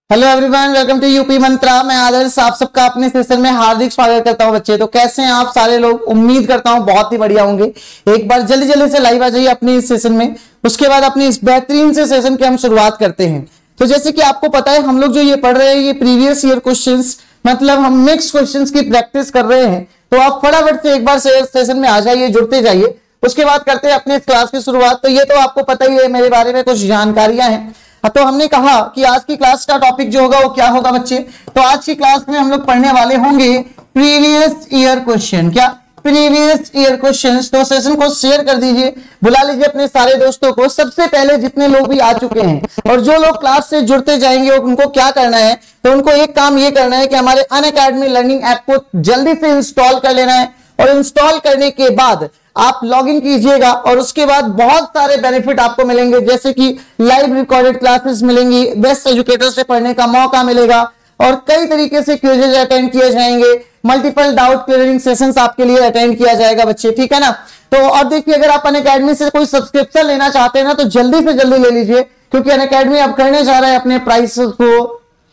Hello everyone, welcome to UP Mantra. मैं आदर्श आप सबका अपने सेशन में हार्दिक स्वागत करता हूं। बच्चे तो कैसे हैं आप सारे लोग? उम्मीद करता हूं बहुत ही बढ़िया होंगे। एक बार जल्दी जल्दी से लाइव आ जाइए अपने इस सेशन में, उसके बाद अपनी इस बेहतरीन से सेशन की हम शुरुआत करते हैं। तो जैसे कि आपको पता है, हम लोग जो ये पढ़ रहे हैं ये प्रीवियस ईयर क्वेश्चंस, मतलब हम मिक्स क्वेश्चंस की प्रैक्टिस कर रहे हैं। तो आप फटाफट से एक बार सेशन में आ जाइए, जुड़ते जाइए। उसके बाद करते हैं अपने इस क्लास की शुरुआत। तो ये तो आपको पता ही है, मेरे बारे में कुछ जानकारियां हैं। तो हमने कहा कि आज की क्लास का टॉपिक जो होगा वो क्या होगा बच्चे? तो आज की क्लास में हम लोग पढ़ने वाले होंगे प्रीवियस ईयर क्वेश्चन। क्या? Previous year questions. तो सेशन को शेयर कर दीजिए, बुला लीजिए अपने सारे दोस्तों को। सबसे पहले जितने लोग भी आ चुके हैं और जो लोग क्लास से जुड़ते जाएंगे उनको क्या करना है? तो उनको एक काम ये करना है कि हमारे अनअकैडमी लर्निंग ऐप को जल्दी से इंस्टॉल कर लेना है, और इंस्टॉल करने के बाद आप लॉगिन कीजिएगा और उसके बाद बहुत सारे बेनिफिट आपको मिलेंगे, जैसे कि लाइव रिकॉर्डेड क्लासेस मिलेंगी, बेस्ट एजुकेटर से पढ़ने का मौका मिलेगा, और कई तरीके से क्विज़ेज अटेंड किए जाएंगे, मल्टीपल डाउट क्लियरिंग सेशंस आपके लिए अटेंड किया जाएगा बच्चे, ठीक है ना। तो और देखिए, अगर आप अनअकैडमी से कोई सब्सक्रिप्शन लेना चाहते हैं ना, तो जल्दी से जल्दी ले लीजिए, क्योंकि अनअकैडमी अब करने जा रहा है अपने प्राइसेस को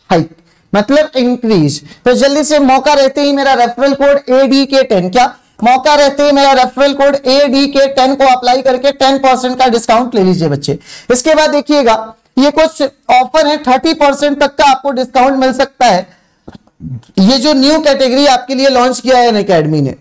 हाइक, मतलब इंक्रीज। तो जल्दी से मौका रहते ही मेरा रेफरल कोड ADK10, क्या मौका रहते ही मेरा रेफरल कोड ADK10 को अप्लाई करके 10% का डिस्काउंट ले लीजिए बच्चे। इसके बाद देखिएगा, ये कुछ ऑफर है, 30% तक का आपको डिस्काउंट मिल सकता है। ये जो न्यू कैटेगरी आपके लिए लॉन्च किया है अनअकैडमी ने।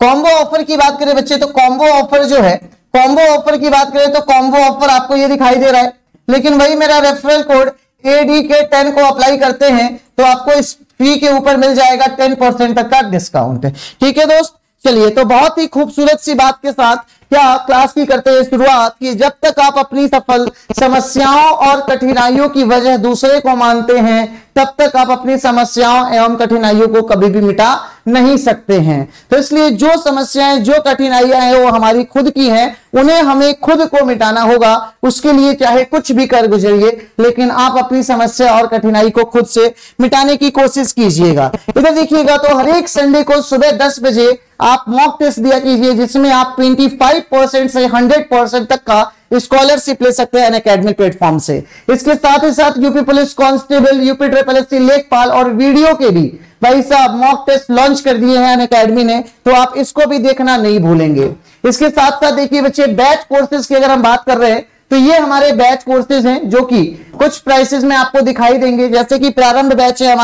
कॉम्बो ऑफर की बात करें बच्चे, तो कॉम्बो ऑफर जो है, कॉम्बो ऑफर की बात करें तो कॉम्बो ऑफर आपको ये दिखाई दे रहा है, लेकिन वही मेरा रेफरल कोड ADK10 को अप्लाई करते हैं तो आपको इस फी के ऊपर मिल जाएगा 10% तक का डिस्काउंट। ठीक है दोस्त, चलिए। तो बहुत ही खूबसूरत सी बात के साथ क्या क्लास की करते हैं शुरुआत कि जब तक आप अपनी सफल समस्याओं और कठिनाइयों की वजह दूसरे को मानते हैं, तब तक आप अपनी समस्याओं एवं कठिनाइयों को कभी भी मिटा नहीं सकते हैं। तो इसलिए जो समस्याएं, जो कठिनाइयां हैं, वो हमारी खुद की हैं, उन्हें हमें खुद को मिटाना होगा। उसके लिए चाहे कुछ भी कर गुजरिए, लेकिन आप अपनी समस्या और कठिनाई को खुद से मिटाने की कोशिश कीजिएगा। इधर देखिएगा, तो हर एक संडे को सुबह 10 बजे आप मॉक टेस्ट दिया कीजिए, जिसमें आप 25% से 100% तक का स्कॉलरशिप ले सकते हैं अनअकैडमी प्लेटफॉर्म से। इसके साथ ही साथ UP police constable, UP SSC लेखपाल और वीडियो के भी भाई साहब मॉक टेस्ट लॉन्च कर दिए हैं अनअकैडमी ने, तो आप इसको भी देखना नहीं भूलेंगे। इसके साथ साथ देखिए बच्चे, बैच कोर्सेज की अगर हम बात कर रहे हैं तो ये हमारे बैच कोर्सेज हैं, जो कि कुछ प्राइसेस में आपको दिखाई देंगे। जैसे कि प्रारंभ बैच है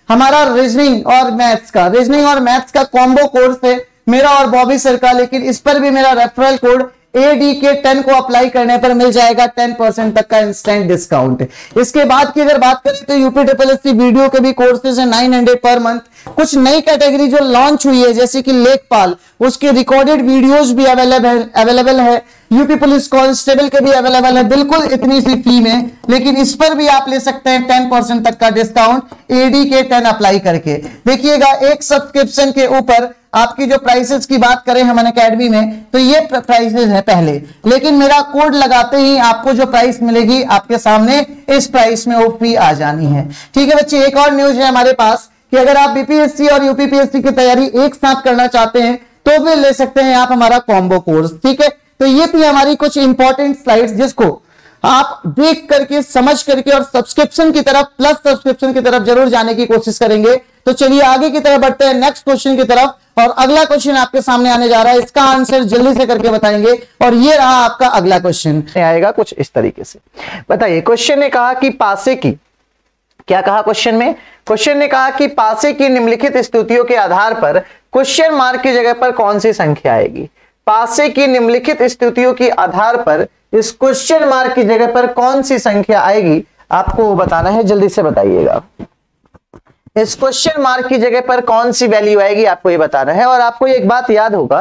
हमारा रीजनिंग और मैथ्स का कॉम्बो कोर्स है मेरा और बॉबी सर का, लेकिन इस पर भी मेरा रेफरल कोड ADK10 को अप्लाई करने पर मिल जाएगा 10% तक का इंस्टेंट डिस्काउंट। इसके बाद की अगर बात करें तो यूपी SSC वीडियो के भी कोर्सेज है 900 पर मंथ। कुछ नई कैटेगरी जो लॉन्च हुई है, जैसे कि लेखपाल, उसके रिकॉर्डेड वीडियोस भी अवेलेबल है। यूपी पुलिस कांस्टेबल के भी अवेलेबल है, बिल्कुल इतनी सी फी में, लेकिन इस पर भी आप ले सकते हैं 10% तक का डिस्काउंट ADK10 अप्लाई करके। देखिएगा, एक सब्सक्रिप्शन के ऊपर आपकी जो प्राइसेस की बात करें हम अनअकैडमी में, तो ये प्राइसेस है पहले, लेकिन मेरा कोड लगाते ही आपको जो प्राइस मिलेगी आपके सामने इस प्राइस में वो फी आ जानी है। ठीक है बच्चे, एक और न्यूज है हमारे पास कि अगर आप BPSC और UPPSC की तैयारी एक साथ करना चाहते हैं तो भी ले सकते हैं आप हमारा कॉम्बो कोर्स। ठीक है, तो ये थी हमारी कुछ इंपॉर्टेंट स्लाइड्स, जिसको आप देख करके, समझ करके और सब्सक्रिप्शन की तरफ, प्लस सब्सक्रिप्शन की तरफ जरूर जाने की कोशिश करेंगे। तो चलिए आगे की तरफ बढ़ते हैं, नेक्स्ट क्वेश्चन की तरफ। और अगला क्वेश्चन आपके सामने आने जा रहा है, इसका आंसर जल्दी से करके बताएंगे। और ये रहा आपका अगला क्वेश्चन, आएगा कुछ इस तरीके से। बताइए, क्वेश्चन ने कहा कि पासे की, क्या कहा क्वेश्चन में? क्वेश्चन ने कहा कि पासे की निम्नलिखित स्थितियों के आधार पर क्वेश्चन मार्क की जगह पर कौन सी संख्या आएगी? पासे की निम्नलिखित स्थितियों के आधार पर इस क्वेश्चन मार्क की जगह पर कौन सी संख्या आएगी, आपको बताना है, जल्दी से बताइएगा। इस क्वेश्चन मार्क की जगह पर कौन सी वैल्यू आएगी, आपको ये बताना है। और आपको एक बात याद होगा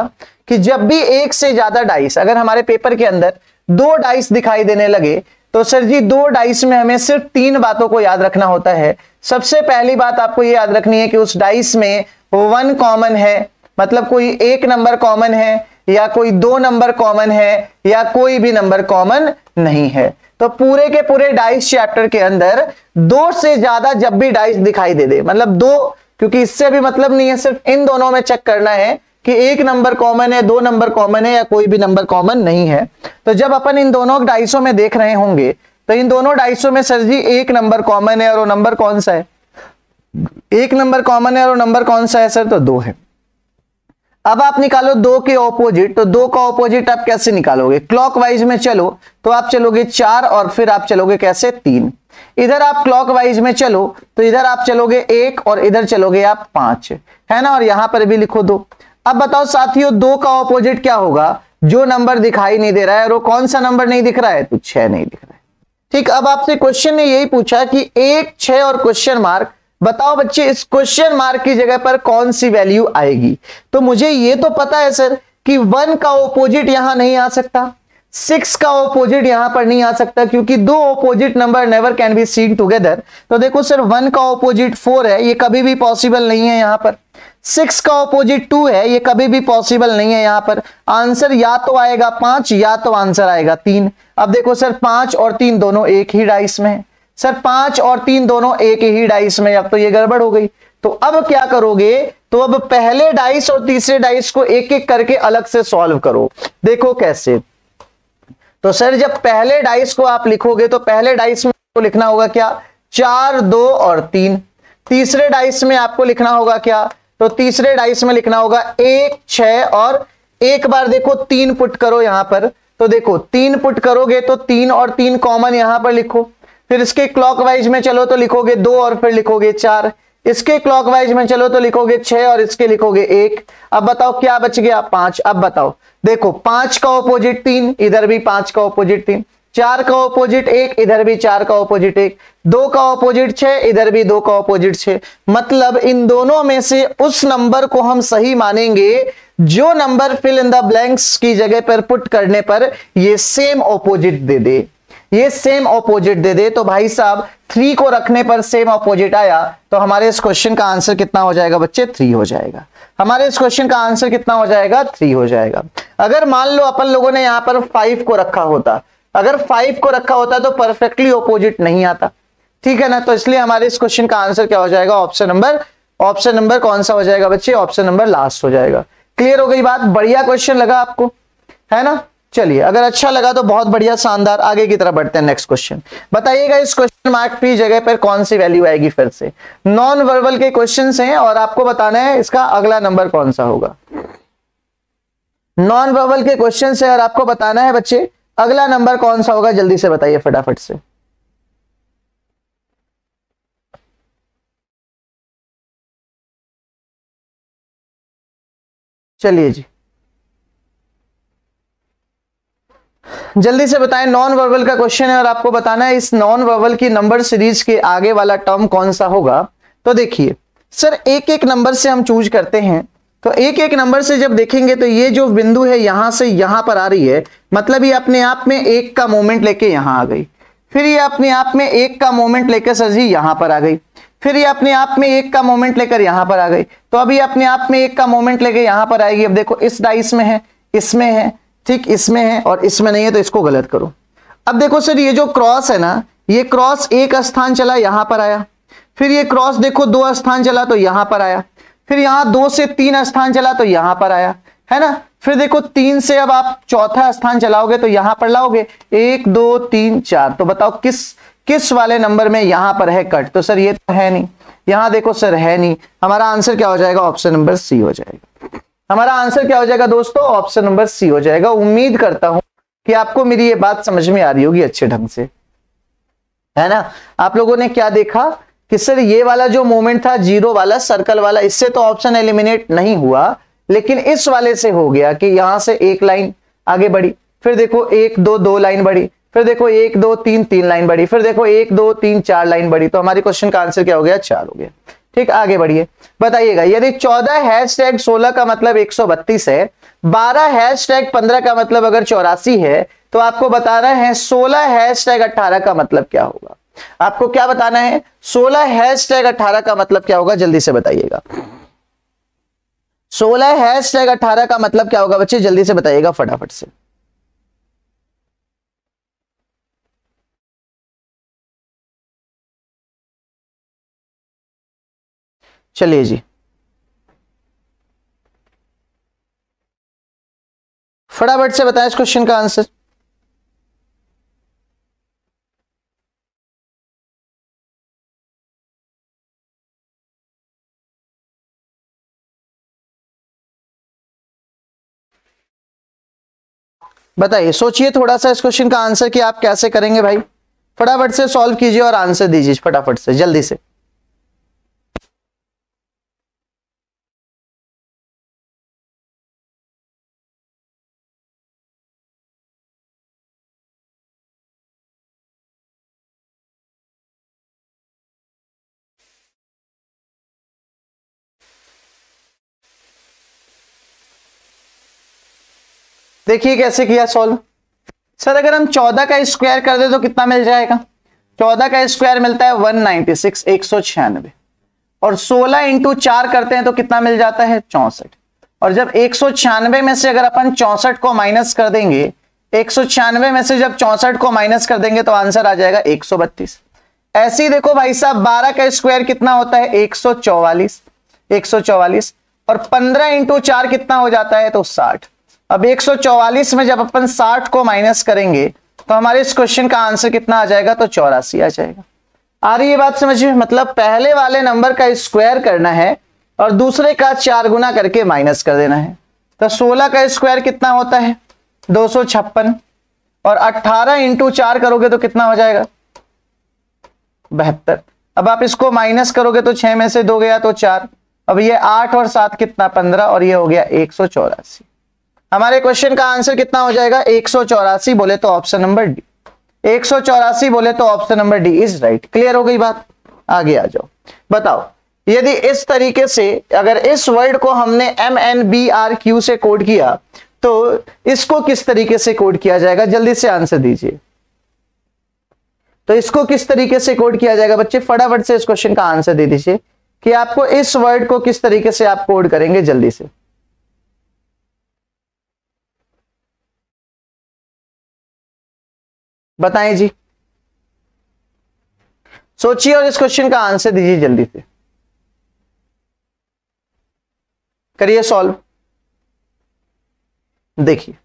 कि जब भी एक से ज्यादा डाइस, अगर हमारे पेपर के अंदर 2 डाइस दिखाई देने लगे, तो सर जी 2 डाइस में हमें सिर्फ 3 बातों को याद रखना होता है। सबसे पहली बात आपको ये याद रखनी है कि उस डाइस में 1 कॉमन है, मतलब कोई 1 नंबर कॉमन है, या कोई 2 नंबर कॉमन है, या कोई भी नंबर कॉमन नहीं है। तो पूरे के पूरे डाइस चैप्टर के अंदर 2 से ज्यादा जब भी डाइस दिखाई दे, मतलब 2, क्योंकि इससे भी मतलब नहीं है, सिर्फ इन दोनों में चेक करना है कि 1 नंबर कॉमन है, 2 नंबर कॉमन है, या कोई भी नंबर कॉमन नहीं है। तो जब अपन इन दोनों डाइसों में देख रहे होंगे तो इन दोनों 250 में सर जी एक नंबर कॉमन है, और वो नंबर कौन सा है? एक नंबर कॉमन है, और वो नंबर कौन सा है सर? तो 2 है। अब आप निकालो 2 के ऑपोजिट, तो 2 का ऑपोजिट आप कैसे निकालोगे? क्लॉकवाइज में चलो तो आप चलोगे 4 और फिर आप चलोगे कैसे? 3। इधर आप क्लॉकवाइज में चलो तो इधर आप चलोगे 1 और इधर चलोगे आप 5, है ना, और यहां पर भी लिखो 2। अब बताओ साथियों 2 का ऑपोजिट क्या होगा? जो नंबर दिखाई नहीं दे रहा है, और वो कौन सा नंबर नहीं दिख रहा है? तो 6 नहीं दिख रहा है। ठीक, अब आपसे क्वेश्चन ने यही पूछा कि 1, 6 और क्वेश्चन मार्क, बताओ बच्चे इस क्वेश्चन मार्क की जगह पर कौन सी वैल्यू आएगी? तो मुझे ये तो पता है सर कि 1 का ऑपोजिट यहां नहीं आ सकता, 6 का ऑपोजिट यहां पर नहीं आ सकता, क्योंकि 2 opposite number never can be seen together. तो देखो सर 1 का ऑपोजिट 4 है, ये कभी भी पॉसिबल नहीं है यहां पर। 6 का ऑपोजिट 2 है, ये कभी भी पॉसिबल नहीं है यहां पर। आंसर या तो आएगा 5 या तो आंसर आएगा 3। अब देखो सर 5 और 3 दोनों एक ही डाइस में है। सर 5 और 3 दोनों एक ही डाइस में, अब तो ये गड़बड़ हो गई। तो अब क्या करोगे? तो अब पहले डाइस और तीसरे डाइस को एक एक करके अलग से सॉल्व करो। देखो कैसे? तो सर जब पहले डाइस को आप लिखोगे तो पहले डाइस में आपको लिखना होगा क्या? 4, 2 और 3। तीसरे डाइस में आपको लिखना होगा क्या? तो तीसरे डाइस में लिखना होगा 1, 6 और एक बार देखो 3 पुट करो यहां पर। तो देखो 3 पुट करोगे तो 3 और 3 कॉमन यहां पर लिखो। फिर इसके क्लॉकवाइज में चलो तो लिखोगे 2 और फिर लिखोगे 4। इसके क्लॉकवाइज में चलो तो लिखोगे 6 और इसके लिखोगे 1। अब बताओ क्या बच गया? 5। अब बताओ, देखो 5 का ऑपोजिट 3, इधर भी 5 का ऑपोजिट 3। 4 का ऑपोजिट 1, इधर भी 4 का ऑपोजिट 1। 2 का ऑपोजिट 6, इधर भी 2 का ऑपोजिट 6। मतलब इन दोनों में से उस नंबर को हम सही मानेंगे जो number fill in the blanks की जगह पर पुट करने पर ये सेम ऑपोजिट दे दे, ये सेम ऑपोजिट दे दे। तो भाई साहब 3 को रखने पर सेम ऑपोजिट आया, तो हमारे इस क्वेश्चन का आंसर कितना हो जाएगा बच्चे? 3 हो जाएगा। हमारे इस क्वेश्चन का आंसर कितना हो जाएगा? 3 हो जाएगा। अगर मान लो अपन लोगों ने यहां पर 5 को रखा होता, अगर 5 को रखा होता तो परफेक्टली ऑपोजिट नहीं आता, ठीक है ना। तो इसलिए हमारे इस क्वेश्चन का आंसर क्या हो जाएगा? ऑप्शन नंबर कौन सा हो जाएगा बच्चे? ऑप्शन नंबर लास्ट हो जाएगा। क्लियर हो गई बात? बढ़िया क्वेश्चन लगा आपको, है ना? चलिए, अगर अच्छा लगा तो बहुत बढ़िया, शानदार। आगे की तरफ बढ़ते हैं। नेक्स्ट क्वेश्चन बताइएगा, इस क्वेश्चन मार्क की जगह पर कौन सी वैल्यू आएगी? फिर से नॉन वर्बल के क्वेश्चंस हैं और आपको बताना है इसका अगला नंबर कौन सा होगा। नॉन वर्बल के क्वेश्चंस है और आपको बताना है बच्चे अगला नंबर कौन सा होगा। जल्दी से बताइए फटाफट से। चलिए जी, जल्दी से बताएं। नॉन वर्बल का क्वेश्चन है और आपको बताना है इस नॉन वर्बल की नंबर सीरीज के आगे वाला टर्म कौन सा होगा। तो देखिए सर, एक एक नंबर से हम चूज करते हैं, तो एक एक नंबर से जब देखेंगे तो ये जो बिंदु है यहां से यहां पर आ रही है, मतलब ये अपने आप में 1 का मोमेंट लेके यहां आ गई। फिर ये अपने आप में 1 का मोमेंट लेकर सर जी यहां पर आ गई। फिर ये अपने आप में 1 का मोमेंट लेकर यहां पर आ गई। तो अभी अपने आप में 1 का मोमेंट लेकर यहां पर आएगी। अब देखो इस डाइस में है, इसमें है, ठीक, इसमें है और इसमें नहीं है, तो इसको गलत करो। अब देखो सर, ये जो क्रॉस है ना, ये क्रॉस 1 स्थान चला यहां पर आया। फिर ये क्रॉस देखो 2 स्थान चला तो यहां पर आया। फिर यहां 2 से 3 स्थान चला तो यहां पर आया, है ना। फिर देखो 3 से अब आप चौथा स्थान चलाओगे तो यहां पर लाओगे 1 2 3 4। तो बताओ किस वाले नंबर में यहां पर है कट? तो सर ये तो है नहीं, यहां देखो सर है नहीं। हमारा आंसर क्या हो जाएगा? ऑप्शन नंबर सी हो जाएगा। हमारा आंसर क्या हो जाएगा दोस्तों? ऑप्शन नंबर सी हो जाएगा। उम्मीद करता हूं कि आपको मेरी ये बात समझ में आ रही होगी अच्छे ढंग से, है ना। आप लोगों ने क्या देखा कि सर ये वाला जो मोमेंट था, जीरो वाला, सर्कल वाला, इससे तो ऑप्शन एलिमिनेट नहीं हुआ, लेकिन इस वाले से हो गया कि यहां से 1 लाइन आगे बढ़ी। फिर देखो 1 2 2 लाइन बढ़ी। फिर देखो 1 2 3 3 लाइन बढ़ी। फिर देखो 1 2 3 4 लाइन बढ़ी। तो हमारे क्वेश्चन का आंसर क्या हो गया? 4 हो गया। ठीक, आगे बढ़िए। बताइएगा, यदि 14 हैशटैग 16 का मतलब 132 है, 12 हैशटैग 15 का मतलब अगर 84 है, तो आपको बताना है 16 हैशटैग 18 का मतलब क्या होगा। आपको क्या बताना है? 16 हैशटैग 18 का मतलब क्या होगा? जल्दी से बताइएगा। 16 हैशटैग 18 का मतलब क्या होगा बच्चे? जल्दी से बताइएगा फटाफट से। चलिए जी, फटाफट से बताएं इस क्वेश्चन का आंसर। बताइए, सोचिए थोड़ा सा इस क्वेश्चन का आंसर कि आप कैसे करेंगे भाई। फटाफट से सॉल्व कीजिए और आंसर दीजिए फटाफट से, जल्दी से। देखिए कैसे किया सॉल्व। सर अगर हम 14 का स्क्वायर कर दे तो कितना मिल जाएगा? 14 का स्क्वायर मिलता है 196, 196। और 16 इंटू 4 करते हैं तो कितना मिल जाता है? 64। और जब 196 में से अगर अपन 64 को माइनस कर देंगे, 196 में से जब 64 को माइनस कर देंगे तो आंसर आ जाएगा 132। ऐसे ही देखो भाई साहब, 12 का स्क्वायर कितना होता है? 144, 144। और 15 इंटू 4 कितना हो जाता है? तो 60। अब 144 में जब अपन 60 को माइनस करेंगे तो हमारे इस क्वेश्चन का आंसर कितना आ जाएगा? तो 84 आ जाएगा। आ रही है बात समझ में? मतलब पहले वाले नंबर का स्क्वायर करना है और दूसरे का 4 गुना करके माइनस कर देना है। तो 16 का स्क्वायर कितना होता है? 256। और 18 इंटू 4 करोगे तो कितना हो जाएगा? 72। अब आप इसको माइनस करोगे तो 6 में से 2 गया तो 4। अब ये 8 और 7 कितना? 15। और ये हो गया 184। हमारे क्वेश्चन का आंसर कितना हो जाएगा? 184 बोले तो ऑप्शन नंबर डी। 184 बोले तो option number D is right. Clear हो गई बात? आगे आ जाओ। बताओ, यदि इस तरीके से अगर इस वर्ड को हमने MNBRQ से कोड किया तो इसको किस तरीके से कोड किया जाएगा? जल्दी से आंसर दीजिए। तो इसको किस तरीके से कोड किया जाएगा बच्चे? फटाफट से इस क्वेश्चन का आंसर दे दीजिए कि आपको इस वर्ड को किस तरीके से आप कोड करेंगे, जल्दी से। बताएं जी, सोचिए और इस क्वेश्चन का आंसर दीजिए, जल्दी से करिए सॉल्व। देखिए,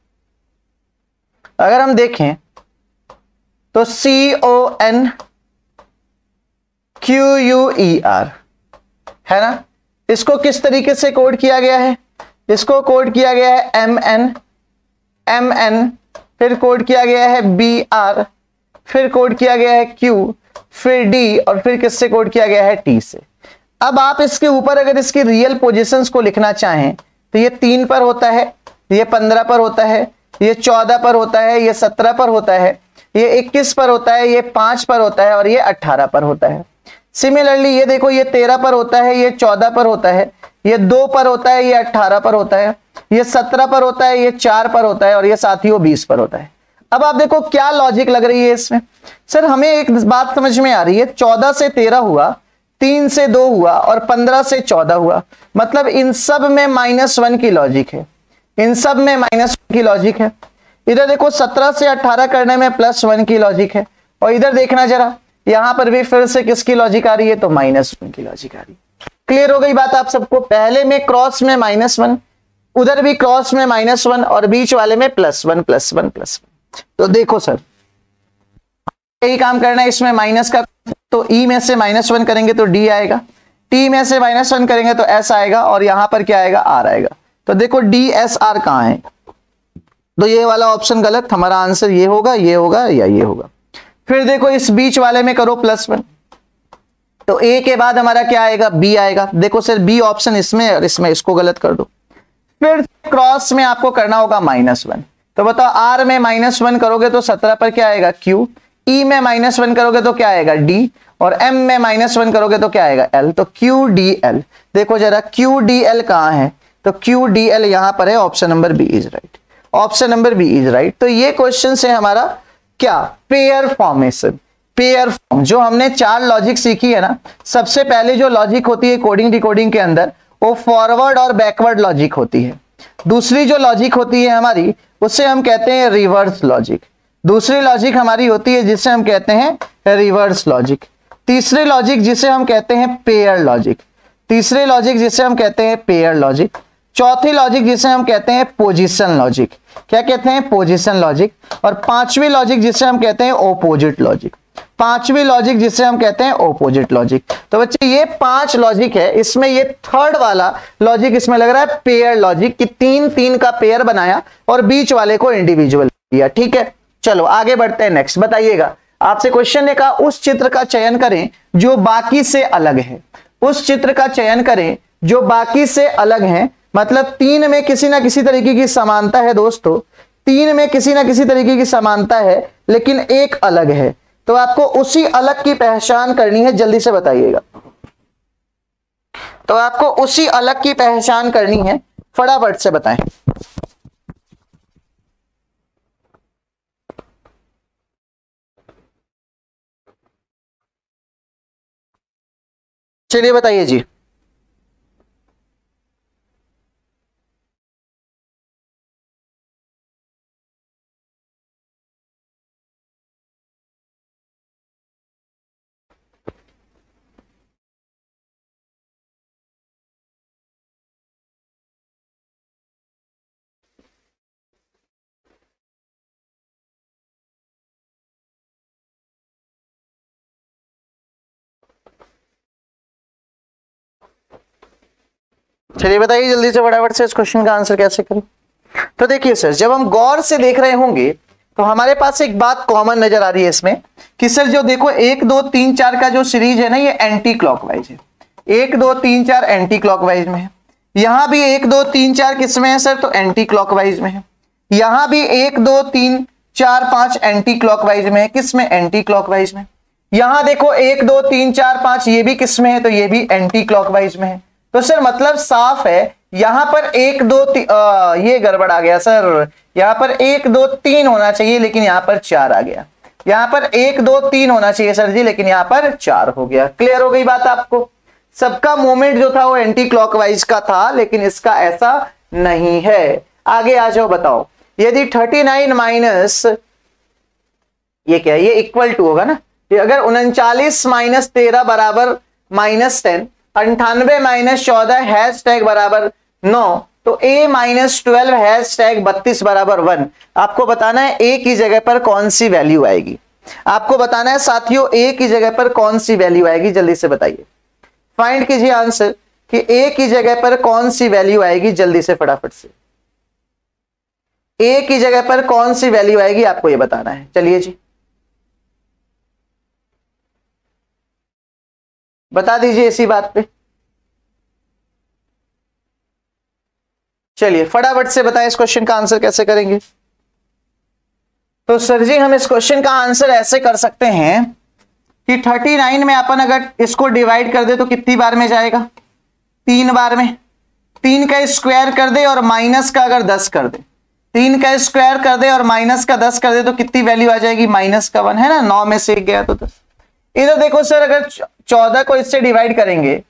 अगर हम देखें तो CONQUER है ना, इसको किस तरीके से कोड किया गया है? इसको कोड किया गया है MN, फिर कोड किया गया है BR, फिर कोड किया गया है Q, फिर D, और फिर किससे कोड किया गया है? T से। अब आप इसके ऊपर अगर इसकी रियल पोजीशंस को लिखना चाहें तो ये 3 पर होता है, ये 15 पर होता है, ये 14 पर होता है, ये 17 पर होता है, ये 21 पर होता है, ये 5 पर होता है और ये 18 पर होता है। सिमिलरली ये देखो, ये 13 पर होता है, ये 14 पर होता है, ये 2 पर होता है, ये 18 पर होता है, ये 17 पर होता है, ये 4 पर होता है और ये साथियों 20 पर होता है। अब आप देखो क्या लॉजिक लग रही है इसमें। सर हमें एक बात समझ में आ रही है, 14 से 13 हुआ, 3 से 2 हुआ और 15 से 14 हुआ, मतलब इन सब में -1 की लॉजिक है, इन सब में -1 की लॉजिक है। इधर देखो 17 से 18 करने में +1 की लॉजिक है, और इधर देखना जरा, यहां पर भी फिर से किसकी लॉजिक आ रही है? तो -1 की लॉजिक आ रही है। क्लियर हो गई बात आप सबको? पहले में क्रॉस में -1, उधर भी क्रॉस में -1 और बीच वाले में +1 +1 +1। तो देखो सर, यही काम करना है इसमें माइनस का, तो E में से -1 करेंगे तो D आएगा, T में से -1 करेंगे तो S आएगा, और यहां पर क्या आएगा? R आएगा। तो देखो DSR कहां है? तो ये वाला ऑप्शन गलत, हमारा आंसर ये होगा, ये होगा या ये होगा। फिर देखो इस बीच वाले में करो +1, तो A के बाद हमारा क्या आएगा? B आएगा। देखो सर B ऑप्शन इसमें और इसमें, इसको गलत कर दो। फिर क्रॉस में आपको करना होगा -1, तो बताओ R में -1 करोगे तो 17 पर क्या आएगा? Q, E में -1 करोगे तो क्या आएगा? D, और M में -1 करोगे तो क्या आएगा? L। तो QDL, देखो जरा QDL कहां है? तो QDL यहां पर है, option number B is right, option number B is right. तो ये क्वेश्चन से हमारा क्या? पेयर फॉर्मेशन, पेयर फॉर्म, जो हमने 4 लॉजिक सीखी है ना, सबसे पहले जो लॉजिक होती है कोडिंग डिकोडिंग के अंदर, वो फॉरवर्ड और बैकवर्ड लॉजिक होती है। दूसरी जो लॉजिक होती है हमारी, उससे हम कहते हैं रिवर्स लॉजिक। दूसरी लॉजिक हमारी होती है जिसे हम कहते हैं रिवर्स लॉजिक। तीसरी लॉजिक जिसे हम कहते हैं पेयर लॉजिक, तीसरी लॉजिक जिसे हम कहते हैं पेयर लॉजिक। चौथी लॉजिक जिसे हम कहते हैं पोजीशन लॉजिक, क्या कहते हैं? Position logic. और पांचवी लॉजिक जिसे हम कहते हैं ओपोजिट लॉजिक, पांचवी लॉजिक जिसे हम कहते हैं ओपोजिट लॉजिक। तो बच्चे ये 5 लॉजिक है, इसमें ये थर्ड वाला लॉजिक इसमें लग रहा है पेयर लॉजिक, कि 3 3 का पेयर बनाया और बीच वाले को इंडिविजुअल या ठीक है। चलो आगे बढ़ते हैं, नेक्स्ट बताइएगा। आपसे क्वेश्चन ने कहा उस चित्र का चयन करें जो बाकी से अलग है। उस चित्र का चयन करें जो बाकी से अलग है, मतलब तीन में किसी ना किसी तरीके की समानता है दोस्तों, तीन में किसी ना किसी तरीके की समानता है लेकिन एक अलग है, तो आपको उसी अलग की पहचान करनी है, जल्दी से बताइएगा। तो आपको उसी अलग की पहचान करनी है, फटाफट से बताएं। चलिए बताइए जी। चलिए बताइए जल्दी से फटाफट से इस क्वेश्चन का आंसर कैसे करें। तो देखिए सर, जब हम गौर से देख रहे होंगे तो हमारे पास एक बात कॉमन नजर आ रही है इसमें कि सर जो देखो 1 2 3 4 का जो सीरीज है ना, ये एंटी क्लॉकवाइज है। 1 2 3 4 एंटी क्लॉकवाइज में है। यहां भी 1 2 3 4 किस में है सर, तो एंटी क्लॉकवाइज में है। यहां भी 1 2 3 4 5 एंटी क्लॉकवाइज में है, किस में, एंटी क्लॉकवाइज में। यहां देखो 1 2 3 4 5 ये भी किस में है, तो ये भी एंटी क्लॉकवाइज में है। तो सर मतलब साफ है, यहां पर 1 2 ये गड़बड़ आ गया सर, यहां पर 1 2 3 होना चाहिए लेकिन यहां पर 4 आ गया। यहां पर 1 2 3 होना चाहिए सर जी, लेकिन यहां पर 4 हो गया। क्लियर हो गई बात आपको। सबका मूवमेंट जो था वो एंटी क्लॉकवाइज का था, लेकिन इसका ऐसा नहीं है। आगे आ जाओ, बताओ यदि 39 माइनस ये क्या है, ये इक्वल टू होगा ना, ये अगर 39 माइनस 13 बराबर -10, 98 माइनस 14 हैश टैग बराबर 9, तो a माइनस 12 हैश टैग 32 बराबर 1। आपको बताना है a की जगह पर कौन सी वैल्यू आएगी। आपको बताना है साथियों a की जगह पर कौन सी वैल्यू आएगी, जल्दी से बताइए। फाइंड कीजिए आंसर कि a की जगह पर कौन सी वैल्यू आएगी, जल्दी से फटाफट से। a की जगह पर कौन सी वैल्यू आएगी आपको ये बताना है। चलिए जी बता दीजिए इसी बात पे। चलिए फटाफट से बताएं इस क्वेश्चन का आंसर कैसे करेंगे। तो सर जी हम इस क्वेश्चन का आंसर ऐसे कर सकते हैं कि 39 में अपन अगर इसको डिवाइड कर दे तो कितनी बार में जाएगा, 3 बार में। 3 का स्क्वायर कर दे और माइनस का अगर 10 कर दे, 3 का स्क्वायर कर दे और माइनस का 10 कर दे तो कितनी वैल्यू आ जाएगी, -1 है ना। 9 में से 1 गया तो 10। इधर देखो सर, अगर 14 को इससे डिवाइड करेंगे,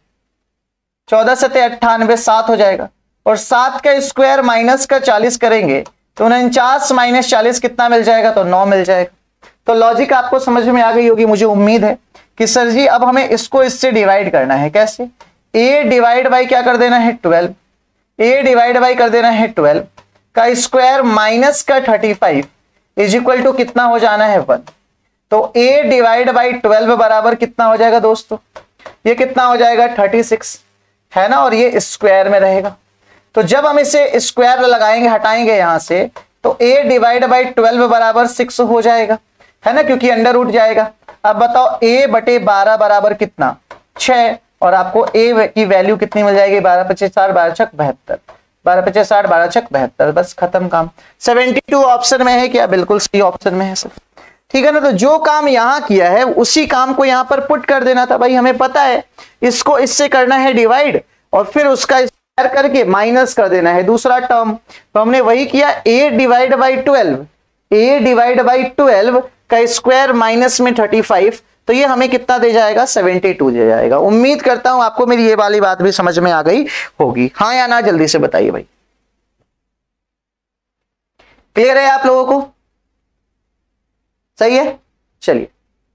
14 से 98 7 हो जाएगा, और 7 का स्क्वायर माइनस का 40 करेंगे तो 49 माइनस 40 कितना मिल जाएगा, तो 9 मिल जाएगा। तो लॉजिक आपको समझ में आ गई होगी मुझे उम्मीद है कि सर जी अब हमें इसको इससे डिवाइड करना है। कैसे, a डिवाइड बाई क्या कर देना है 12, a डिवाइड बाई कर देना है 12 का स्क्वायर माइनस का 35 इज इक्वल टू कितना हो जाना है 1। तो a डिवाइड बाई 12 बराबर कितना हो जाएगा दोस्तों, ये कितना हो जाएगा 36 है ना, और ये स्क्वायर में रहेगा। तो जब हम इसे स्क्वायर लगाएंगे, हटाएंगे यहां से, तो a डिवाइड बाई 12 बराबर 6 हो जाएगा, है ना, क्योंकि अंडर रूट जाएगा। अब बताओ a बटे 12 बराबर कितना, 6, और आपको a की वैल्यू कितनी मिल जाएगी, 12 25 60 12 छक 72, 12 25 60 12 छक 72, बस खत्म काम। 72 ऑप्शन में है क्या, बिल्कुल सही ऑप्शन में है सर, ठीक है ना। तो जो काम यहां किया है उसी काम को यहां पर पुट कर देना था भाई। हमें पता है इसको इससे करना है डिवाइड और फिर उसका स्क्वायर करके माइनस कर देना है दूसरा टर्म। तो हमने वही किया, a divide by 12, a divide by 12 का स्क्वायर माइनस में 35, तो ये हमें कितना दे जाएगा, 72 दे जाएगा। उम्मीद करता हूं आपको मेरी ये वाली बात भी समझ में आ गई होगी, हाँ या ना, जल्दी से बताइए भाई। क्लियर है आप लोगों को, सही है। चलिए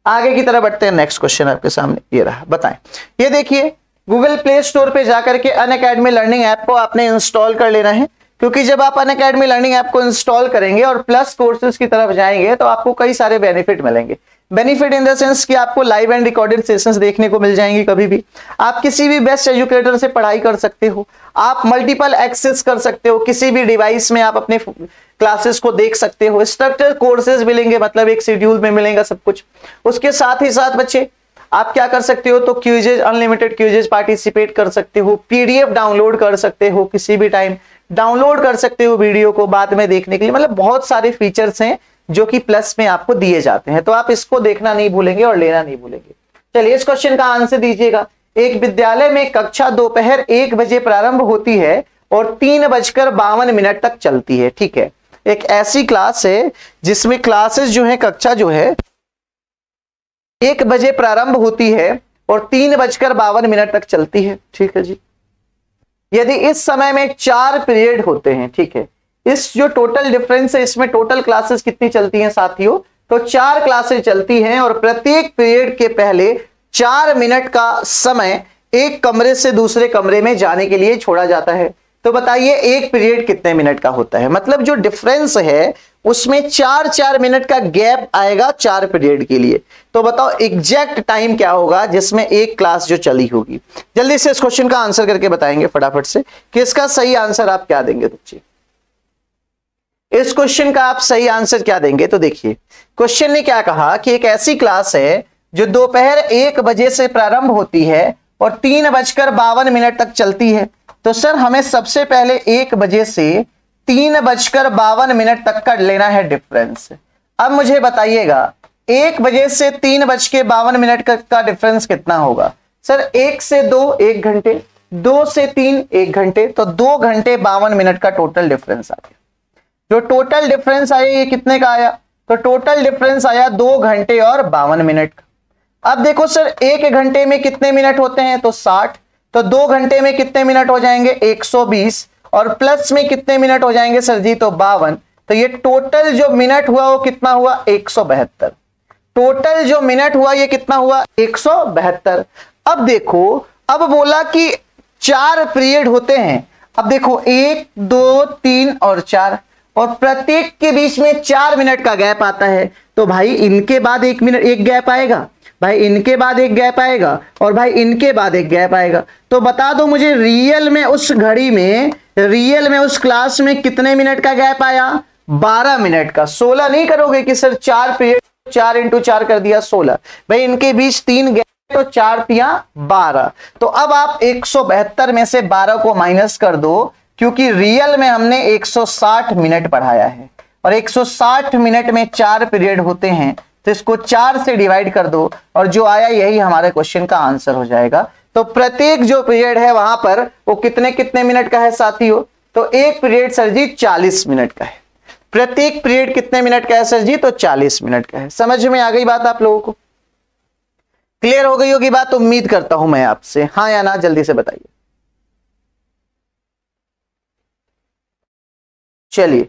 आगे की तरफ बढ़ते हैं। नेक्स्ट क्वेश्चन आपके सामने ये रहा, बताएं। ये देखिए गूगल प्ले स्टोर पे जाकर के अनअकैडमी लर्निंग ऐप को आपने इंस्टॉल कर लेना है, क्योंकि जब आप अनअकैडमी लर्निंग ऐप को इंस्टॉल करेंगे और प्लस कोर्सेज की तरफ जाएंगे तो आपको कई सारे बेनिफिट मिलेंगे। बेनिफिट इन द सेंस कि आपको लाइव एंड रिकॉर्डेड सेशंस देखने को मिल जाएंगे कभी भी। आप किसी भी बेस्ट एजुकेटर से पढ़ाई कर सकते हो, आप मल्टीपल एक्सेस कर सकते हो, किसी भी डिवाइस में आप अपने क्लासेस को देख सकते हो, स्ट्रक्चर कोर्सेज मिलेंगे, मतलब एक शेड्यूल में मिलेगा सब कुछ। उसके साथ ही साथ बच्चे आप क्या कर सकते हो, तो क्यूजेज, अनलिमिटेड क्यूजेज पार्टिसिपेट कर सकते हो, पीडीएफ डाउनलोड कर सकते हो, किसी भी टाइम डाउनलोड कर सकते हो वीडियो को बाद में देखने के लिए। मतलब बहुत सारे फीचर्स हैं जो कि प्लस में आपको दिए जाते हैं, तो आप इसको देखना नहीं भूलेंगे और लेना नहीं भूलेंगे। चलिए इस क्वेश्चन का आंसर दीजिएगा। एक विद्यालय में कक्षा दोपहर 1 बजे प्रारंभ होती है और 3:52 तक चलती है। ठीक है, एक ऐसी क्लास है जिसमें क्लासेस जो है, कक्षा जो है 1 बजे प्रारंभ होती है और 3:52 तक चलती है। ठीक है जी। यदि इस समय में 4 पीरियड होते हैं, ठीक है, इस जो टोटल डिफरेंस है इसमें टोटल क्लासेस कितनी चलती हैं साथियों, तो 4 क्लासेस चलती हैं और प्रत्येक पीरियड के पहले 4 मिनट का समय एक कमरे से दूसरे कमरे में जाने के लिए छोड़ा जाता है। तो बताइए एक पीरियड कितने मिनट का होता है, मतलब जो डिफरेंस है उसमें 4-4 मिनट का गैप आएगा 4 पीरियड के लिए। तो बताओ एग्जैक्ट टाइम क्या होगा जिसमें एक क्लास जो चली होगी। जल्दी से इस क्वेश्चन का आंसर करके बताएंगे फटाफट से कि इसका सही आंसर आप क्या देंगे बच्चे। इस क्वेश्चन का आप सही आंसर क्या देंगे, तो देखिए क्वेश्चन ने क्या कहा कि एक ऐसी क्लास है जो दोपहर 1 बजे से प्रारंभ होती है और 3:52 तक चलती है। तो सर हमें सबसे पहले 1 बजे से 3:52 तक का लेना है डिफरेंस। अब मुझे बताइएगा 1 बजे से 3:52 का डिफरेंस कितना होगा। सर 1 से 2 1 घंटे, 2 से 3 1 घंटे, तो 2 घंटे 52 मिनट का टोटल डिफरेंस आ गया। जो टोटल डिफरेंस आया ये कितने का आया, तो टोटल डिफरेंस आया 2 घंटे और 52 मिनट का। अब देखो सर 1 घंटे में कितने मिनट होते हैं, तो 60, तो 2 घंटे में कितने मिनट हो जाएंगे 120, और प्लस में कितने मिनट हो जाएंगे सर जी, तो 52। तो ये टोटल जो मिनट हुआ वो कितना हुआ 172। टोटल जो मिनट हुआ ये कितना हुआ 172। अब देखो, अब बोला कि 4 पीरियड होते हैं। अब देखो 1 2 3 और 4, और प्रत्येक के बीच में 4 मिनट का गैप आता है। तो भाई इनके बाद 1 मिनट एक गैप आएगा, भाई इनके बाद एक गैप आएगा, और भाई इनके बाद एक गैप आएगा। तो बता दो मुझे रियल में उस घड़ी में, रियल में उस क्लास में कितने मिनट का गैप आया, 12 मिनट का। 16 नहीं करोगे कि सर 4 पीरियड, 4 × 4 कर दिया 16, भाई इनके बीच 3 गैप, तो 4 तिया 12। तो अब आप 172 में से 12 को माइनस कर दो, क्योंकि रियल में हमने 160 मिनट पढ़ाया है और 160 मिनट में 4 पीरियड होते हैं, तो इसको 4 से डिवाइड कर दो और जो आया यही हमारे क्वेश्चन का आंसर हो जाएगा। तो प्रत्येक जो पीरियड है वहां पर वो कितने कितने मिनट का है साथियों, तो एक पीरियड सर जी 40 मिनट का है। प्रत्येक पीरियड कितने मिनट का है सर जी, तो 40 मिनट का है। समझ में आ गई बात आप लोगों को, क्लियर हो गई होगी बात, उम्मीद करता हूं मैं आपसे, हाँ या ना जल्दी से बताइए। चलिए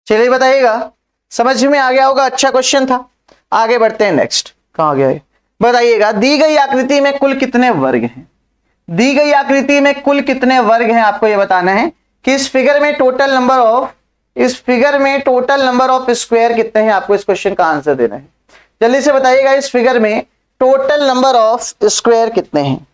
चलिए बताइएगा, समझ में आ गया होगा, अच्छा क्वेश्चन था। आगे बढ़ते हैं नेक्स्ट, कहां गया है बताइएगा। दी गई आकृति में कुल कितने वर्ग हैं, दी गई आकृति में कुल कितने वर्ग हैं आपको ये बताना है कि इस फिगर में टोटल नंबर ऑफ, इस फिगर में टोटल नंबर ऑफ स्क्वायर कितने हैं, आपको इस क्वेश्चन का आंसर देना है। जल्दी से बताइएगा इस फिगर में टोटल नंबर ऑफ स्क्वायर कितने हैं।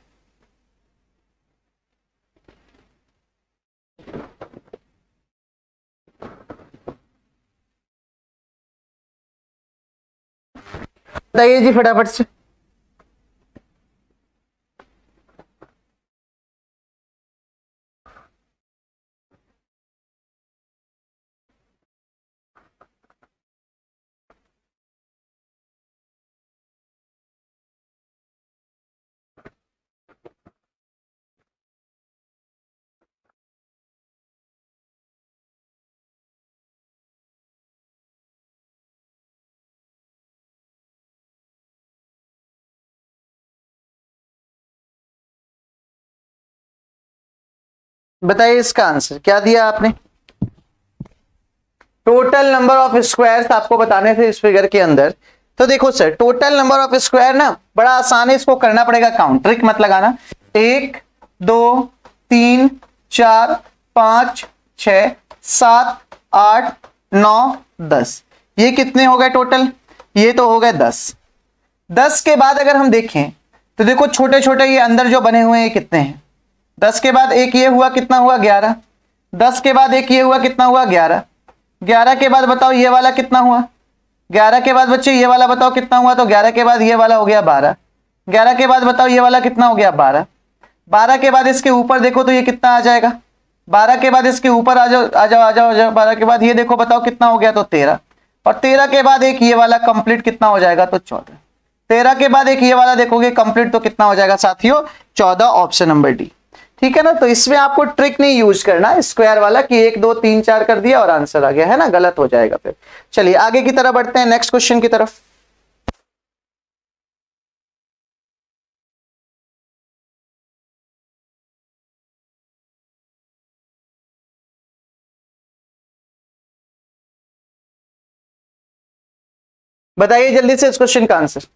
बताइए जी फटाफट से। बताइए इसका आंसर क्या दिया आपने। टोटल नंबर ऑफ स्क्वायर्स आपको बताने थे इस फिगर के अंदर। तो देखो sir, total number of square ना बड़ा आसान है, इसको करना पड़ेगा काउंट, ट्रिक मत लगाना। 1 2 3 4 5 6 7 8 9 10, ये कितने हो गए टोटल? ये तो हो गए 10। 10 के बाद अगर हम देखें तो देखो छोटे छोटे ये अंदर जो बने हुए हैं कितने हैं। 10 के बाद एक ये हुआ, कितना हुआ? 11। 10 के बाद एक ये हुआ, कितना हुआ? 11। 11 के बाद बताओ ये वाला कितना हुआ? 11 के बाद बच्चे ये वाला बताओ कितना हुआ? तो 11 के बाद ये वाला हो गया 12। 11 के बाद बताओ ये वाला कितना हो गया? 12। 12 के बाद इसके ऊपर देखो तो ये कितना आ जाएगा? 12 के बाद इसके ऊपर आ जाओ आ जाओ आ जाओ आ जाओ। 12 के बाद ये देखो बताओ कितना हो गया? तो 13। और 13 के बाद एक ये वाला कंप्लीट कितना हो जाएगा? तो 14। 13 के बाद एक ये वाला देखोगे कंप्लीट तो कितना हो जाएगा साथियों? 14, ऑप्शन नंबर डी। ठीक है ना। तो इसमें आपको ट्रिक नहीं यूज करना स्क्वायर वाला कि 1 2 3 4 कर दिया और आंसर आ गया, है ना, गलत हो जाएगा फिर। चलिए आगे की तरफ बढ़ते हैं, नेक्स्ट क्वेश्चन की तरफ। बताइए जल्दी से इस क्वेश्चन का आंसर।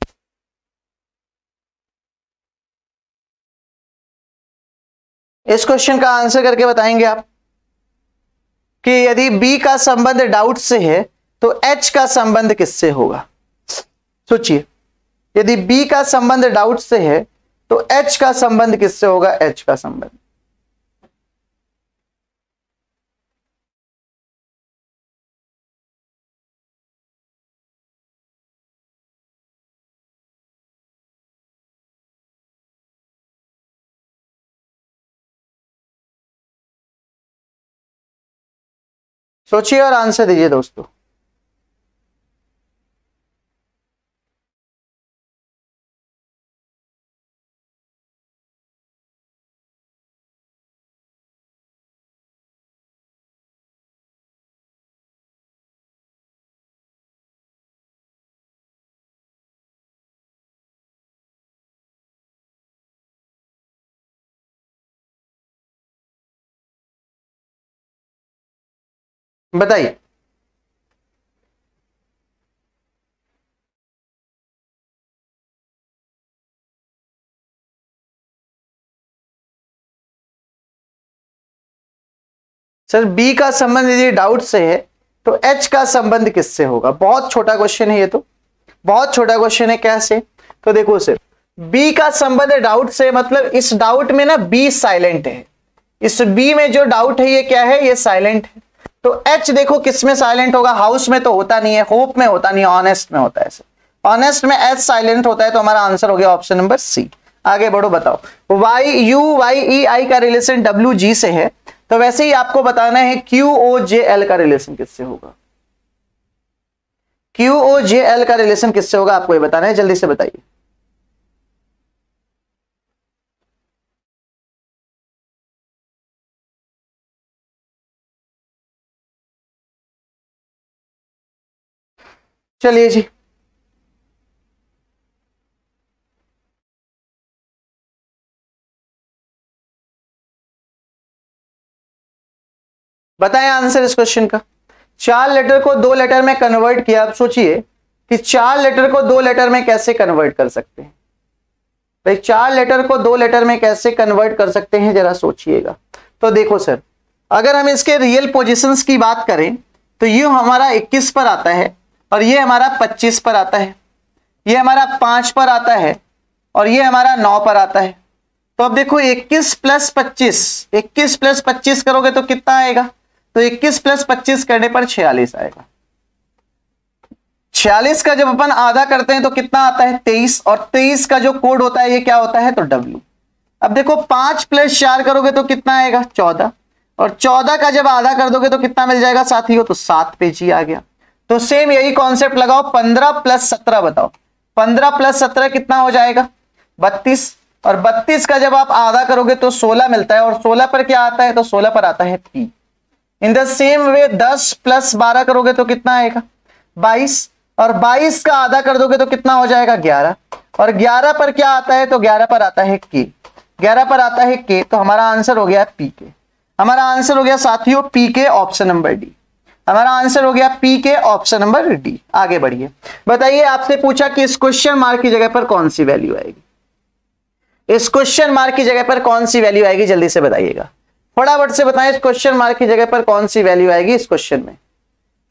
इस क्वेश्चन का आंसर करके बताएंगे आप कि यदि बी का संबंध डाउट से है तो एच का संबंध किससे होगा? सोचिए, यदि बी का संबंध डाउट से है तो एच का संबंध किससे होगा? एच का संबंध। सोचिए और आंसर दीजिए दोस्तों। बताइए। सर बी का संबंध यदि डाउट से है तो एच का संबंध किससे होगा? बहुत छोटा क्वेश्चन है ये, तो बहुत छोटा क्वेश्चन है। कैसे? तो देखो सर, बी का संबंध डाउट से मतलब इस डाउट में ना बी साइलेंट है। इस बी में जो डाउट है ये क्या है? ये साइलेंट है। तो एच देखो किस में साइलेंट होगा? हाउस में तो होता नहीं है, होप में होता नहीं है, ऑनेस्ट में होता है। ऑनेस्ट में एच साइलेंट होता है, तो हमारा आंसर हो गया ऑप्शन नंबर सी। आगे बढ़ो, बताओ। वाई यू वाई ई आई का रिलेशन डब्ल्यू जी से है, तो वैसे ही आपको बताना है क्यू ओ जे एल का रिलेशन किससे होगा? क्यू ओ जे एल का रिलेशन किससे होगा आपको ये बताना है, जल्दी से बताइए। चलिए जी, बताएं आंसर इस क्वेश्चन का। 4 लेटर को 2 लेटर में कन्वर्ट किया। आप सोचिए कि 4 लेटर को 2 लेटर में कैसे कन्वर्ट कर सकते हैं भाई? 4 लेटर को 2 लेटर में कैसे कन्वर्ट कर सकते हैं, जरा सोचिएगा। तो देखो सर, अगर हम इसके रियल पोजीशंस की बात करें तो ये हमारा 21 पर आता है और ये हमारा 25 पर आता है, ये हमारा 5 पर आता है और ये हमारा 9 पर आता है। तो अब देखो 21 प्लस 25, 21 प्लस 25 करोगे तो कितना आएगा? तो 21 प्लस 25 करने पर 46 आएगा। 46 का जब अपन आधा करते हैं तो कितना आता है? 23। और 23 का जो कोड होता है ये क्या होता है? तो W। अब देखो 5 प्लस 4 करोगे तो कितना आएगा? 14। और 14 का जब आधा कर दोगे तो कितना मिल जाएगा साथियों? तो 7 पे जी आ गया। तो सेम यही कॉन्सेप्ट लगाओ। 15 प्लस 17 बताओ। 15 प्लस 17 कितना हो जाएगा? 32। और 32 का जब आप आधा करोगे तो 16 मिलता है। और 16 पर क्या आता है? तो 16 पर आता है P। In the same way 10 plus 12 करोगे तो कितना आएगा? 22। और 22 का आधा कर दोगे तो कितना हो जाएगा? 11। और 11 पर क्या आता है? तो 11 पर आता है K। 11 पर आता है K, तो हमारा आंसर हो गया P के। हमारा आंसर हो गया साथियों पी के ऑप्शन नंबर डी। हमारा आंसर हो गया पी के ऑप्शन नंबर डी। आगे बढ़िए, बताइए आपसे पूछा कि इस क्वेश्चन मार्क की जगह पर कौन सी वैल्यू आएगी। इस क्वेश्चन मार्क की जगह पर कौन सी वैल्यू आएगी, जल्दी से बताइएगा, फटाफट से बताएं। इस क्वेश्चन मार्क की जगह पर कौन सी वैल्यू आएगी इस क्वेश्चन में।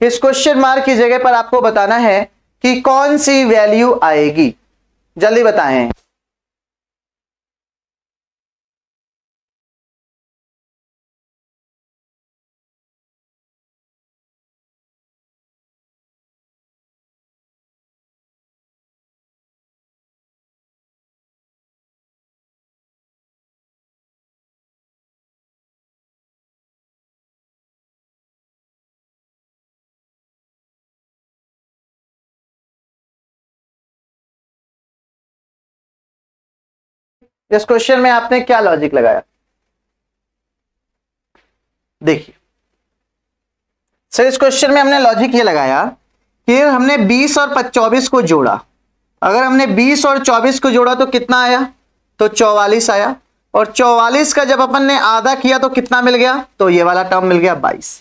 इस क्वेश्चन मार्क की जगह पर आपको बताना है कि कौन सी वैल्यू आएगी, जल्दी बताएं। इस क्वेश्चन में आपने क्या लॉजिक लगाया, देखिए सर इस क्वेश्चन में हमने लॉजिक ये लगाया कि हमने 20 और 24 को जोड़ा। अगर हमने 20 और 24 को जोड़ा तो कितना आया, तो 44 आया। और 44 का जब अपन ने आधा किया तो कितना मिल गया, तो ये वाला टर्म मिल गया 22।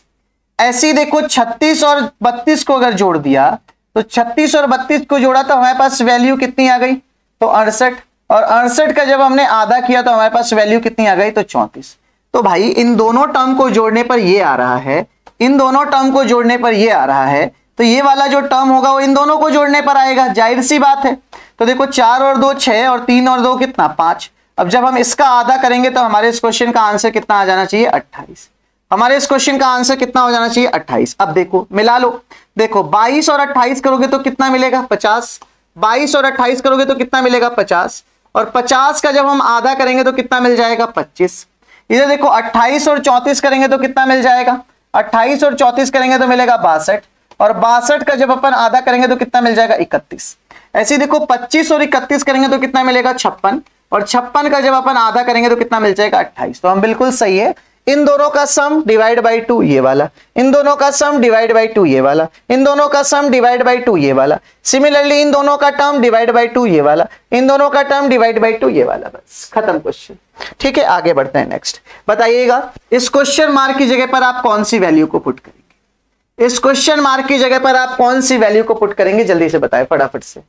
ऐसे ही देखो 36 और 32 को अगर जोड़ दिया तो 36 और 32 को जोड़ा तो हमारे पास वैल्यू कितनी आ गई, तो 68। और 68 का जब हमने आधा किया तो हमारे पास वैल्यू कितनी आ गई, तो 34। तो भाई इन दोनों टर्म को जोड़ने पर ये आ रहा है, इन दोनों टर्म को जोड़ने पर ये आ रहा है, तो ये वाला जो टर्म होगा वो इन दोनों को जोड़ने पर आएगा, जाहिर सी बात है। तो देखो 4 और 2 6 और 3 और 2 कितना 5। अब जब हम इसका आधा करेंगे तो हमारे इस क्वेश्चन का आंसर कितना आ जाना चाहिए, 28। हमारे इस क्वेश्चन का आंसर कितना हो जाना चाहिए, 28। अब देखो मिला लो, देखो 22 और 28 करोगे तो कितना मिलेगा, 50। 22 और 28 करोगे तो कितना मिलेगा, 50। और 50 का जब हम आधा करेंगे तो कितना मिल जाएगा, 25। इधर देखो 28 और 34 करेंगे तो कितना मिल जाएगा, 28 और 34 करेंगे तो मिलेगा 62। और 62 का जब अपन आधा करेंगे तो कितना मिल जाएगा, 31। ऐसे देखो 25 और 31 करेंगे तो कितना मिलेगा, 56। और 56 का जब अपन आधा करेंगे तो कितना मिल जाएगा, 28। तो हम बिल्कुल सही है, इन दोनों का सम डिवाइड बाई 2 ये वाला, इन दोनों का सम डिवाइड बाई 2 ये वाला, इन दोनों का सम डिवाइड बाई 2 ये वाला, सिमिलरली इन दोनों का टर्म डिवाइड बाई 2 ये वाला, इन दोनों का टर्म डिवाइड बाई 2 ये वाला, बस खत्म क्वेश्चन। ठीक है, आगे बढ़ते हैं नेक्स्ट। बताइएगा इस क्वेश्चन मार्क की जगह पर आप कौन सी वैल्यू को पुट करेंगे, इस क्वेश्चन मार्क की जगह पर आप कौन सी वैल्यू को पुट करेंगे, जल्दी से बताएं फटाफट से।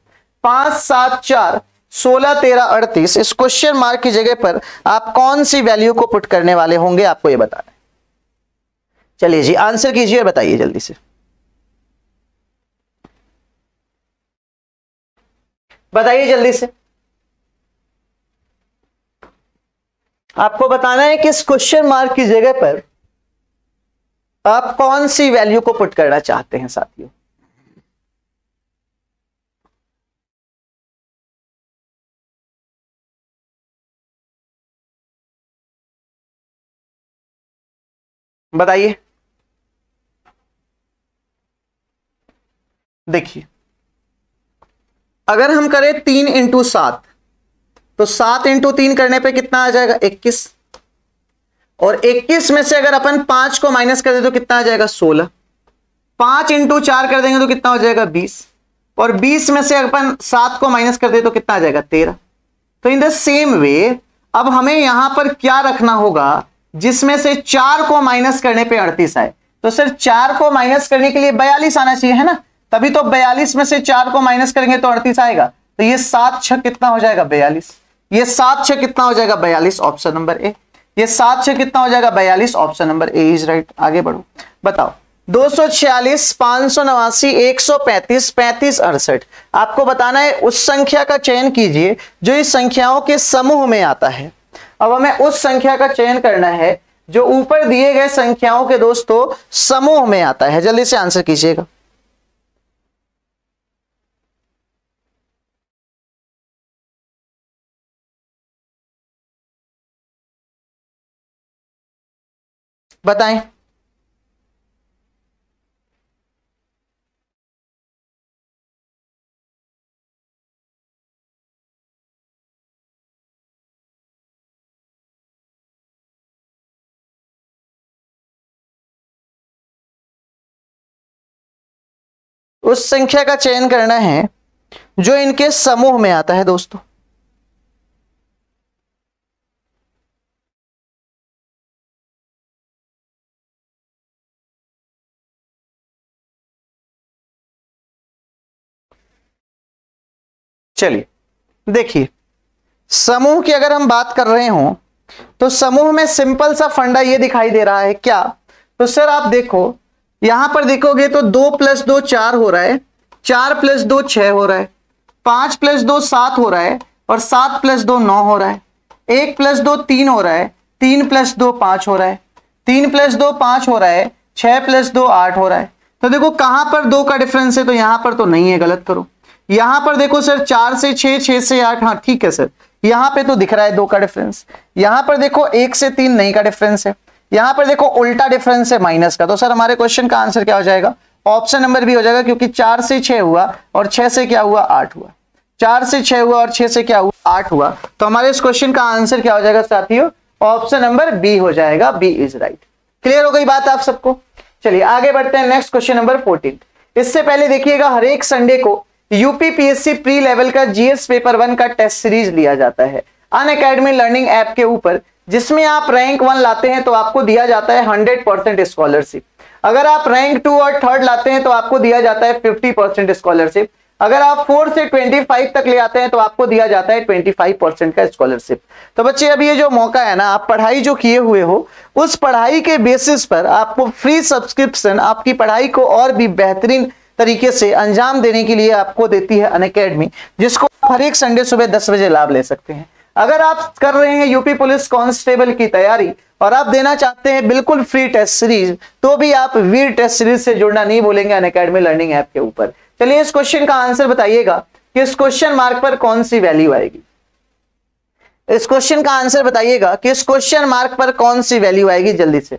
5 7 4 16 13 38, इस क्वेश्चन मार्क की जगह पर आप कौन सी वैल्यू को पुट करने वाले होंगे, आपको यह बताना है। चलिए जी आंसर कीजिए और बताइए जल्दी से, बताइए जल्दी से। आपको बताना है कि इस क्वेश्चन मार्क की जगह पर आप कौन सी वैल्यू को पुट करना चाहते हैं साथियों। बताइए, देखिए अगर हम करें 3 इंटू 7 तो 7 इंटू 3 करने पे कितना आ जाएगा, 21। और 21 में से अगर अपन 5 को माइनस कर दे तो कितना आ जाएगा, 16। 5 इंटू 4 कर देंगे तो कितना हो जाएगा, 20। और 20 में से अपन 7 को माइनस कर दे तो कितना आ जाएगा, 13। तो इन द सेम वे अब हमें यहां पर क्या रखना होगा, जिसमें से 4 को माइनस करने पे 38 आए। तो सर 4 को माइनस करने के लिए 42 आना चाहिए, है ना, तभी तो 42 में से 4 को माइनस करेंगे तो 38 आएगा। तो ये 7 6 कितना हो जाएगा, 42। ये 7 6 कितना हो जाएगा, 42, ऑप्शन नंबर ए। ये 7 6 कितना हो जाएगा, 42, option number A is right. आगे बढ़ो, बताओ 246 589 135 35 68। आपको बताना है उस संख्या का चयन कीजिए जो इस संख्याओं के समूह में आता है। अब हमें उस संख्या का चयन करना है जो ऊपर दिए गए संख्याओं के दोस्तों समूह में आता है। जल्दी से आंसर कीजिएगा। बताएं, उस संख्या का चयन करना है जो इनके समूह में आता है दोस्तों। चलिए देखिए, समूह की अगर हम बात कर रहे हो तो समूह में सिंपल सा फंडा ये दिखाई दे रहा है क्या, तो सर आप देखो यहां पर देखोगे तो 2 + 2 4 हो रहा है, 4 + 2 6 हो रहा है, 5 + 2 7 हो रहा है, और 7 + 2 9 हो रहा है, 1 + 2 3 हो रहा है, 3 + 2 5 हो रहा है, 3 + 2 5 हो रहा है, 6 + 2 8 हो रहा है। तो देखो कहां पर 2 का डिफरेंस है, तो यहां पर तो नहीं है, गलत करो। यहां पर देखो सर 4 से 6, 6 से 8, हाँ ठीक है सर, यहां पे तो दिख रहा है 2 का डिफरेंस। यहां पर देखो 1 से 3 नहीं का डिफरेंस है। यहां पर देखो उल्टा डिफरेंस है माइनस का, तो सर हमारे क्वेश्चन का आंसर क्या हो जाएगा, ऑप्शन नंबर बी हो जाएगा, क्योंकि 4 से 6 हुआ और 6 से क्या हुआ, 8 हुआ। 4 से 6 हुआ और 6 से क्या हुआ, 8 हुआ। तो हमारे इस क्वेश्चन का आंसर क्या हो जाएगा साथियों, ऑप्शन नंबर बी हो जाएगा, बी इज राइट। क्लियर हो गई बात आप सबको। चलिए आगे बढ़ते हैं, नेक्स्ट क्वेश्चन नंबर 14। इससे पहले देखिएगा, हर एक संडे को यूपीपीएससी प्री लेवल का जीएस पेपर 1 का टेस्ट सीरीज लिया जाता है अनअकैडमी लर्निंग ऐप के ऊपर, जिसमें आप रैंक 1 लाते हैं तो आपको दिया जाता है 100% स्कॉलरशिप। अगर आप रैंक 2 और 3rd लाते हैं तो आपको दिया जाता है 50% स्कॉलरशिप। अगर आप 4 से 25 तक ले आते हैं तो आपको दिया जाता है 25% का स्कॉलरशिप। तो बच्चे अब ये जो मौका है ना, आप पढ़ाई जो किए हुए हो उस पढ़ाई के बेसिस पर आपको फ्री सब्सक्रिप्शन आपकी पढ़ाई को और भी बेहतरीन तरीके से अंजाम देने के लिए आपको देती है अनअकैडमी, जिसको आप हर एक संडे सुबह 10 बजे लाभ ले सकते हैं। अगर आप कर रहे हैं यूपी पुलिस कांस्टेबल की तैयारी और आप देना चाहते हैं बिल्कुल फ्री टेस्ट सीरीज, तो भी आप वीर टेस्ट सीरीज से जुड़ना नहीं भूलेंगे अनअकैडमी लर्निंग ऐप के ऊपर। चलिए इस क्वेश्चन का आंसर बताइएगा कि इस क्वेश्चन मार्क पर कौन सी वैल्यू आएगी। इस क्वेश्चन का आंसर बताइएगा कि इस क्वेश्चन मार्क पर कौन सी वैल्यू आएगी, जल्दी से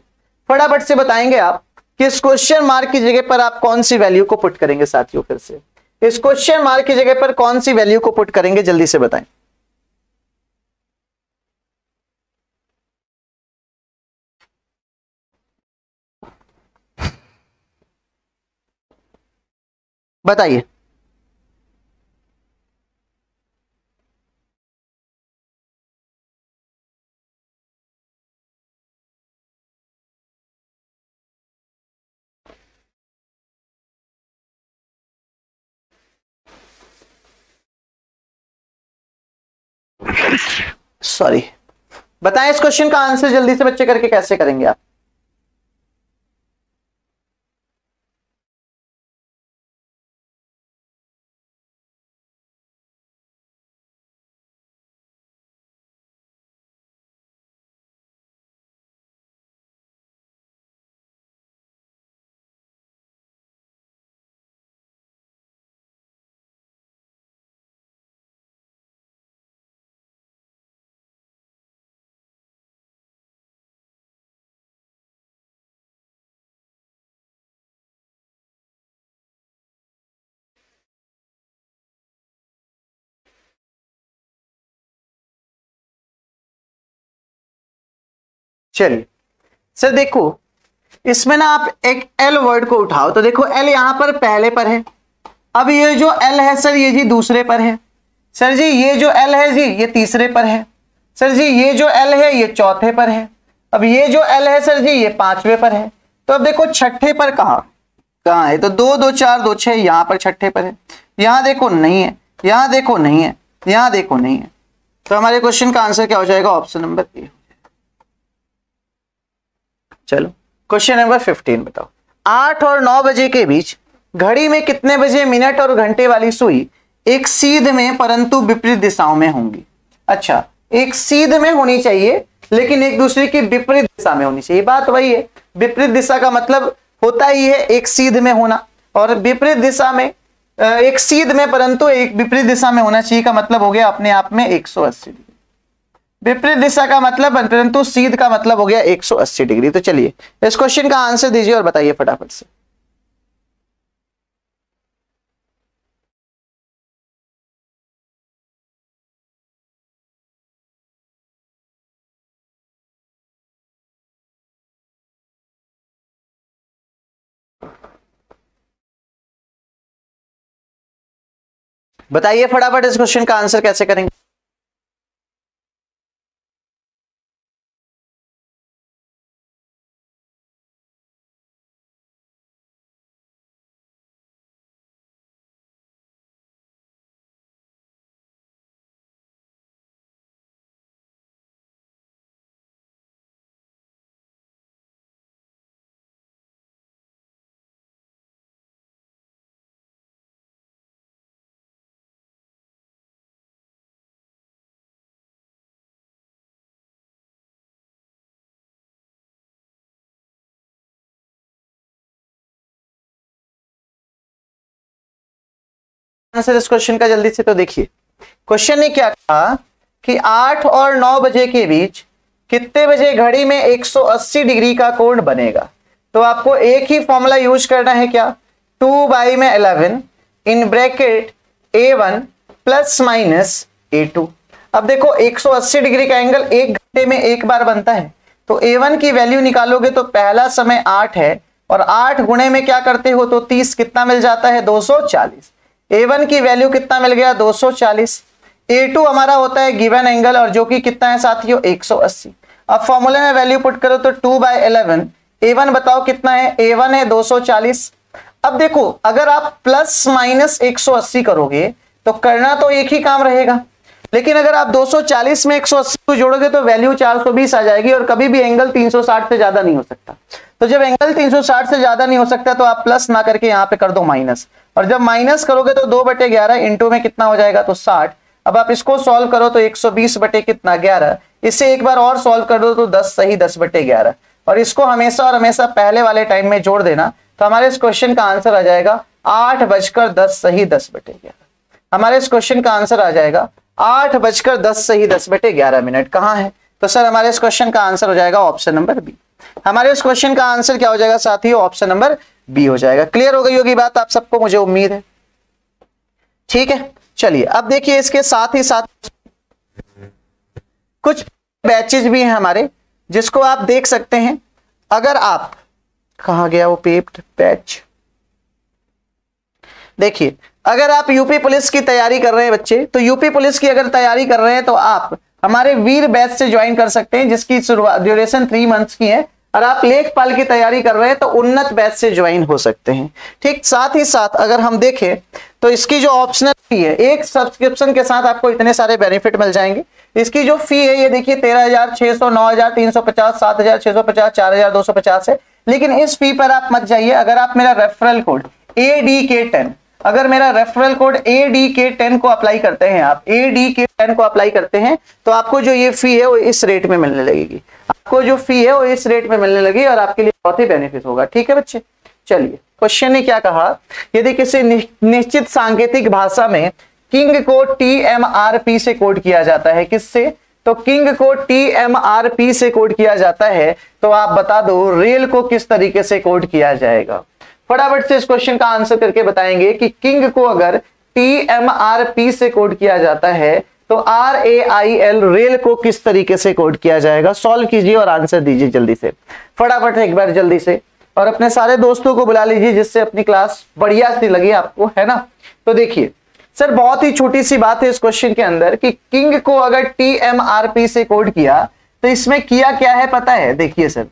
फटाफट से बताएंगे आप कि इस क्वेश्चन मार्क की जगह पर आप कौन सी वैल्यू को पुट करेंगे। साथियों फिर से इस क्वेश्चन मार्क की जगह पर कौन सी वैल्यू को पुट करेंगे, जल्दी से बताएं। बताइए। सॉरी, बताएं इस क्वेश्चन का आंसर जल्दी से बच्चे करके कैसे करेंगे आप। चलिए सर देखो, इसमें ना आप एक एल वर्ड को उठाओ, तो देखो एल यहां पर पहले पर है, अब ये जो एल है सर ये जी दूसरे पर है, सर जी ये जो एल है जी ये तीसरे पर है, सर जी ये जो एल है ये चौथे पर है, अब ये जो एल है सर जी ये 5वें पर है। तो अब देखो छठे पर कहां कहां है, तो 2 2 4 2 6 यहां पर छठे पर है, यहां देखो नहीं है, यहां देखो नहीं है, यहां देखो नहीं है। तो हमारे क्वेश्चन का आंसर क्या हो जाएगा, ऑप्शन नंबर ए। चलो क्वेश्चन नंबर 15 बताओ, 8 और 9 बजे के बीच घड़ी में कितने बजे मिनट और घंटे वाली सुई एक सीध में परंतु विपरीत दिशाओं में होंगी। अच्छा, एक सीध में होनी चाहिए लेकिन एक दूसरे की विपरीत दिशा में होनी चाहिए, बात वही है। विपरीत दिशा का मतलब होता ही है एक सीध में होना, और विपरीत दिशा में एक सीध में परंतु एक विपरीत दिशा में होना चाहिए का मतलब हो गया अपने आप में 180 डिग्री। विपरीत दिशा का मतलब परंतु सीध का मतलब हो गया 180 डिग्री। तो चलिए इस क्वेश्चन का आंसर दीजिए और बताइए फटाफट से। बताइए फटाफट इस क्वेश्चन का आंसर कैसे करेंगे। आंसर इस क्वेश्चन का जल्दी से। तो देखिए क्वेश्चन ने क्या कहा कि 8 और 9 बजे के बीच कितने बजे घड़ी में 180 डिग्री का कोण बनेगा। तो आपको एक ही फॉर्मूला यूज करना है, क्या, 2/11 in bracket A1 plus minus A2। अब देखो 180 डिग्री का एंगल एक घंटे में एक बार बनता है, तो A1 की वैल्यू निकालोगे तो पहला समय 8 है और 8 गुणे में क्या करते हो तो 30, कितना मिल जाता है 240। A1 की वैल्यू कितना मिल गया 240। A2 हमारा होता है गिवन एंगल और जो कि कितना है साथियों 180। अब फॉर्मूले में वैल्यू पुट करो तो 2/11 A1 बताओ कितना है, A1 है 240। अब देखो अगर आप प्लस माइनस 180 करोगे तो करना तो एक ही काम रहेगा, लेकिन अगर आप 240 में 180 को जोड़ोगे तो वैल्यू 420 आ जाएगी और कभी भी एंगल 360 से ज्यादा नहीं हो सकता। तो जब एंगल 360 से ज्यादा नहीं हो सकता तो आप प्लस ना करके यहां पे कर दो माइनस, और जब माइनस करोगे तो 2/11 इंटू में कितना हो जाएगा तो 60। अब आप इसको सॉल्व करो तो 120 बटे कितना 11, इससे एक बार और सॉल्व कर दो तो 10 सही 10/11, और इसको हमेशा और हमेशा पहले वाले टाइम में जोड़ देना। तो हमारे इस क्वेश्चन का आंसर आ जाएगा 8:10 सही 10/11। हमारे इस क्वेश्चन का आंसर आ जाएगा 8:10 सही 10/11 मिनट। कहां है तो सर हमारे इस क्वेश्चन का आंसर हो जाएगा ऑप्शन नंबर बी। हमारे इस क्वेश्चन का आंसर क्या हो जाएगा साथियों, ऑप्शन नंबर बी हो जाएगा। क्लियर हो गई होगी बात आप सबको, मुझे उम्मीद है। ठीक है, चलिए अब देखिए इसके साथ ही साथ कुछ बैचेज भी हैं हमारे जिसको आप देख सकते हैं। अगर आप, कहां गया वो पेप्ड बैच, देखिए अगर आप यूपी पुलिस की तैयारी कर रहे हैं बच्चे, तो यूपी पुलिस की अगर तैयारी कर रहे हैं तो आप हमारे वीर बैच से ज्वाइन कर सकते हैं जिसकी शुरुआत ड्यूरेशन 3 मंथ्स की है। और आप लेखपाल की तैयारी कर रहे हैं तो उन्नत बैच से ज्वाइन हो सकते हैं। ठीक, साथ ही साथ अगर हम देखें तो इसकी जो ऑप्शनल फी है, एक सब्सक्रिप्शन के साथ आपको इतने सारे बेनिफिट मिल जाएंगे। इसकी जो फी है ये देखिए 13,600, 9,350, 7,650, 4,250 है। लेकिन इस फी पर आप मत जाइए। अगर आप मेरा रेफरल कोड ADK10, अगर मेरा रेफरल कोड ADK10 को अप्लाई करते हैं, आप ADK10 को अप्लाई करते हैं तो आपको जो ये फी है वो इस रेट में मिलने लगेगी। आपको जो फी है वो इस रेट में मिलने लगी और आपके लिए बहुत ही बेनिफिट होगा। ठीक है बच्चे, चलिए क्वेश्चन ने क्या कहा, यदि किसी निश्चित सांकेतिक भाषा में किंग को TMRP से कोड किया जाता है, किससे, तो किंग को TMRP से कोड किया जाता है, तो आप बता दो रेल को किस तरीके से कोड किया जाएगा। फटाफट से इस क्वेश्चन का आंसर करके बताएंगे कि किंग को अगर TMRP से कोड किया जाता है तो RAIL रेल को किस तरीके से कोड किया जाएगा। सॉल्व कीजिए और आंसर दीजिए जल्दी से, फटाफट एक बार जल्दी से, और अपने सारे दोस्तों को बुला लीजिए जिससे अपनी क्लास बढ़िया सी लगे आपको, है ना। तो देखिए सर बहुत ही छोटी सी बात है इस क्वेश्चन के अंदर कि किंग को अगर TMRP से कोड किया तो इसमें किया क्या है पता है। देखिए सर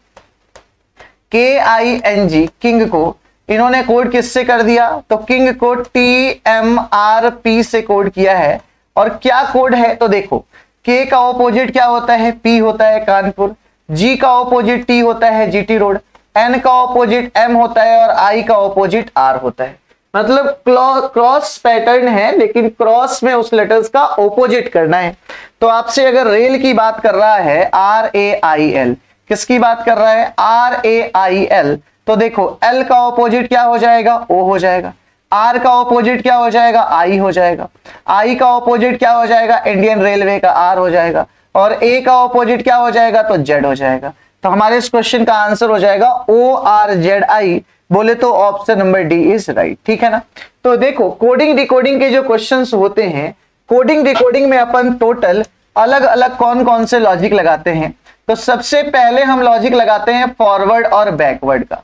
KING किंग को इन्होंने कोड किससे कर दिया, तो किंग को TMRP से कोड किया है। और क्या कोड है तो देखो K का ऑपोजिट क्या होता है, P होता है कानपुर, G का ऑपोजिट T होता है GT रोड, N का ऑपोजिट M होता है और I का ऑपोजिट R होता है। मतलब क्रॉस पैटर्न है लेकिन क्रॉस में उस लेटर्स का ऑपोजिट करना है। तो आपसे अगर रेल की बात कर रहा है RAIL, किसकी बात कर रहा है RAIL, तो देखो L का ऑपोजिट क्या हो जाएगा O हो जाएगा, R का ऑपोजिट क्या हो जाएगा I हो जाएगा, I का ऑपोजिट क्या हो जाएगा इंडियन रेलवे का R हो जाएगा, और A का ऑपोजिट क्या हो जाएगा तो Z हो जाएगा। तो हमारे इस क्वेश्चन का आंसर हो जाएगा ORZI, बोले तो option number D is right. ठीक है ना। तो देखो कोडिंग डिकोडिंग के जो क्वेश्चंस होते हैं, कोडिंग डिकोडिंग में अपन टोटल अलग अलग कौन कौन से लॉजिक लगाते हैं। तो सबसे पहले हम लॉजिक लगाते हैं फॉरवर्ड और बैकवर्ड का।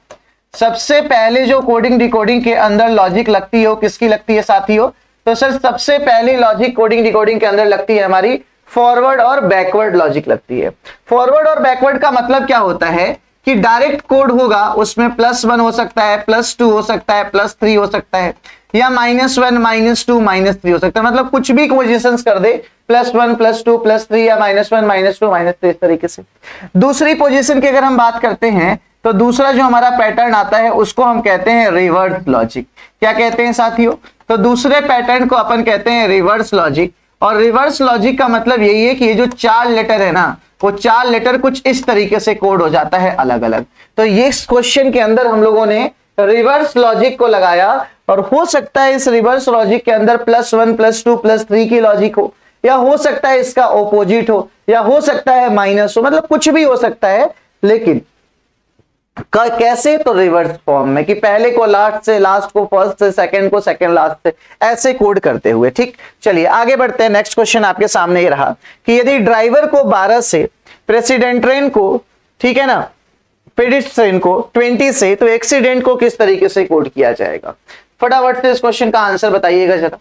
सबसे पहले जो कोडिंग डिकोडिंग के अंदर लॉजिक लगती है वो किसकी लगती है साथियों, तो सर सबसे पहली लॉजिक कोडिंग डिकोडिंग के अंदर लगती है हमारी फॉरवर्ड और बैकवर्ड लॉजिक लगती है। फॉरवर्ड और बैकवर्ड का मतलब क्या होता है कि डायरेक्ट कोड होगा, उसमें +1 हो सकता है, +2 हो सकता है, +3 हो सकता है, या -1 -2 -3 हो सकता है। मतलब कुछ भी पोजीशंस कर दे, +1 +2 +3 या -1 -2 -3 इस तरीके से। दूसरी पोजीशन की अगर हम बात करते हैं तो दूसरा जो हमारा पैटर्न आता है उसको हम कहते हैं रिवर्स लॉजिक। क्या कहते हैं साथियों, तो दूसरे पैटर्न को अपन कहते हैं रिवर्स लॉजिक। और रिवर्स लॉजिक का मतलब यही है कि ये जो 4 लेटर है ना, वो 4 लेटर कुछ इस तरीके से कोड हो जाता है अलग अलग। तो ये क्वेश्चन के अंदर हम लोगों ने रिवर्स लॉजिक को लगाया, और हो सकता है इस रिवर्स लॉजिक के अंदर +1 +2 +3 की लॉजिक हो, या हो सकता है इसका ऑपोजिट हो, या हो सकता है माइनस हो, मतलब कुछ भी हो सकता है। लेकिन कैसे? तो रिवर्स फॉर्म में, कि पहले को लास्ट से, लास्ट को फर्स्ट से, सेकंड को सेकंड लास्ट से, ऐसे कोड करते हुए। ठीक, चलिए आगे बढ़ते हैं। नेक्स्ट क्वेश्चन आपके सामने ये रहा कि यदि ड्राइवर को 12 से, प्रेसिडेंट ट्रेन को, ठीक है ना, पेडिस्ट्रियन को 20 से, तो एक्सीडेंट को किस तरीके से कोड किया जाएगा? फटाफट से इस क्वेश्चन का आंसर बताइएगा जरा।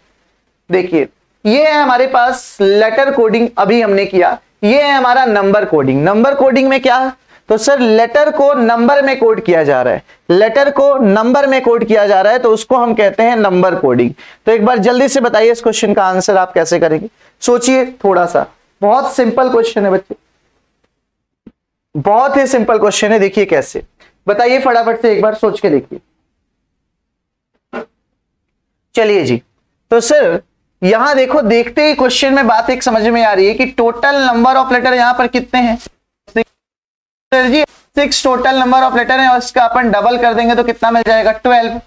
देखिए, ये है हमारे पास लेटर कोडिंग, अभी हमने किया। ये है हमारा नंबर कोडिंग। नंबर कोडिंग में क्या? तो सर लेटर को नंबर में कोड किया जा रहा है, लेटर को नंबर में कोड किया जा रहा है, तो उसको हम कहते हैं नंबर कोडिंग। तो एक बार जल्दी से बताइए इस क्वेश्चन का आंसर आप कैसे करेंगे? सोचिए थोड़ा सा, बहुत सिंपल क्वेश्चन है बच्चे, बहुत ही सिंपल क्वेश्चन है। देखिए कैसे, बताइए फटाफट से, एक बार सोच के देखिए। चलिए जी, तो सर यहां देखो, देखते ही क्वेश्चन में बात एक समझ में आ रही है कि टोटल नंबर ऑफ लेटर यहां पर कितने हैं? Sir ji 6 total number of letter है, और इसका अपन डबल कर देंगे तो कितना मिल जाएगा? 12।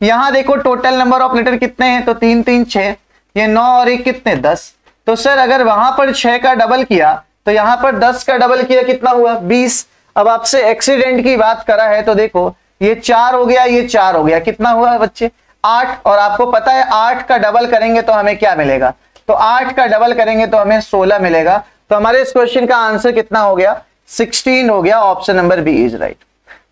यहां देखो टोटल नंबर ऑफ लेटर कितने हैं? तो 3 3 6, ये 9 और 1 कितने? 10। तो सर अगर वहां पर 6 का डबल किया तो यहां पर 10 का डबल किया, कितना हुआ? 20। अब आपसे एक्सीडेंट की बात करा है तो देखो, ये 4 हो गया, ये 4 हो गया, कितना हुआ बच्चे? 8। और आपको पता है 8 का डबल करेंगे तो हमें क्या मिलेगा? तो 8 का डबल करेंगे तो हमें 16 मिलेगा। तो हमारे इस क्वेश्चन का आंसर कितना हो गया? 16 हो गया। Option number B is right.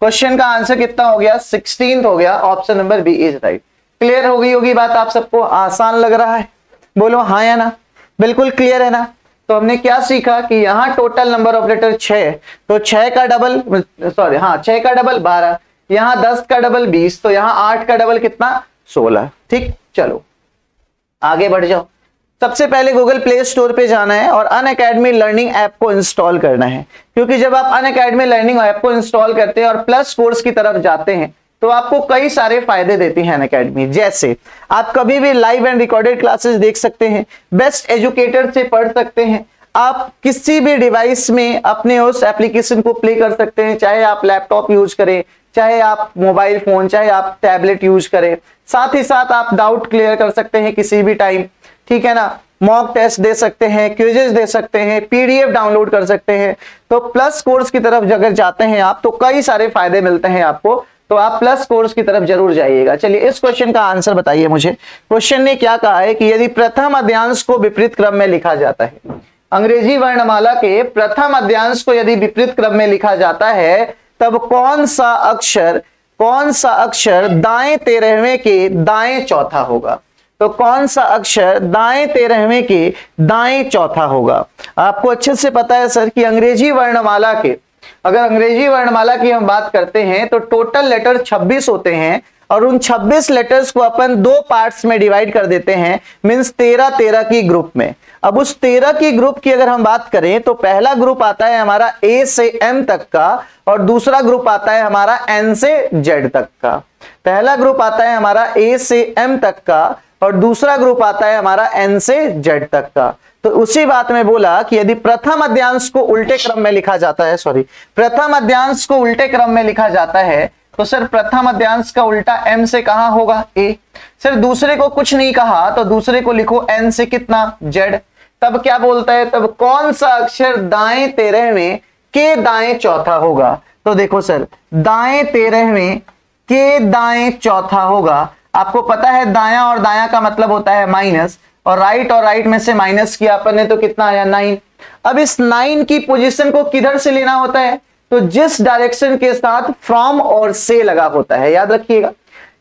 Question का आंसर कितना हो गया? 16 हो गया। Option number B is right. Clear हो गई होगी बात आप सबको? आसान लग रहा है? बोलो हाँ या ना। बिल्कुल क्लियर है ना। तो हमने क्या सीखा कि यहाँ टोटल नंबर ऑफ लेटर 6, तो 6 का डबल, सॉरी हाँ 6 का डबल 12, यहाँ 10 का डबल 20, तो यहाँ 8 का डबल कितना? 16। ठीक, चलो आगे बढ़ जाओ। सबसे पहले गूगल प्ले स्टोर पे जाना है और अनअकैडमी लर्निंग ऐप को इंस्टॉल करना है, क्योंकि जब आप अनअकैडमी लर्निंग ऐप को इंस्टॉल करते हैं और प्लस कोर्स की तरफ जाते हैं तो आपको कई सारे फायदे देती है अनअकैडमी। जैसे आप कभी भी लाइव एंड रिकॉर्डेड क्लासेस देख सकते हैं, बेस्ट एजुकेटर से पढ़ सकते हैं, आप किसी भी डिवाइस में अपने उस एप्लीकेशन को प्ले कर सकते हैं, चाहे आप लैपटॉप यूज करें, चाहे आप मोबाइल फोन, चाहे आप टैबलेट यूज करें। साथ ही साथ आप डाउट क्लियर कर सकते हैं किसी भी टाइम, ठीक है ना, मॉक टेस्ट दे सकते हैं, क्विजेस दे सकते हैं, पीडीएफ डाउनलोड कर सकते हैं। तो प्लस कोर्स की तरफ अगर जाते हैं आप तो कई सारे फायदे मिलते हैं आपको, तो आप प्लस कोर्स की तरफ जरूर जाइएगा। चलिए इस क्वेश्चन का आंसर बताइए मुझे। क्वेश्चन ने क्या कहा है कि यदि प्रथम अध्यांश को विपरीत क्रम में लिखा जाता है, अंग्रेजी वर्णमाला के प्रथम अध्यांश को यदि विपरीत क्रम में लिखा जाता है, तब कौन सा अक्षर दाएं 13वें के दाएं चौथा होगा? तो कौन सा अक्षर दाएं 13वें के दाएं चौथा होगा? आपको अच्छे से पता है सर कि अंग्रेजी वर्णमाला के, अगर अंग्रेजी वर्णमाला की हम बात करते हैं तो टोटल लेटर 26 होते हैं, और उन 26 लेटर्स को अपन 2 पार्ट्स में डिवाइड कर देते हैं, मींस 13 की ग्रुप में। अब उस 13 की ग्रुप की अगर हम बात करें तो पहला ग्रुप आता है हमारा ए से एम तक का, और दूसरा ग्रुप आता है हमारा एन से जेड तक का। पहला ग्रुप आता है हमारा ए से एम तक का, और दूसरा ग्रुप आता है हमारा एन से जेड तक का। तो उसी बात में बोला कि यदि प्रथम अध्यांश को उल्टे क्रम में लिखा जाता है, प्रथम अध्यांश को उल्टे क्रम में लिखा जाता है, तो सर प्रथम अध्यांश का उल्टा एम से कहां होगा? ए। सर दूसरे को कुछ नहीं कहा तो दूसरे को लिखो एन से कितना? जेड। तब क्या बोलता है, तब कौन सा अक्षर दाएं 13वें के दाएं चौथा होगा? तो देखो सर, दाएं 13वें के दाएं चौथा होगा। आपको पता है दायां और दायां का मतलब होता है माइनस, और राइट में से माइनस किया अपन ने तो कितना आया? 9। अब इस 9 की पोजीशन को किधर से लेना होता है? तो जिस डायरेक्शन के साथ फ्रॉम और से लगा होता है, याद रखिएगा।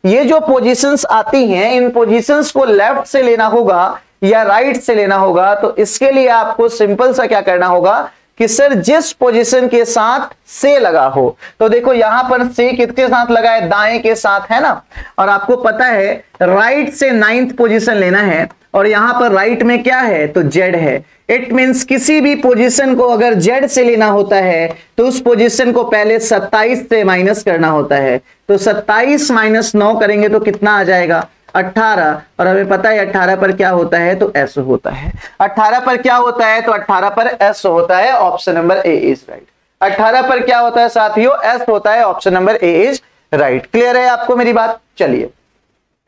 ये जो पोजीशंस आती हैं, इन पोजीशंस को लेफ्ट से लेना होगा या राइट से लेना होगा। तो इसके लिए आपको सिंपल सा क्या करना होगा कि सर जिस पोजीशन के साथ से लगा हो, तो देखो यहां पर से किसके साथ लगा है? दाएं के साथ, है ना। और आपको पता है राइट से 9th पोजीशन लेना है, और यहां पर राइट में क्या है? तो जेड है। इट मींस किसी भी पोजीशन को अगर जेड से लेना होता है तो उस पोजीशन को पहले 27 से माइनस करना होता है। तो 27 - 9 करेंगे तो कितना आ जाएगा? 18। और हमें पता है 18 पर क्या होता है? तो एस होता है। 18 पर क्या होता है? तो 18 पर एस होता है। Option number A is right. 18 पर क्या होता है साथियों? एस होता है। Option number A is right. Clear है आपको मेरी बात? चलिए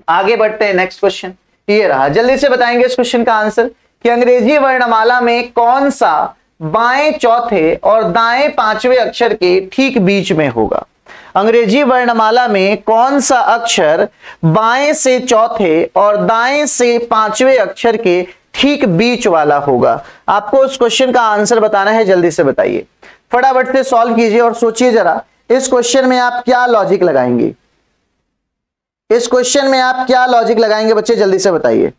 आगे बढ़ते हैं। नेक्स्ट क्वेश्चन ये रहा, जल्दी से बताएंगे इस क्वेश्चन का आंसर कि अंग्रेजी वर्णमाला में कौन सा बाएं चौथे और दाएं पांचवें अक्षर के ठीक बीच में होगा। अंग्रेजी वर्णमाला में कौन सा अक्षर बाएं से चौथे और दाएं से पांचवें अक्षर के ठीक बीच वाला होगा। आपको उस क्वेश्चन का आंसर बताना है, जल्दी से बताइए, फटाफट से सॉल्व कीजिए और सोचिए जरा इस क्वेश्चन में आप क्या लॉजिक लगाएंगे। इस क्वेश्चन में आप क्या लॉजिक लगाएंगे बच्चे, जल्दी से बताइए।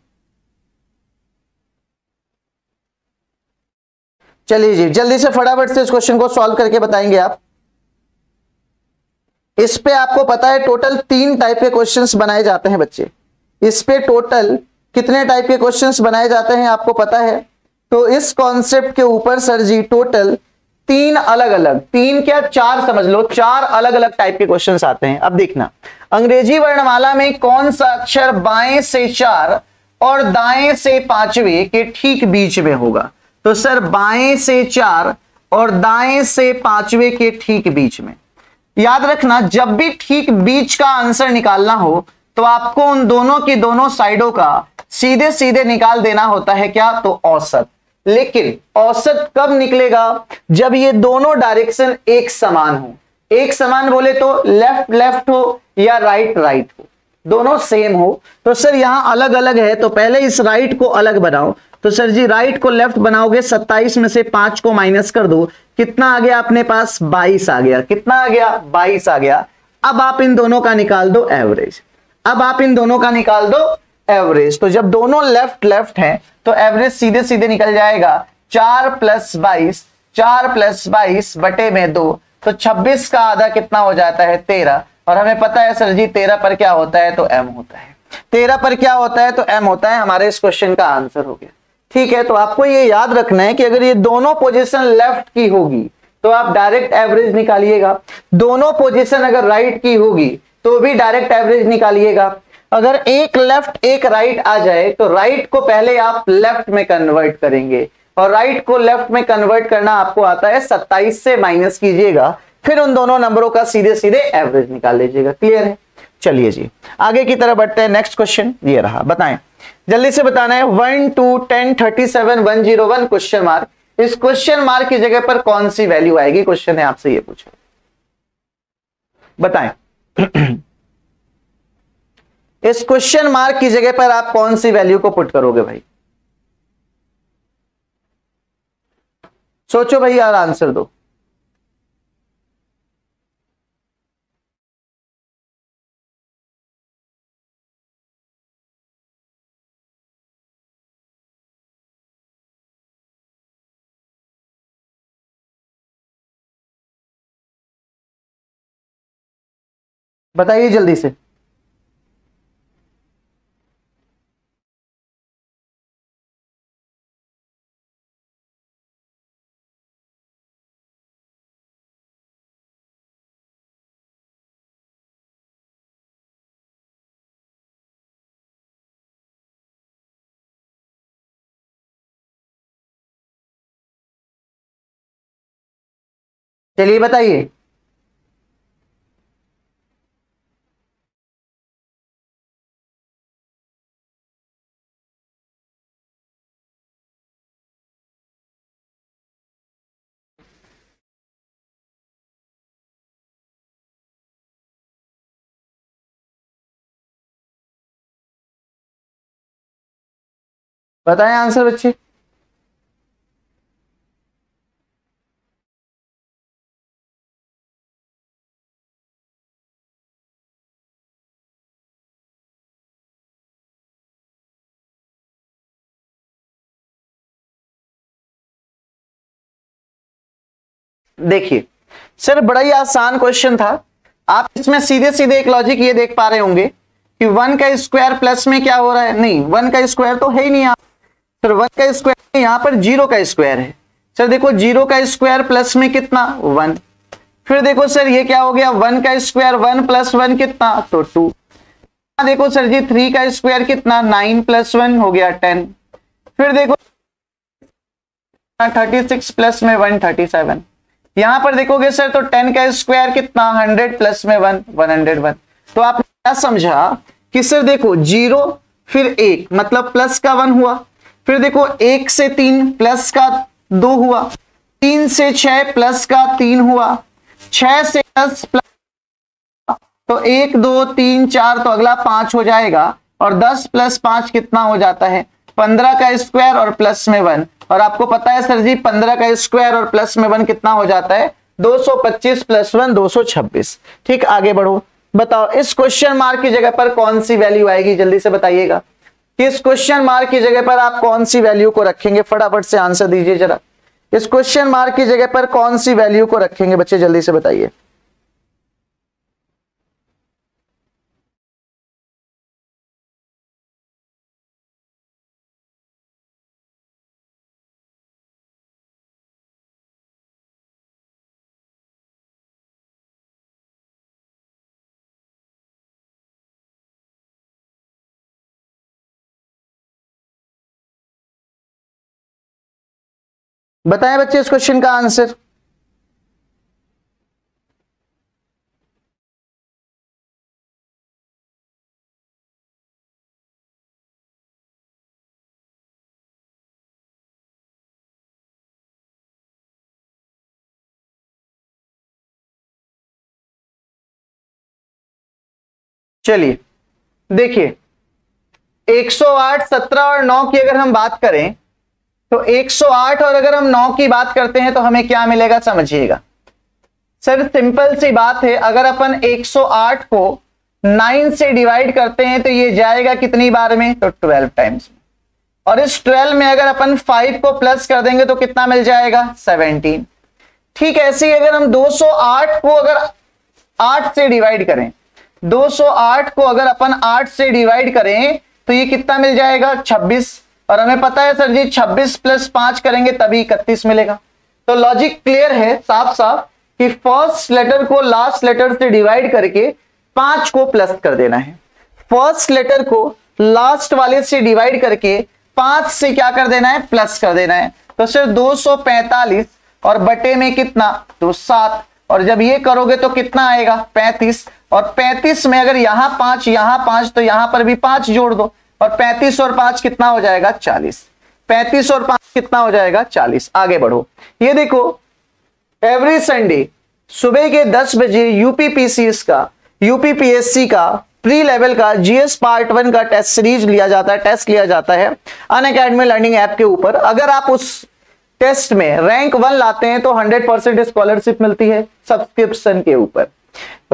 चलिए जी जल्दी से फटाफट से इस क्वेश्चन को सॉल्व करके बताएंगे आप। इस पे आपको पता है टोटल 3 टाइप के क्वेश्चंस बनाए जाते हैं बच्चे। इस पे टोटल कितने टाइप के क्वेश्चंस बनाए जाते हैं आपको पता है? तो इस कॉन्सेप्ट के ऊपर सर जी टोटल 3 अलग अलग, 3 क्या 4 समझ लो, 4 अलग अलग टाइप के क्वेश्चंस आते हैं। अब देखना, अंग्रेजी वर्णमाला में कौन सा अक्षर बाएं से 4 और दाएं से 5वें के ठीक बीच में होगा। तो सर बाएं से 4 और दाएं से 5वें के ठीक बीच में। याद रखना जब भी ठीक बीच का आंसर निकालना हो तो आपको उन दोनों की दोनों साइडों का सीधे सीधे निकाल देना होता है, क्या? तो औसत। लेकिन औसत कब निकलेगा? जब ये दोनों डायरेक्शन एक समान हो। एक समान बोले तो लेफ्ट लेफ्ट हो या राइट राइट हो, दोनों सेम हो। तो सर यहां अलग अलग है तो पहले इस राइट को अलग बनाओ। तो सर जी राइट को लेफ्ट बनाओगे, 27 में से 5 को माइनस कर दो, कितना आ गया अपने पास? 22 आ गया। कितना आ गया? 22 आ गया। अब आप इन दोनों का निकाल दो एवरेज। अब आप इन दोनों का निकाल दो एवरेज। तो जब दोनों लेफ्ट लेफ्ट हैं तो एवरेज सीधे सीधे निकल जाएगा। 4 + 22, 4 + 22 बटे में 2, तो 26 का आधा कितना हो जाता है? 13। और हमें पता है सर जी 13 पर क्या होता है? तो m होता है। 13 पर क्या होता है? तो m होता है। हमारे इस क्वेश्चन का आंसर हो गया। ठीक है, तो आपको ये याद रखना है कि अगर ये दोनों पोजीशन लेफ्ट की होगी तो आप डायरेक्ट एवरेज निकालिएगा। दोनों पोजीशन अगर राइट की होगी तो भी डायरेक्ट एवरेज निकालिएगा। अगर एक लेफ्ट एक राइट आ जाए तो राइट को पहले आप लेफ्ट में कन्वर्ट करेंगे और राइट को लेफ्ट में कन्वर्ट करना आपको आता है। 27 से माइनस कीजिएगा, फिर उन दोनों नंबरों का सीधे सीधे एवरेज निकाल लीजिएगा। क्लियर है? चलिए जी आगे की तरफ बढ़ते हैं। नेक्स्ट क्वेश्चन ये रहा, बताएं, जल्दी से बताना है। 1 2 10 37 101 क्वेश्चन मार्क। इस क्वेश्चन मार्क की जगह पर कौन सी वैल्यू आएगी? क्वेश्चन है आपसे ये पूछा, बताएं। इस क्वेश्चन मार्क की जगह पर आप कौन सी वैल्यू को पुट करोगे भाई? सोचो भाई यार, आंसर दो। बताइए जल्दी से। चलिए बताइए। बताएं आंसर बच्चे। देखिए सर बड़ा ही आसान क्वेश्चन था। आप इसमें सीधे सीधे एक लॉजिक ये देख पा रहे होंगे कि 1 का स्क्वायर प्लस में क्या हो रहा है? नहीं, 1 का स्क्वायर तो है ही नहीं। सर 1 का स्क्वायर, यहां पर 0 का स्क्वायर है। सर देखो 0 का स्क्वायर प्लस में कितना? 1। फिर देखो सर ये क्या हो गया? 1 का स्क्वायर 1 + 1 कितना? तो 2। देखो सर जी 3 का स्क्वायर कितना? 9 + 1 हो गया 10। फिर देखो 36 प्लस में 1 37। यहां पर देखोगे सर तो 10 का स्क्वायर कितना 100 प्लस में 1 101। तो आपने क्या समझा कि सर देखो 0 फिर 1 मतलब प्लस का 1 हुआ, फिर देखो 1 से 3 प्लस का 2 हुआ, 3 से 6 प्लस का 3 हुआ, 6 से 10 प्लस, तो 1 2 3 4 तो अगला 5 हो जाएगा, और 10 प्लस 5 कितना हो जाता है 15 का स्क्वायर और प्लस में 1। और आपको पता है सर जी 15 का स्क्वायर और प्लस में 1 कितना हो जाता है 225 प्लस 1 226। ठीक, आगे बढ़ो, बताओ इस क्वेश्चन मार्क की जगह पर कौन सी वैल्यू आएगी, जल्दी से बताइएगा कि इस क्वेश्चन मार्क की जगह पर आप कौन सी वैल्यू को रखेंगे, फटाफट से आंसर दीजिए जरा। इस क्वेश्चन मार्क की जगह पर कौन सी वैल्यू को रखेंगे बच्चे, जल्दी से बताइए। बताएं बच्चे इस क्वेश्चन का आंसर। चलिए देखिए 108 17 और 9 की अगर हम बात करें तो 108 और अगर हम 9 की बात करते हैं तो हमें क्या मिलेगा समझिएगा। सर सिंपल सी बात है, अगर अपन 108 को 9 से डिवाइड करते हैं तो ये जाएगा कितनी बार में, तो 12 टाइम्स में, और इस 12 में अगर अपन 5 को प्लस कर देंगे तो कितना मिल जाएगा 17। ठीक है, ऐसे ही अगर हम 208 को अगर 8 से डिवाइड करें, 208 को अगर अपन 8 से डिवाइड करें तो ये कितना मिल जाएगा 26, और हमें पता है सर जी 26 प्लस 5 करेंगे तभी 31 मिलेगा। तो लॉजिक क्लियर है साफ साफ कि फर्स्ट लेटर को लास्ट लेटर से डिवाइड करके 5 को प्लस कर देना है, फर्स्ट लेटर को लास्ट वाले से डिवाइड करके 5 से क्या कर देना है प्लस कर देना है। तो सिर्फ 245 और बटे में कितना तो 7, और जब ये करोगे तो कितना आएगा 35, और 35 में अगर यहां 5 तो यहां पर भी 5 जोड़ दो, और 35 और 5 कितना हो जाएगा 40, 35 और 5 कितना हो जाएगा 40। आगे बढ़ो, ये देखो एवरी संडे सुबह के 10 बजे यूपीपीसीएस का यूपीपीएससी का प्री लेवल का जीएस पार्ट 1 का टेस्ट सीरीज लिया जाता है, टेस्ट लिया जाता है अनअकैडमी लर्निंग ऐप के ऊपर। अगर आप उस टेस्ट में रैंक 1 लाते हैं तो 100% स्कॉलरशिप मिलती है सब्सक्रिप्शन के ऊपर,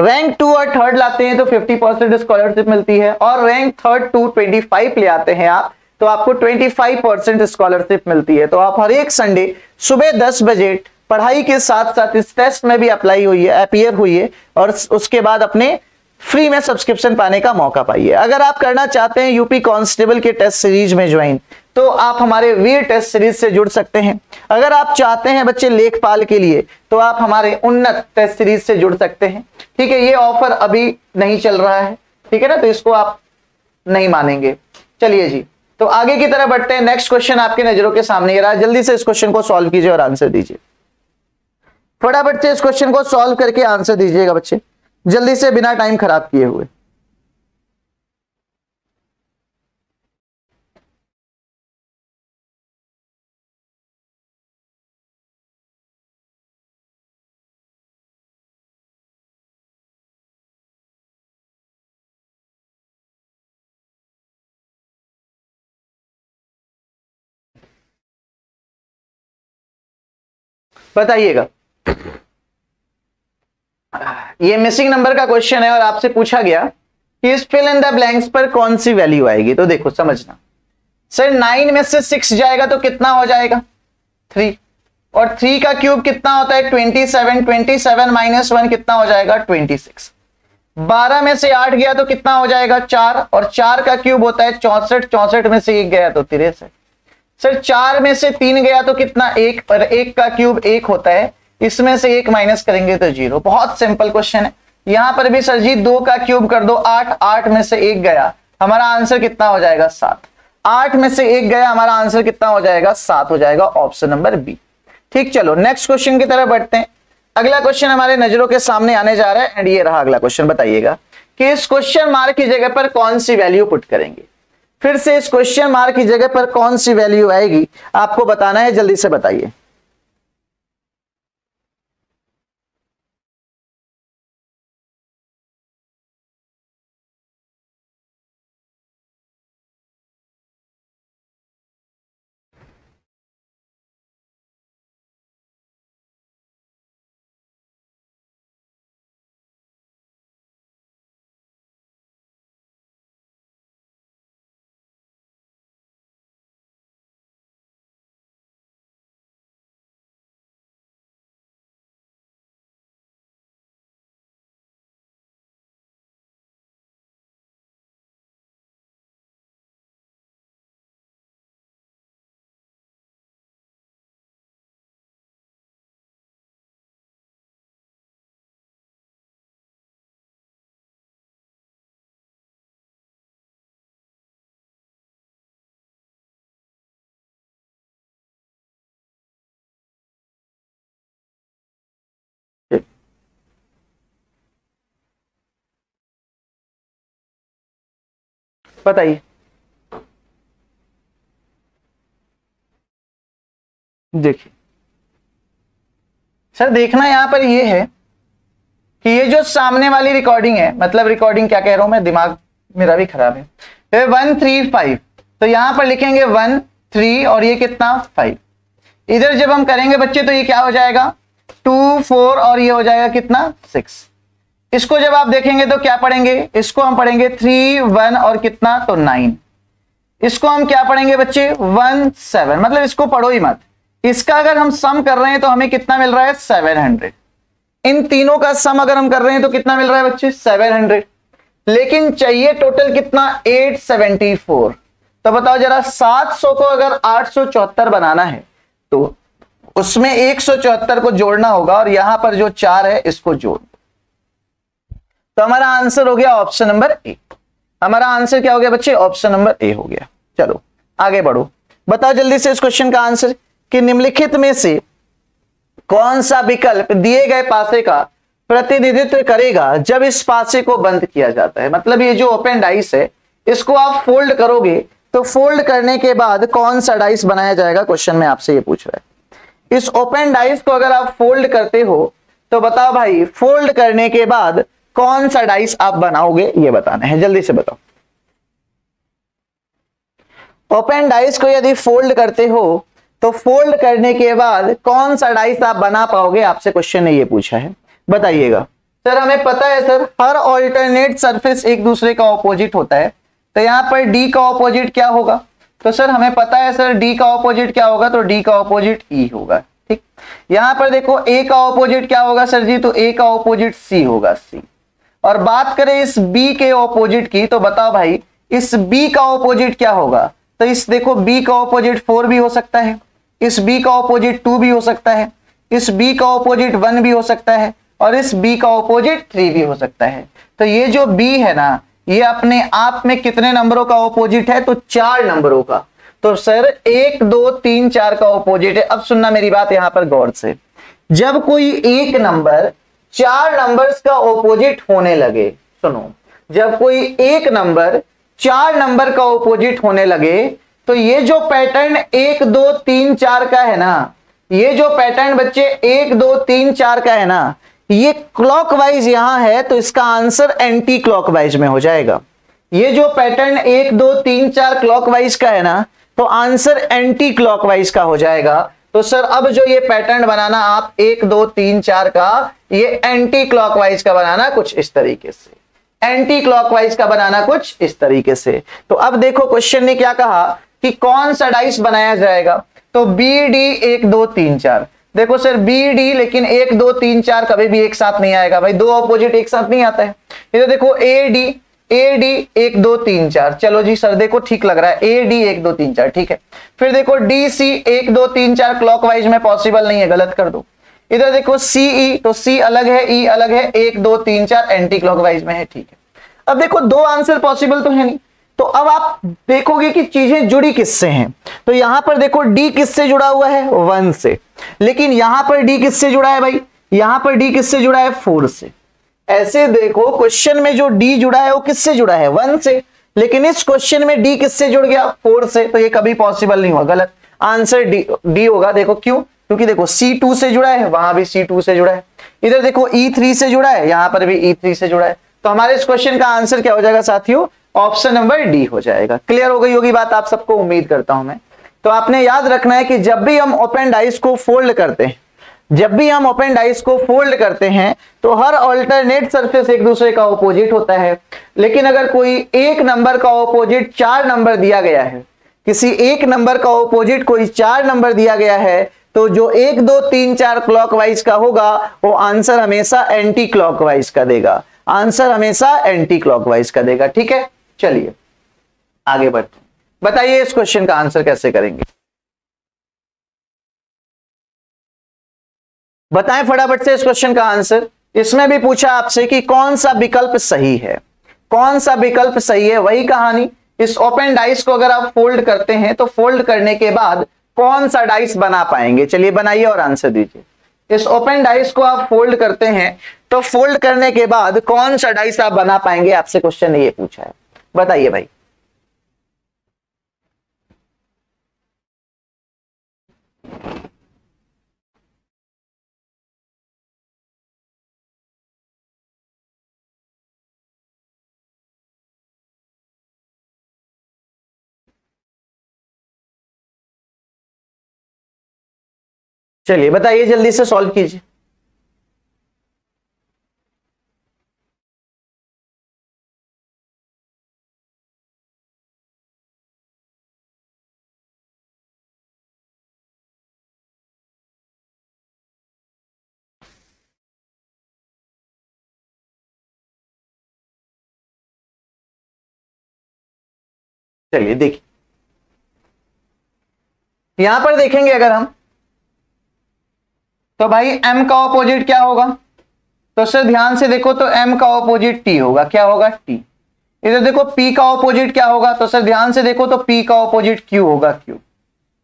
रैंक 2 और 3rd लाते हैं तो 50% स्कॉलरशिप मिलती है, और रैंक 3rd to 25 ले आते हैं आप तो आपको 25% स्कॉलरशिप मिलती है। तो आप हर एक संडे सुबह 10 बजे पढ़ाई के साथ साथ इस टेस्ट में भी अप्लाई हुई है, अपीयर हुई है, और उसके बाद अपने फ्री में सब्सक्रिप्शन पाने का मौका पाइए। अगर आप करना चाहते हैं यूपी कांस्टेबल के टेस्ट सीरीज में ज्वाइन तो आप हमारे वीर टेस्ट सीरीज से जुड़ सकते हैं। अगर आप चाहते हैं बच्चे लेखपाल के लिए तो आप हमारे उन्नत टेस्ट सीरीज से जुड़ सकते हैं। ठीक है, ये ऑफर अभी नहीं चल रहा है, ठीक है ना, तो इसको आप नहीं मानेंगे। चलिए जी, तो आगे की तरफ बढ़ते हैं। नेक्स्ट क्वेश्चन आपके नजरों के सामने रहा, जल्दी से इस क्वेश्चन को सॉल्व कीजिए और आंसर दीजिए। फटाफट से इस क्वेश्चन को सॉल्व करके आंसर दीजिएगा बच्चे, जल्दी से, बिना टाइम खराब किए हुए। बताइएगा, ये मिसिंग नंबर का क्वेश्चन है और आपसे पूछा गया कि इस फिल इन द ब्लैंक्स पर कौन सी वैल्यू आएगी। तो देखो समझना, सर 9 में से 6 जाएगा तो कितना हो जाएगा 3, और 3 का क्यूब कितना होता है 27, 27 माइनस 1 कितना हो जाएगा 26। 12 में से 8 गया तो कितना हो जाएगा 4, और 4 का क्यूब होता है 64, 64 में से 1 गया तो 63। सर 4 में से 3 गया तो कितना 1, और 1 का क्यूब 1 होता है, इसमें से 1 माइनस करेंगे तो 0। बहुत सिंपल क्वेश्चन है। यहां पर भी सर जी 2 का क्यूब कर दो 8, 8 में से 1 गया, हमारा आंसर कितना हो जाएगा 7। 8 में से 1 गया, हमारा आंसर कितना हो जाएगा 7 हो जाएगा, ऑप्शन नंबर बी। ठीक, चलो नेक्स्ट क्वेश्चन की तरफ बढ़ते हैं। अगला क्वेश्चन हमारे नजरों के सामने आने जा रहा है एंड ये रहा अगला क्वेश्चन। बताइएगा कि इस क्वेश्चन मार्क की जगह पर कौन सी वैल्यू पुट करेंगे। फिर से इस क्वेश्चन मार्क की जगह पर कौन सी वैल्यू आएगी आपको बताना है, जल्दी से बताइए। बताइए। देखिए सर, देखना यहां पर ये है कि ये जो सामने वाली रिकॉर्डिंग है, मतलब रिकॉर्डिंग क्या कह रहा हूं मैं, दिमाग मेरा भी खराब है। 1 3 5, तो यहां पर लिखेंगे 1 3 और ये कितना 5। इधर जब हम करेंगे बच्चे तो ये क्या हो जाएगा 2 4 और ये हो जाएगा कितना 6। इसको जब आप देखेंगे तो क्या पढ़ेंगे, इसको हम पढ़ेंगे 3 1 और कितना तो 9। इसको हम क्या पढ़ेंगे बच्चे 1 7, मतलब इसको पढ़ो ही मत। इसका अगर हम सम कर रहे हैं तो हमें कितना मिल रहा है 700। इन तीनों का सम अगर हम कर रहे हैं तो कितना मिल रहा है बच्चे 700, लेकिन चाहिए टोटल कितना 874। तो बताओ जरा 700 को अगर 874 बनाना है तो उसमें 174 को जोड़ना होगा और यहां पर जो 4 है इसको जोड़। तो हमारा आंसर हो गया ऑप्शन नंबर ए। हमारा आंसर क्या हो गया बच्चे, ऑप्शन नंबर ए हो गया। चलो आगे बढ़ो, बताओ जल्दी से इस क्वेश्चन का आंसर कि निम्नलिखित में से कौन सा विकल्प दिए गए पासे का प्रतिनिधित्व करेगा जब इस पासे को बंद किया जाता है। मतलब ये जो ओपन डाइस है इसको आप फोल्ड करोगे तो फोल्ड करने के बाद कौन सा डाइस बनाया जाएगा, क्वेश्चन में आपसे ये पूछ रहा है। इस ओपन डाइस को अगर आप फोल्ड करते हो तो बताओ भाई फोल्ड करने के बाद कौन सा डाइस आप बनाओगे, ये बताना है, जल्दी से बताओ। ओपन डाइस को यदि फोल्ड करते हो तो फोल्ड करने के बाद कौन सा डाइस आप बना पाओगे, आपसे क्वेश्चन ने ये पूछा है, बताइएगा। सर हमें पता है सर हर ऑल्टरनेट सरफेस एक दूसरे का ऑपोजिट होता है, तो यहां पर डी का ऑपोजिट क्या होगा, तो सर हमें पता है सर डी का ऑपोजिट क्या होगा, तो डी का ऑपोजिट ई होगा। ठीक, यहां पर देखो ए का ऑपोजिट क्या होगा सर जी, तो ए का ऑपोजिट सी होगा, सी। और बात करें इस बी के ऑपोजिट की तो बताओ भाई इस बी का ऑपोजिट क्या होगा, तो इस देखो बी का ऑपोजिट 4 भी हो सकता है, इस बी का ऑपोजिट 2 भी हो सकता है, इस बी का ऑपोजिट 1 भी हो सकता है और इस बी का ऑपोजिट 3 भी हो सकता है। तो ये जो बी है ना ये अपने आप में कितने नंबरों का ऑपोजिट है, तो 4 नंबरों का। तो सर 1 2 3 4 का ऑपोजिट है। अब सुनना मेरी बात यहां पर गौर से, जब कोई एक नंबर 4 नंबर्स का ऑपोजिट होने लगे, सुनो, जब कोई एक नंबर 4 नंबर का ऑपोजिट होने लगे तो ये जो पैटर्न 1 2 3 4 का है ना, ये जो पैटर्न बच्चे 1 2 3 4 का है ना, ये क्लॉकवाइज यहां है तो इसका आंसर एंटी क्लॉकवाइज में हो जाएगा। ये जो पैटर्न 1 2 3 4 क्लॉकवाइज का है ना तो आंसर एंटी क्लॉकवाइज का हो जाएगा। तो सर अब जो ये पैटर्न बनाना आप 1 2 3 4 का, ये एंटी क्लॉकवाइज का बनाना कुछ इस तरीके से, एंटी क्लॉकवाइज का बनाना कुछ इस तरीके से। तो अब देखो क्वेश्चन ने क्या कहा कि कौन सा डाइस बनाया जाएगा, तो बी डी 1 2 3 4। देखो सर बी डी, लेकिन 1 2 3 4 कभी भी एक साथ नहीं आएगा भाई, दो ऑपोजिट एक साथ नहीं आता है। ये तो देखो ए डी 1 2 3 4, चलो जी सर देखो ठीक लग रहा है, ए डी 1 2 3 4 ठीक है। फिर देखो डी सी 1 2 3 4 क्लॉकवाइज में पॉसिबल नहीं है, गलत कर दो। इधर देखो सी ई, तो सी अलग है ई अलग है, 1 2 3 4 एंटी क्लॉकवाइज में है, ठीक है। अब देखो दो आंसर पॉसिबल तो है नहीं, तो अब आप देखोगे कि चीजें जुड़ी किससे हैं। तो यहां पर देखो डी किससे जुड़ा हुआ है 1 से, लेकिन यहां पर डी किससे जुड़ा है भाई, यहां पर डी किससे जुड़ा है? 4 से। ऐसे देखो क्वेश्चन में जो डी जुड़ा है वो किससे जुड़ा है? 1 से, लेकिन इस क्वेश्चन में डी किससे जुड़ गया? 4 से। तो ये कभी पॉसिबल नहीं हुआ, गलत आंसर डी होगा। देखो क्यों? क्योंकि देखो C2 से जुड़ा है, वहां भी C2 से जुड़ा है, इधर देखो E3 से जुड़ा है, यहां पर भी E3 से जुड़ा है। तो हमारे इस क्वेश्चन का आंसर क्या हो जाएगा साथियों? ऑप्शन नंबर डी हो जाएगा। क्लियर हो गई होगी बात आप सबको, उम्मीद करता हूं मैं। तो आपने याद रखना है कि जब भी हम ओपन डाइस को फोल्ड करते हैं, जब भी हम ओपन डाइस को फोल्ड करते हैं तो हर अल्टरनेट सरफेस एक दूसरे का ऑपोजिट होता है। लेकिन अगर कोई एक नंबर का ऑपोजिट 4 नंबर दिया गया है, किसी एक नंबर का ऑपोजिट कोई 4 नंबर दिया गया है, तो जो 1 2 3 4 क्लॉकवाइज का होगा वो आंसर हमेशा एंटी क्लॉकवाइज का देगा, आंसर हमेशा एंटी क्लॉकवाइज का देगा। ठीक है, चलिए आगे बढ़ते हैं। बताइए इस क्वेश्चन का आंसर कैसे करेंगे? बताएं फटाफट से इस क्वेश्चन का आंसर। इसमें भी पूछा आपसे कि कौन सा विकल्प सही है, कौन सा विकल्प सही है। वही कहानी, इस ओपन डाइस को अगर आप फोल्ड करते हैं तो फोल्ड करने के बाद कौन सा डाइस बना पाएंगे? चलिए बनाइए और आंसर दीजिए। इस ओपन डाइस को आप फोल्ड करते हैं तो फोल्ड करने के बाद कौन सा डाइस आप बना पाएंगे? आपसे क्वेश्चन ये पूछा है, बताइए भाई। चलिए बताइए, जल्दी से सॉल्व कीजिए। चलिए देखिए, यहां पर देखेंगे अगर हम, तो भाई m का ऑपोजिट क्या होगा? तो सर ध्यान से देखो, तो m का ऑपोजिट t होगा। क्या होगा? t। इधर देखो p का ऑपोजिट क्या होगा? तो सर ध्यान से देखो, तो p का ऑपोजिट q होगा, q।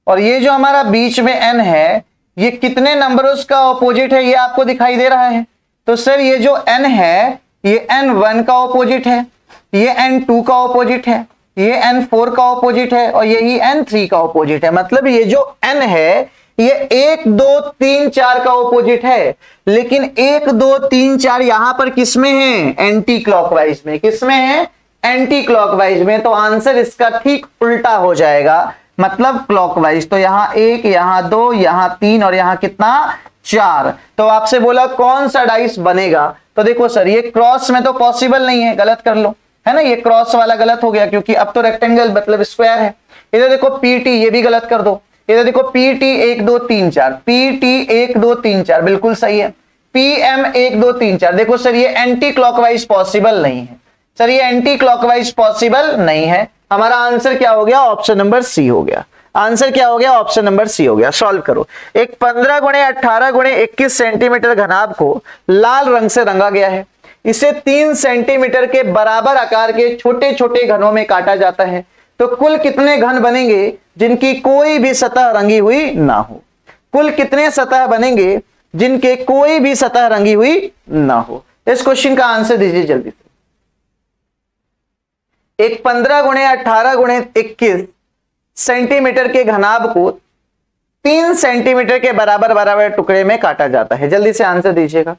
और ये जो हमारा बीच में n है, ये कितने नंबरों का ऑपोजिट है ये आपको दिखाई दे रहा है। तो सर ये जो n है, ये n1 का ऑपोजिट है, ये n2 का ऑपोजिट है, ये n4 का ऑपोजिट है, और यही n3 का ऑपोजिट है। मतलब ये जो n है ये 1 2 3 4 का ऑपोजिट है। लेकिन 1 2 3 4 यहां पर किसमें है? एंटी क्लॉकवाइज में। किसमें है? एंटी क्लॉकवाइज में। तो आंसर इसका ठीक उल्टा हो जाएगा, मतलब क्लॉकवाइज। तो यहां 1, यहां 2, यहां 3 और यहां कितना? 4। तो आपसे बोला कौन सा डाइस बनेगा, तो देखो सर ये क्रॉस में तो पॉसिबल नहीं है, गलत कर लो, है ना। ये क्रॉस वाला गलत हो गया क्योंकि अब तो रेक्टेंगल मतलब स्क्वायर है। इधर देखो पीटी, ये भी गलत कर दो। इधर देखो पीटी 1 2 3 4, पीटी 1 2 3 4 बिल्कुल सही है। पीएम 1 2 3 4, देखो सर ये एंटी क्लॉकवाइज पॉसिबल नहीं है। सर ये एंटी क्लॉकवाइज पॉसिबल नहीं है। हमारा आंसर क्या हो गया? ऑप्शन नंबर सी हो गया। आंसर क्या हो गया? ऑप्शन नंबर सी हो गया। सॉल्व करो। एक 15 × 18 × 21 सेंटीमीटर घनाभ को लाल रंग से रंगा गया है। इसे 3 सेंटीमीटर के बराबर आकार के छोटे छोटे घनों में काटा जाता है। तो कुल कितने घन बनेंगे जिनकी कोई भी सतह रंगी हुई ना हो? कुल कितने सतह बनेंगे जिनके कोई भी सतह रंगी हुई ना हो? इस क्वेश्चन का आंसर दीजिए जल्दी से। एक 15 × 18 × 21 सेंटीमीटर के घनाभ को 3 सेंटीमीटर के बराबर बराबर टुकड़े में काटा जाता है। जल्दी से आंसर दीजिएगा।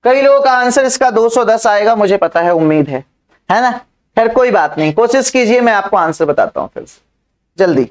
कई लोगों का आंसर इसका 210 आएगा, मुझे पता है, उम्मीद है ना। खैर कोई बात नहीं, कोशिश कीजिए, मैं आपको आंसर बताता हूं फिर से जल्दी।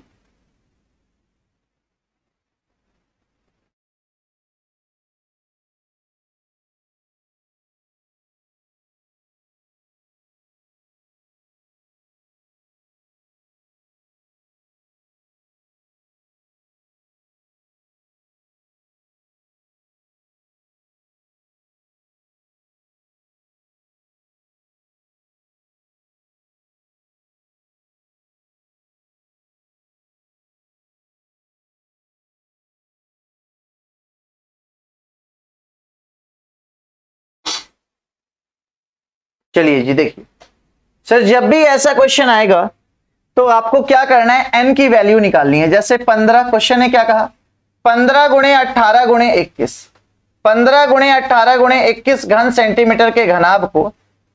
चलिए जी देखिए सर, जब भी ऐसा क्वेश्चन आएगा तो आपको क्या करना है? n की वैल्यू निकालनी है। जैसे 15 क्वेश्चन है, क्या कहा? 15 × 18 × 21, 15 गुणे 18 गुणे 21 घन सेंटीमीटर के घनाभ को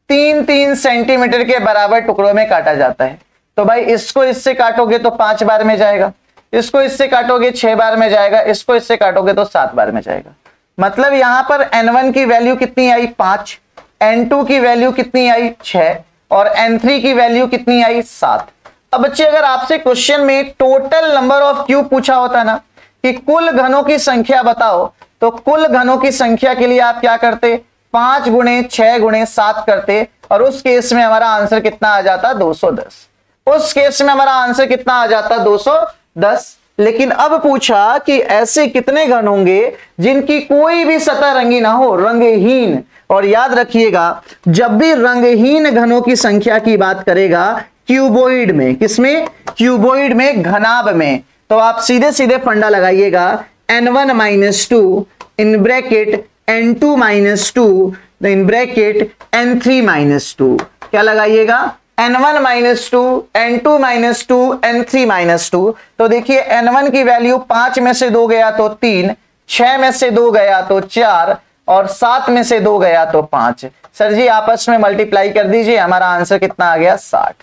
3-3 सेंटीमीटर के बराबर टुकड़ों में काटा जाता है। तो भाई इसको इससे काटोगे तो 5 बार में जाएगा, इसको इससे काटोगे 6 बार में जाएगा, इसको इससे काटोगे तो 7 बार में जाएगा। मतलब यहां पर n1 की वैल्यू कितनी आई 5, n2 की वैल्यू कितनी आई 6 और n3 की वैल्यू कितनी आई 7। अब बच्चे अगर आपसे क्वेश्चन में टोटल नंबर ऑफ क्यूब पूछा होता ना कि कुल घनों की संख्या बताओ, तो कुल घनों की संख्या के लिए आप क्या करते, 5 गुणे 6 गुणे 7 करते और उस केस में हमारा आंसर कितना आ जाता 210। उस केस में हमारा आंसर कितना आ जाता 210। लेकिन अब पूछा कि ऐसे कितने घन होंगे जिनकी कोई भी सतह रंगी ना हो, रंगहीन। और याद रखिएगा जब भी रंगहीन घनों की संख्या की बात करेगा क्यूबोइड में, किसमें, क्यूबोइड में, घनाभ में, तो आप सीधे सीधे फंडा लगाइएगा n1 - 2 in bracket n2 - 2 in bracket n3 - 2। क्या लगाइएगा n1 - 2 n2 - 2 n3 - 2। तो देखिए n1 की वैल्यू 5 में से 2 गया तो 3, 6 में से 2 गया तो 4 और 7 में से 2 गया तो 5। सर जी आपस में मल्टीप्लाई कर दीजिए, हमारा आंसर कितना आ गया 60।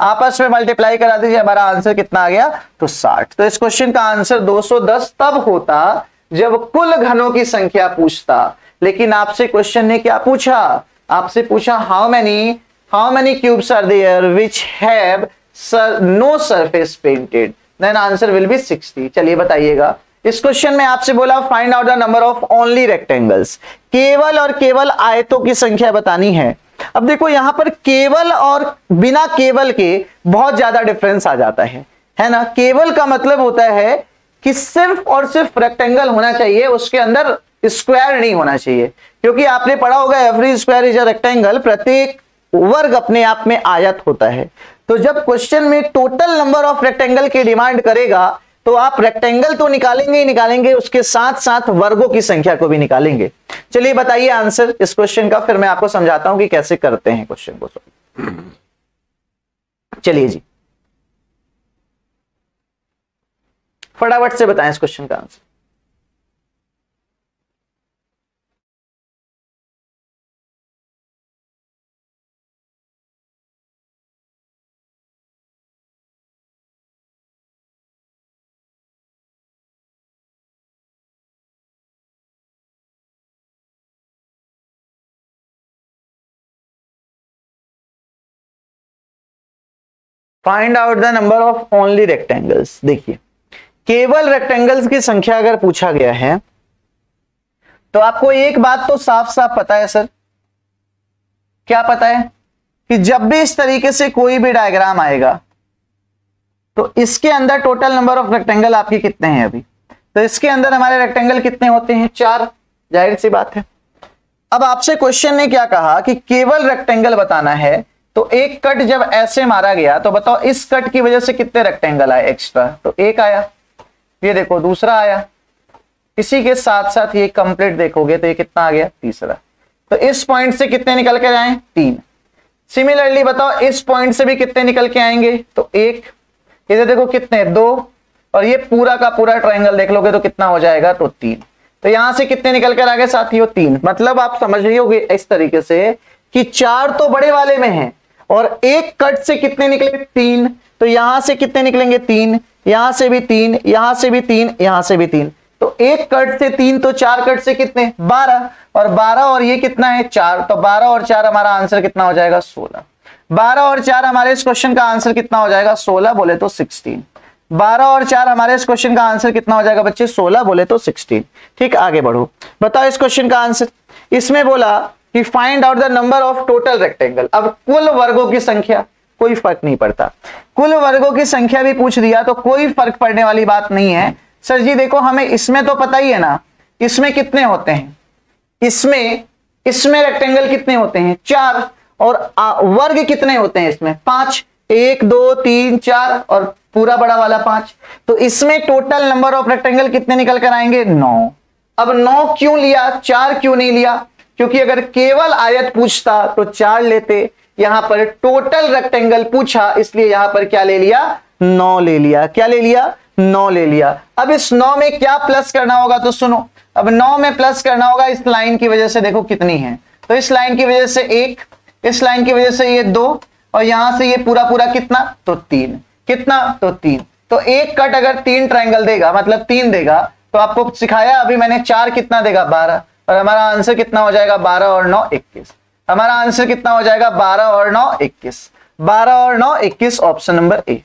आपस में मल्टीप्लाई करा दीजिए, हमारा आंसर कितना आ गया तो 60। तो इस क्वेश्चन का आंसर 210 तब होता जब कुल घनों की संख्या पूछता। लेकिन आपसे क्वेश्चन ने क्या पूछा, आपसे पूछा how many cubes are there which have no surface painted, then answer will be 60। चलिए बताइएगा, इस क्वेश्चन में आपसे बोला find out the number of only rectangles, केवल और केवल आयतों की संख्या बतानी है। अब देखो यहां पर केवल और बिना केवल के बहुत ज्यादा डिफरेंस आ जाता है ना। केवल का मतलब होता है कि सिर्फ और सिर्फ रेक्टेंगल होना चाहिए, उसके अंदर स्क्वायर नहीं होना चाहिए, क्योंकि आपने पढ़ा होगा every square is a rectangle, प्रत्येक वर्ग अपने आप में आयत होता है। तो जब क्वेश्चन में टोटल नंबर ऑफ रेक्टेंगल की डिमांड करेगा तो आप रेक्टेंगल तो निकालेंगे ही निकालेंगे, उसके साथ साथ वर्गों की संख्या को भी निकालेंगे। चलिए बताइए आंसर इस क्वेश्चन का, फिर मैं आपको समझाता हूं कि कैसे करते हैं क्वेश्चन को। चलिए जी फटाफट से बताएं इस क्वेश्चन का answer. Find out the number of only rectangles. देखिए केवल रेक्टेंगल्स की संख्या अगर पूछा गया है तो आपको एक बात तो साफ साफ पता है सर, क्या पता है कि जब भी इस तरीके से कोई भी डायग्राम आएगा तो इसके अंदर टोटल नंबर ऑफ रेक्टेंगल आपके कितने हैं अभी, तो इसके अंदर हमारे रेक्टेंगल कितने होते हैं 4, जाहिर सी बात है। अब आपसे क्वेश्चन ने क्या कहा कि केवल रेक्टेंगल बताना है, तो एक कट जब ऐसे मारा गया तो बताओ इस कट की वजह से कितने रेक्टेंगल आए एक्स्ट्रा, तो एक आया, ये देखो दूसरा आया, इसी के साथ साथ ये कंप्लीट देखोगे तो ये कितना आ गया तीसरा। तो इस पॉइंट से कितने निकल के आए 3। सिमिलरली बताओ इस पॉइंट से भी कितने निकल के आएंगे, तो 1, इधर देखो कितने 2 और ये पूरा का पूरा ट्रायंगल देख लोगे तो कितना हो जाएगा तो 3। तो यहां से कितने निकल कर आ गए साथियों 3। मतलब आप समझ रही होगी इस तरीके से कि 4 तो बड़े वाले में है और एक कट से कितने निकले 3, तो यहां से कितने निकलेंगे 3, यहां से भी 3, यहां से भी 3, यहां से भी 3, तो एक कट से 3, तो 4 कट से कितने 12 और 12 और ये कितना है 4, तो 12 और 4 हमारा आंसर कितना हो जाएगा 16। 12 और 4 हमारे इस क्वेश्चन का आंसर कितना हो जाएगा 16 बोले तो 16। 12 और 4 हमारे इस क्वेश्चन का आंसर कितना हो जाएगा बच्चे 16 बोले तो 16। ठीक, आगे बढ़ो, बताओ इस क्वेश्चन का आंसर। इसमें बोला कि find out the number of total rectangle. अब कुल वर्गों की संख्या, कोई फर्क नहीं पड़ता, कुल वर्गों की संख्या भी पूछ दिया तो कोई फर्क पड़ने वाली बात नहीं है। सर जी देखो हमें इसमें तो पता ही है ना, इसमें कितने होते हैं, इसमें रेक्टेंगल कितने होते हैं 4 और वर्ग कितने होते हैं इसमें 5, 1 2 3 4 और पूरा बड़ा वाला 5। तो इसमें टोटल नंबर ऑफ रेक्टेंगल कितने निकल कर आएंगे 9। अब 9 क्यों लिया, 4 क्यों नहीं लिया, क्योंकि अगर केवल आयत पूछता तो 4 लेते, यहां पर टोटल रेक्टेंगल पूछा इसलिए यहां पर क्या ले लिया 9 ले लिया। क्या ले लिया 9 ले लिया। अब इस 9 में क्या प्लस करना होगा तो सुनो, अब 9 में प्लस करना होगा इस लाइन की वजह से, देखो कितनी है, तो इस लाइन की वजह से 1, इस लाइन की वजह से ये 2, और यहां से ये पूरा पूरा कितना तो 3, कितना तो 3। तो एक कट अगर 3 ट्रायंगल देगा मतलब 3 देगा, तो आपको सिखाया अभी मैंने 4 कितना देगा 12, और हमारा आंसर कितना हो जाएगा 12 और 9 21। हमारा आंसर कितना हो जाएगा 12 और 9 21, 12 और 9 21 ऑप्शन नंबर ए।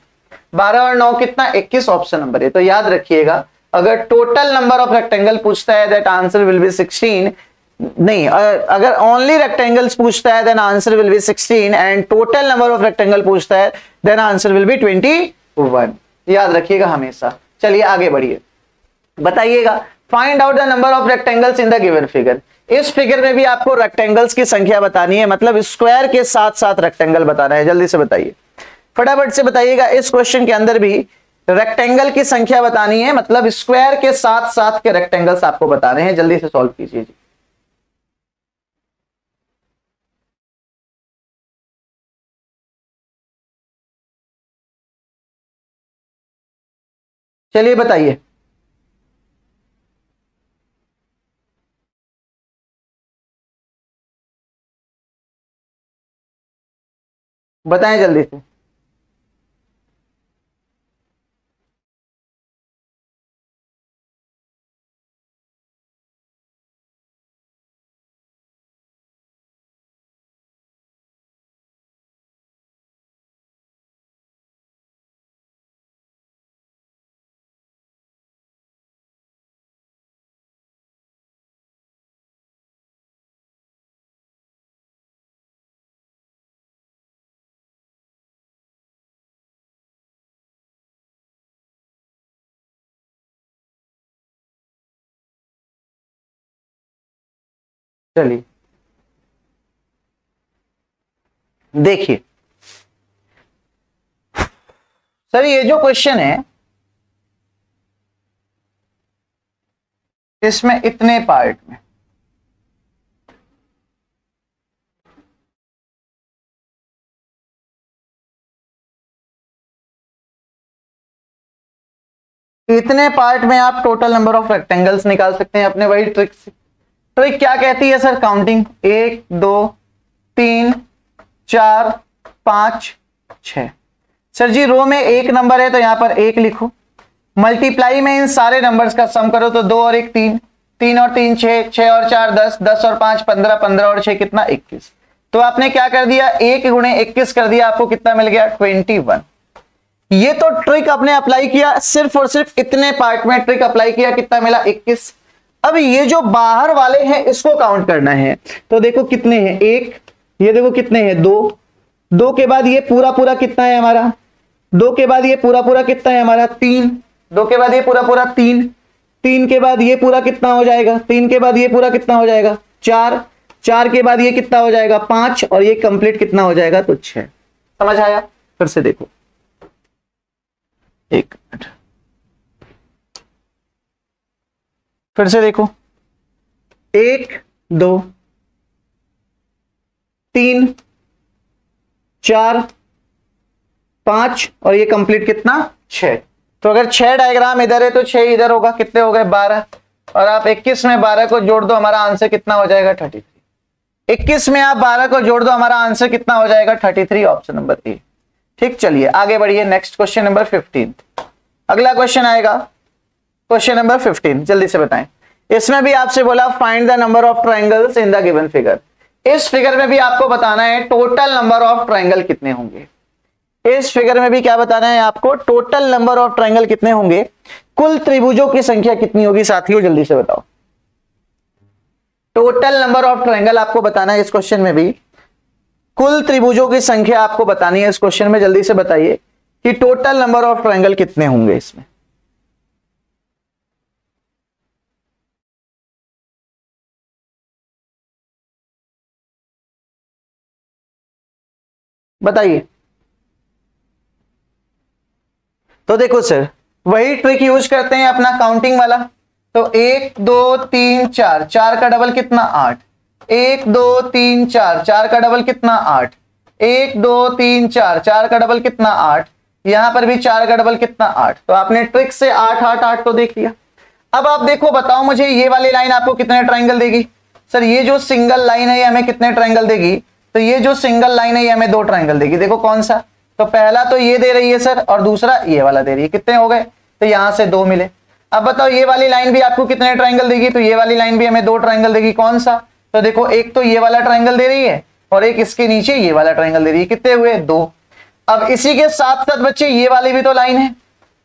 12 और 9 कितना 21 ऑप्शन नंबर ए। तो याद रखिएगा अगर टोटल नंबर ऑफ रेक्टेंगल पूछता है दैट आंसर विल बी 16, नहीं अगर ओनली रेक्टेंगल्स पूछता है then answer will be 16 and total number of rectangle पूछता है देन आंसर विल बी 21। याद रखिएगा हमेशा। चलिए आगे बढ़िए, बताइएगा find out the number of rectangles in the given figure. इस फिगर में भी आपको रेक्टेंगल्स की संख्या बतानी है, मतलब स्क्वायर के साथ साथ रेक्टेंगल बताना है। जल्दी से बताइए, फटाफट से बताइएगा। इस क्वेश्चन के अंदर भी रेक्टेंगल की संख्या बतानी है, मतलब स्क्वायर के साथ साथ के रेक्टेंगल्स आपको बताने हैं। जल्दी से सॉल्व कीजिए जी। चलिए बताइए, बताएं जल्दी से। चलिए देखिए सर, ये जो क्वेश्चन है इसमें इतने पार्ट में आप टोटल नंबर ऑफ रेक्टेंगल्स निकाल सकते हैं अपने वही ट्रिक से। ट्रिक क्या कहती है सर? काउंटिंग 1 2 3 4 5 6। सर जी रो में एक नंबर है तो यहां पर 1 लिखो, मल्टीप्लाई में इन सारे नंबर्स का सम करो तो 2 और 1 3, 3 और 3 6, 6 और 4 10, 10 और 5 15, 15 और 6 कितना 21। तो आपने क्या कर दिया 1 गुणे 21 कर दिया, आपको कितना मिल गया 21। ये तो ट्रिक आपने अप्लाई किया, सिर्फ और सिर्फ इतने पार्ट में ट्रिक अप्लाई किया, कितना मिला 21। अब ये जो बाहर वाले हैं इसको काउंट करना है, तो देखो कितने हैं 1, ये देखो कितने हैं 2, 2 के बाद ये पूरा पूरा कितना है हमारा, 2 के बाद ये पूरा पूरा कितना है हमारा 3, 2 के बाद ये पूरा पूरा 3, 3 के बाद ये पूरा कितना हो जाएगा, 3 के बाद ये पूरा कितना हो जाएगा 4, 4 के बाद ये कितना हो जाएगा 5, और ये कंप्लीट कितना हो जाएगा तो 6। समझ आया? फिर से देखो, एक मिनट फिर से देखो, 1 2 3 4 5 और ये कंप्लीट कितना 6। तो अगर 6 डायग्राम इधर है तो 6 इधर होगा, कितने हो गए 12, और आप 21 में 12 को जोड़ दो, हमारा आंसर कितना हो जाएगा 33। 21 में आप 12 को जोड़ दो, हमारा आंसर कितना हो जाएगा 33, ऑप्शन नंबर ए। ठीक, चलिए आगे बढ़िए, नेक्स्ट क्वेश्चन नंबर 15। अगला क्वेश्चन आएगा क्वेश्चन नंबर 15, जल्दी से बताएं। इसमें भी आपसे बोला find the number of triangles in the given figure. इस फिगर में भी आपको बताना है टोटल नंबर ऑफ ट्रायंगल कितने होंगे। इस फिगर में भी क्या बताना है आपको, टोटल नंबर ऑफ ट्रायंगल कितने होंगे, कुल त्रिभुजों की संख्या कितनी होगी साथियों, जल्दी से बताओ। टोटल नंबर ऑफ ट्रायंगल आपको बताना है इस क्वेश्चन में भी, कुल त्रिभुजों की संख्या आपको बतानी है इस क्वेश्चन में। जल्दी से बताइए कि टोटल नंबर ऑफ ट्रायंगल कितने होंगे इसमें। बताइए। तो देखो सर, वही ट्रिक यूज करते हैं अपना काउंटिंग वाला। तो 1 2 3 4, 4 का डबल कितना 8, 1 2 3 4, 4 का डबल कितना 8, 1 2 3 4, 4 का डबल कितना 8, यहां पर भी 4 का डबल कितना 8। तो आपने ट्रिक से 8 8 8 तो देख लिया। अब आप देखो, बताओ मुझे ये वाली लाइन आपको कितने ट्रायंगल देगी? सर ये जो सिंगल लाइन है ये हमें कितने ट्रायंगल देगी? तो ये जो सिंगल लाइन है ये हमें 2 ट्रायंगल देगी। देखो कौन सा? तो पहला तो ये दे रही है सर, और दूसरा ये वाला दे रही है। कितने हो गए? तो यहां से 2 मिले। अब बताओ ये वाली लाइन भी आपको कितने ट्रायंगल देगी? तो ये वाली लाइन भी हमें 2 ट्रायंगल देगी। कौन सा? तो देखो एक तो ये वाला ट्रायंगल दे रही है और एक इसके नीचे ये वाला ट्रायंगल दे रही है। कितने हुए? 2। अब इसी के साथ साथ बच्चे ये वाली भी तो लाइन है,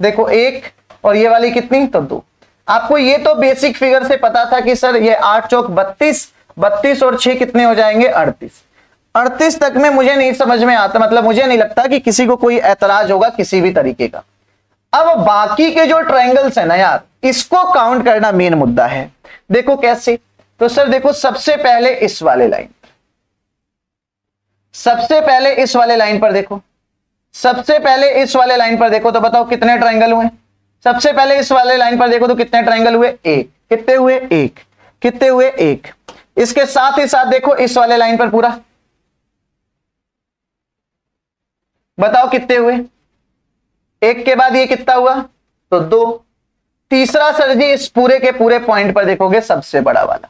देखो 1 और ये वाली कितनी? तो 2। आपको ये तो बेसिक फिगर से पता था कि सर ये 8 चौक 32, 32 और 6 कितने हो जाएंगे? 38। 38 तक में मुझे नहीं समझ में आता, मतलब मुझे नहीं लगता कि किसी को कोई ऐतराज होगा किसी भी तरीके का। अब बाकी के जो ट्रायंगल्स है ना यार, इसको काउंट करना मेन मुद्दा है। देखो कैसे? तो सर देखो सबसे पहले इस वाले लाइन, सबसे पहले इस वाले लाइन पर देखो, सबसे पहले इस वाले लाइन पर देखो, तो बताओ कितने ट्रायंगल हुए? सबसे पहले इस वाले लाइन पर देखो तो कितने ट्रायंगल हुए? 1। कितने हुए? 1। कितने हुए? 1। इसके साथ ही साथ देखो इस वाले लाइन पर पूरा, बताओ कितने हुए? 1 के बाद ये कितना हुआ? तो 2। तीसरा सर जी इस पूरे के पूरे पॉइंट पर देखोगे सबसे बड़ा वाला,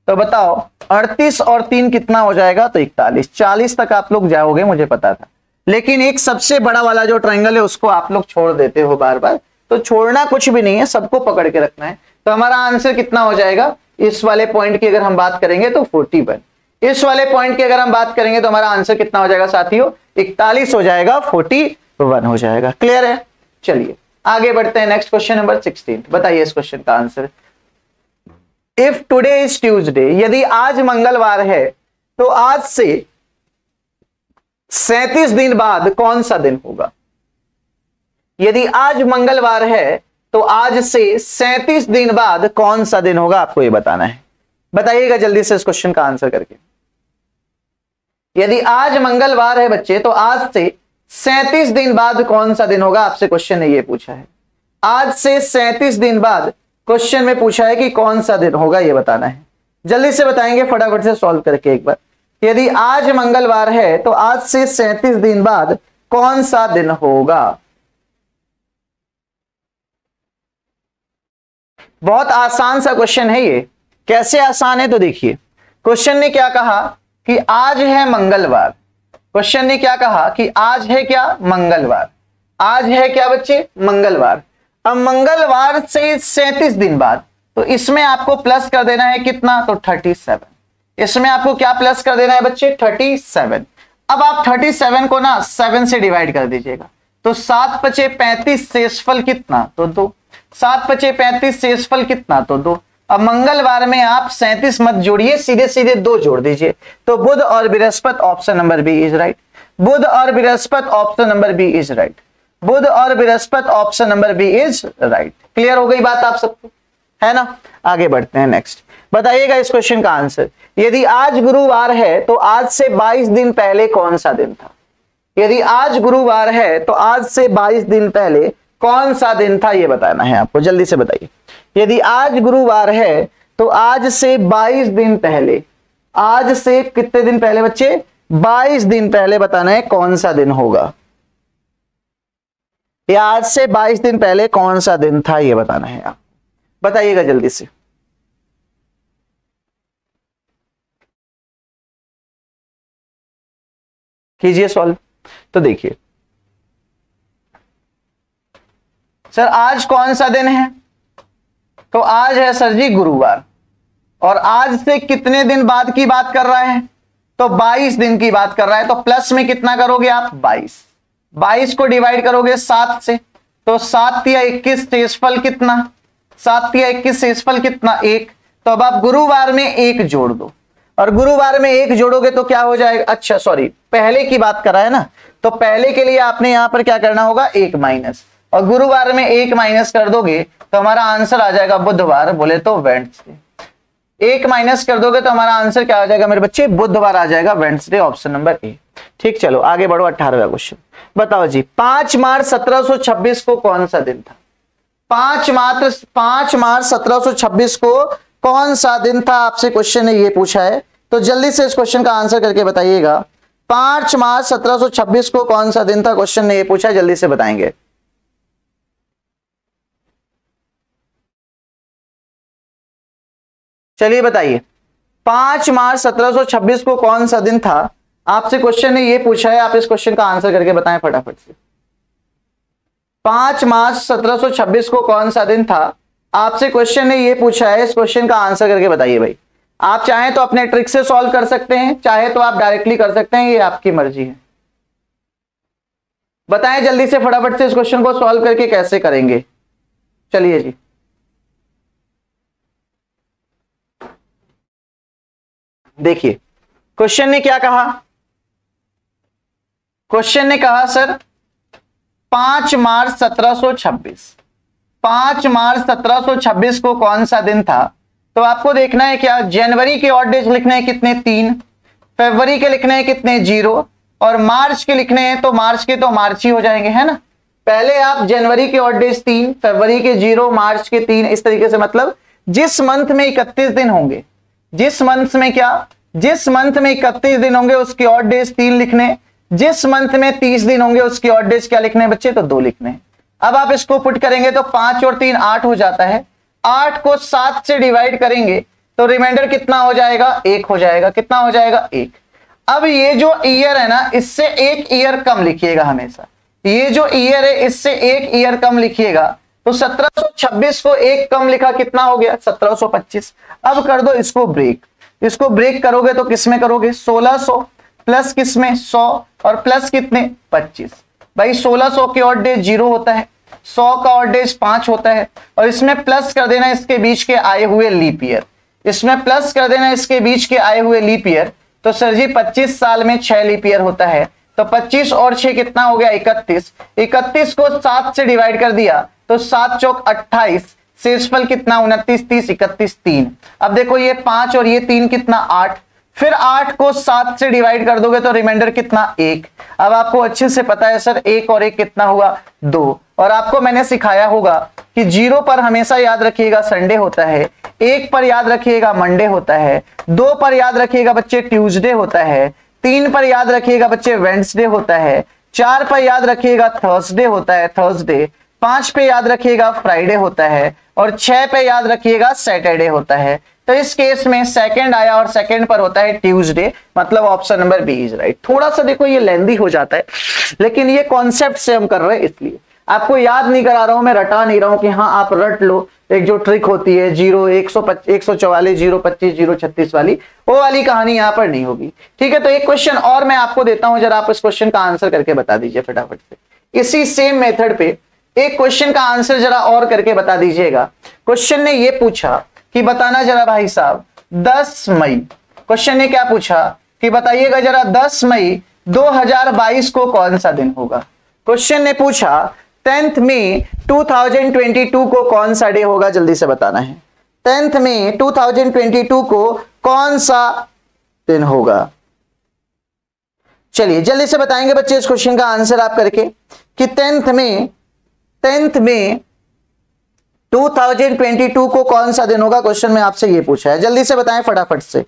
तो बताओ 38 और 3 कितना हो जाएगा? तो 41। 40 तक आप लोग जाओगे मुझे पता था, लेकिन एक सबसे बड़ा वाला जो ट्रायंगल है उसको आप लोग छोड़ देते हो बार बार। तो छोड़ना कुछ भी नहीं है, सबको पकड़ के रखना है। तो हमारा आंसर कितना हो जाएगा? इस वाले पॉइंट की अगर हम बात करेंगे तो 41। इस वाले पॉइंट की अगर हम बात करेंगे तो हमारा आंसर कितना हो जाएगा साथियों? 41 हो जाएगा, 41 हो जाएगा। क्लियर है? चलिए आगे बढ़ते हैं। Next question number 16। बताइए इस क्वेश्चन का answer. If today is Tuesday, यदि आज मंगलवार है तो आज से 37 दिन बाद कौन सा दिन होगा? यदि आज मंगलवार है तो आज से 37 दिन बाद कौन सा दिन होगा? आपको यह बताना है। बताइएगा जल्दी से इस क्वेश्चन का आंसर करके। यदि आज मंगलवार है बच्चे तो आज से 37 दिन बाद कौन सा दिन होगा? आपसे क्वेश्चन ने यह पूछा है। आज से 37 दिन बाद क्वेश्चन में पूछा है कि कौन सा दिन होगा, यह बताना है। जल्दी से बताएंगे फटाफट से सॉल्व करके एक बार। यदि आज मंगलवार है तो आज से 37 दिन बाद कौन सा दिन होगा? बहुत आसान सा क्वेश्चन है ये। कैसे आसान है? तो देखिए क्वेश्चन ने क्या कहा कि आज है मंगलवार। क्वेश्चन ने क्या कहा कि आज है क्या? मंगलवार। आज है क्या बच्चे? मंगलवार। अब मंगलवार से 37 दिन बाद, तो इसमें आपको प्लस कर देना है कितना? तो 37। इसमें आपको क्या प्लस कर देना है बच्चे? 37। अब आप 37 को ना 7 से डिवाइड कर दीजिएगा, तो 7 पचे 35, शेषफल कितना? तो 2। 7 पचे 35, शेषफल कितना? तो 2। अब मंगलवार में आप 37 मत जोड़िए, सीधे सीधे 2 जोड़ दीजिए, तो बुध और बृहस्पति, option number B is right. बुध और बृहस्पति, option number B is right. बुध और बृहस्पति, option number B is right. Clear हो गई बात आप सबको, है ना? आगे बढ़ते हैं नेक्स्ट। बताइएगा इस क्वेश्चन का आंसर। यदि आज गुरुवार है तो आज से 22 दिन पहले कौन सा दिन था? यदि आज गुरुवार है तो आज से 22 दिन पहले कौन सा दिन था, यह बताना है आपको। जल्दी से बताइए। यदि आज गुरुवार है तो आज से 22 दिन पहले, आज से कितने दिन पहले बच्चे? 22 दिन पहले बताना है कौन सा दिन होगा, या आज से 22 दिन पहले कौन सा दिन था, यह बताना है आप। बताइएगा जल्दी से। कीजिए सॉल्व। तो देखिए सर आज कौन सा दिन है? तो आज है सर जी गुरुवार, और आज से कितने दिन बाद की बात कर रहा है? तो 22 दिन की बात कर रहा है। तो प्लस में कितना करोगे आप? 22। 22 को डिवाइड करोगे 7 से, तो 7 या 21, शेषफल कितना? 7 या 21, शेषफल कितना? 1। तो अब आप गुरुवार में 1 जोड़ दो, और गुरुवार में 1 जोड़ोगे तो क्या हो जाएगा? अच्छा सॉरी, पहले की बात कर रहा है ना, तो पहले के लिए आपने यहां पर क्या करना होगा? 1 माइनस, और गुरुवार में 1 माइनस कर दोगे तो हमारा आंसर आ जाएगा बुधवार, बोले तो वेडनेसडे। 1 माइनस कर दोगे तो हमारा आंसर क्या आ जाएगा मेरे बच्चे? बुधवार आ जाएगा, वेडनेसडे, ऑप्शन नंबर ए। ठीक, चलो आगे बढ़ो। 18वां क्वेश्चन बताओ जी। 5 मार्च 1726 को कौन सा दिन था? 5 मार्च 1726 को कौन सा दिन था? आपसे क्वेश्चन ने ये पूछा है, तो जल्दी से इस क्वेश्चन का आंसर करके बताइएगा। 5 मार्च 1726 को कौन सा दिन था? क्वेश्चन ने ये पूछा, जल्दी से बताएंगे। चलिए बताइए, 5 मार्च 1726 को कौन सा दिन था? आपसे क्वेश्चन ने ये पूछा है, आप इस क्वेश्चन का आंसर करके बताएं फटाफट से। 5 मार्च 1726 को कौन सा दिन था? आपसे क्वेश्चन ने ये पूछा है, इस क्वेश्चन का आंसर करके बताइए भाई। आप चाहें तो अपने ट्रिक से सॉल्व कर सकते हैं, चाहे तो आप डायरेक्टली कर सकते हैं, ये आपकी मर्जी है। बताएं जल्दी से फटाफट से, इस क्वेश्चन को सॉल्व करके कैसे करेंगे। चलिए जी, देखिए क्वेश्चन ने क्या कहा। क्वेश्चन ने कहा सर 5 मार्च 1726, 5 मार्च 1726 को कौन सा दिन था? तो आपको देखना है क्या, जनवरी के ऑड डेज लिखने हैं कितने? 3। फरवरी के लिखने हैं कितने? 0। और मार्च के लिखने हैं तो मार्च के तो मार्च ही हो जाएंगे, है ना। पहले आप जनवरी के ऑड डेज 3, फरवरी के 0, मार्च के 3, इस तरीके से, मतलब जिस मंथ में 31 दिन होंगे, जिस मंथ में क्या, जिस मंथ में 31 दिन होंगे उसके ऑड डेज 3 लिखने, जिस मंथ में 30 दिन होंगे उसके ऑड डेज क्या लिखने हैं बच्चे? तो 2 लिखने हैं। अब आप इसको पुट करेंगे तो 5 और 3 8 हो जाता है। 8 को 7 से डिवाइड करेंगे तो रिमाइंडर कितना हो जाएगा? 1 हो जाएगा। कितना हो जाएगा? 1। अब ये जो ईयर है ना, इससे 1 ईयर कम लिखिएगा हमेशा। ये जो ईयर है इससे 1 ईयर कम लिखिएगा। तो 1726 को 1 कम लिखा, कितना हो गया? 1725। अब कर दो इसको ब्रेक। इसको ब्रेक करोगे तो किसमें करोगे? 1600 प्लस किसमें? 100 और प्लस कितने? 25। भाई 1600 के ऑड डेज 0 होता है, 100 का ऑड डेज 5 होता है, और इसमें प्लस कर देना इसके बीच के आए हुए लीप ईयर। इसमें प्लस कर देना इसके बीच के आए हुए लीप ईयर। तो सर जी 25 साल में 6 लीप ईयर होता है, तो 25 और 6 कितना हो गया? 31। 31 को 7 से डिवाइड कर दिया तो 7 चौक 28, शेषफल कितना? 29, 30, 31, 3। अब देखो ये 5 और ये 3 कितना? 8। फिर 8 को 7 से डिवाइड कर दोगे तो रिमाइंडर कितना? 1। अब आपको अच्छे से पता है सर 1 और 1 कितना हुआ? 2। और आपको मैंने सिखाया होगा कि 0 पर हमेशा याद रखिएगा संडे होता है, 1 पर याद रखिएगा मंडे होता है, 2 पर याद रखिएगा बच्चे ट्यूसडे होता है, 3 पर याद रखिएगा बच्चे वेडनेसडे होता है, 4 पर याद रखिएगा थर्सडे होता है, थर्सडे, 5 पे याद रखिएगा फ्राइडे होता है, और 6 पे याद रखिएगा सैटरडे होता है। तो इस केस में सेकंड आया और सेकंड पर होता है ट्यूसडे, मतलब option number B is right. थोड़ा सा देखो ये लेंदी हो जाता है, लेकिन ये कॉन्सेप्ट से हम कर रहे हैं, इसलिए आपको याद नहीं करा रहा हूं, मैं रटा नहीं रहा हूं कि हाँ आप रट लो। एक जो ट्रिक होती है 0 144 025 036 वाली, वो वाली कहानी यहां पर नहीं होगी। ठीक है, तो एक क्वेश्चन और मैं आपको देता हूं, जरा आप इस क्वेश्चन का आंसर करके बता दीजिए फटाफट से। इसी सेम मेथड पे एक क्वेश्चन का आंसर जरा और करके बता दीजिएगा। क्वेश्चन ने ये पूछा कि बताना जरा भाई साहब 10 मई, क्वेश्चन ने क्या पूछा कि बताइएगा जरा 10 मई 2022 को कौन सा दिन होगा। क्वेश्चन ने पूछा 10 मई 2022 को कौन सा डे होगा, जल्दी से बताना है। 10 मई 2022 को कौन सा दिन होगा? चलिए जल्दी से बताएंगे बच्चे इस क्वेश्चन का आंसर आप करके कि 10 मई 2022 को कौन सा दिन होगा। क्वेश्चन में आपसे ये पूछा है, जल्दी से बताएं फटाफट से।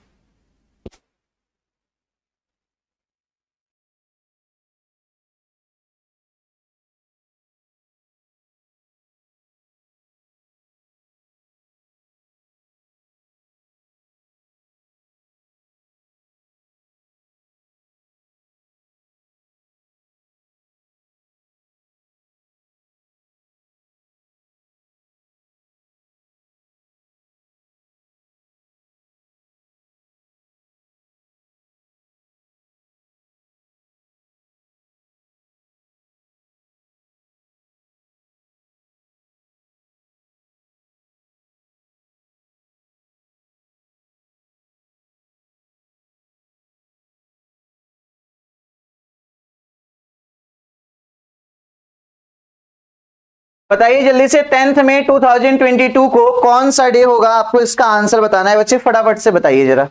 बताइए जल्दी से 10 मई 2022 को कौन सा डे होगा, आपको इसका आंसर बताना है बच्चे, फटाफट से बताइए जरा।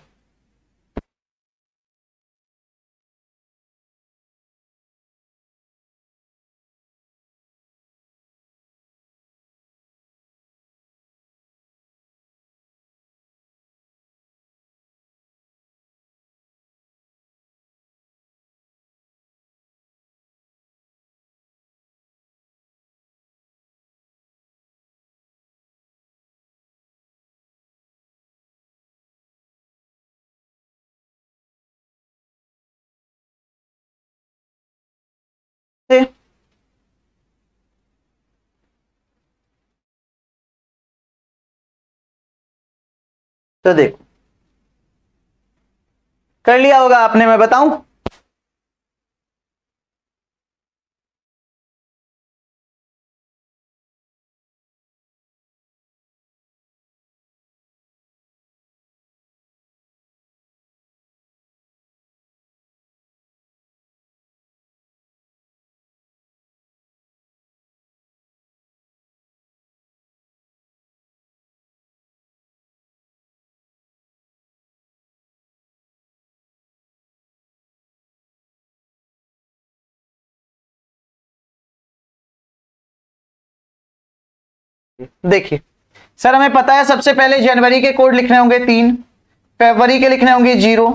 तो देखो कर लिया होगा आपने, मैं बताऊं? देखिए सर, हमें पता है सबसे पहले जनवरी के कोड लिखने होंगे 3, फरवरी के लिखने होंगे 0,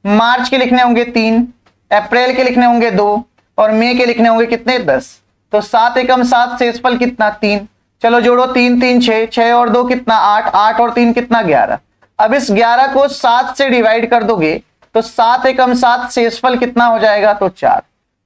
मार्च के लिखने होंगे 3, अप्रैल के लिखने होंगे 2 और मई के लिखने होंगे कितने 10। तो 7 एकम 7, शेषफल कितना 3। चलो जोड़ो, 3 3 6, 6 और 2 कितना 8, 8 और 3 कितना 11। अब इस 11 को 7 से डिवाइड कर दोगे तो 7 एकम 7, शेषफल कितना हो जाएगा तो 4।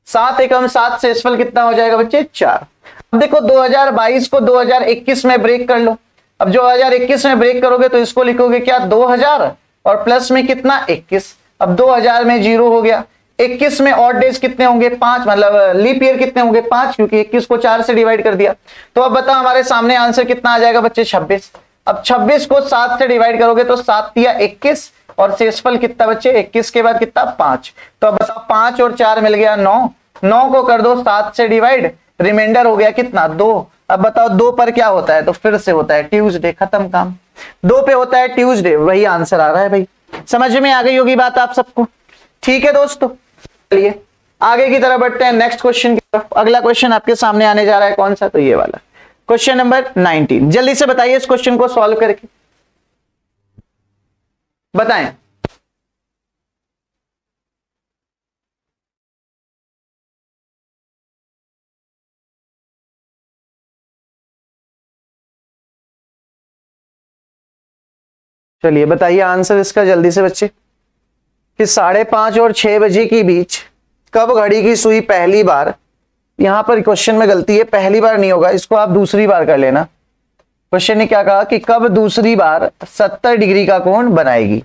7 एकम 7, शेषफल कितना हो जाएगा बच्चे 4। अब देखो 2022 को 2021 में ब्रेक कर लो। अब 2021 में ब्रेक करोगे तो इसको लिखोगे क्या 2000 और प्लस में कितना 21। अब 2000 में 0 हो गया। 21 में ऑड डेज कितने होंगे 5, मतलब लीप ईयर कितने होंगे 5, क्योंकि 21 को 4 से डिवाइड कर दिया। तो अब बताओ हमारे सामने आंसर कितना आ जाएगा बच्चे 26। अब 26 को 7 से डिवाइड करोगे तो 7 तिया 21 और शेषफल कितना बच्चे 21 के बाद कितना 5। तो अब बताओ 5 और 4 मिल गया 9, 9 को कर दो 7 से डिवाइड, रिमाइंडर हो गया कितना 2। अब बताओ 2 पर क्या होता है तो फिर से होता है ट्यूसडे, खत्म काम। 2 पे होता है ट्यूसडे, वही आंसर आ रहा है भाई। समझ में आ गई होगी बात आप सबको? ठीक है दोस्तों, चलिए आगे की तरफ बढ़ते हैं नेक्स्ट क्वेश्चन की तरफ। अगला क्वेश्चन आपके सामने आने जा रहा है कौन सा, तो ये वाला क्वेश्चन नंबर 19। जल्दी से बताइए इस क्वेश्चन को सॉल्व करके बताएं। चलिए बताइए आंसर इसका जल्दी से बच्चे, कि 5:30 और 6 बजे के बीच कब घड़ी की सुई पहली बार, यहां पर क्वेश्चन में गलती है, पहली बार नहीं होगा, इसको आप दूसरी बार कर लेना। क्वेश्चन ने क्या कहा कि कब दूसरी बार 70 डिग्री का कोण बनाएगी।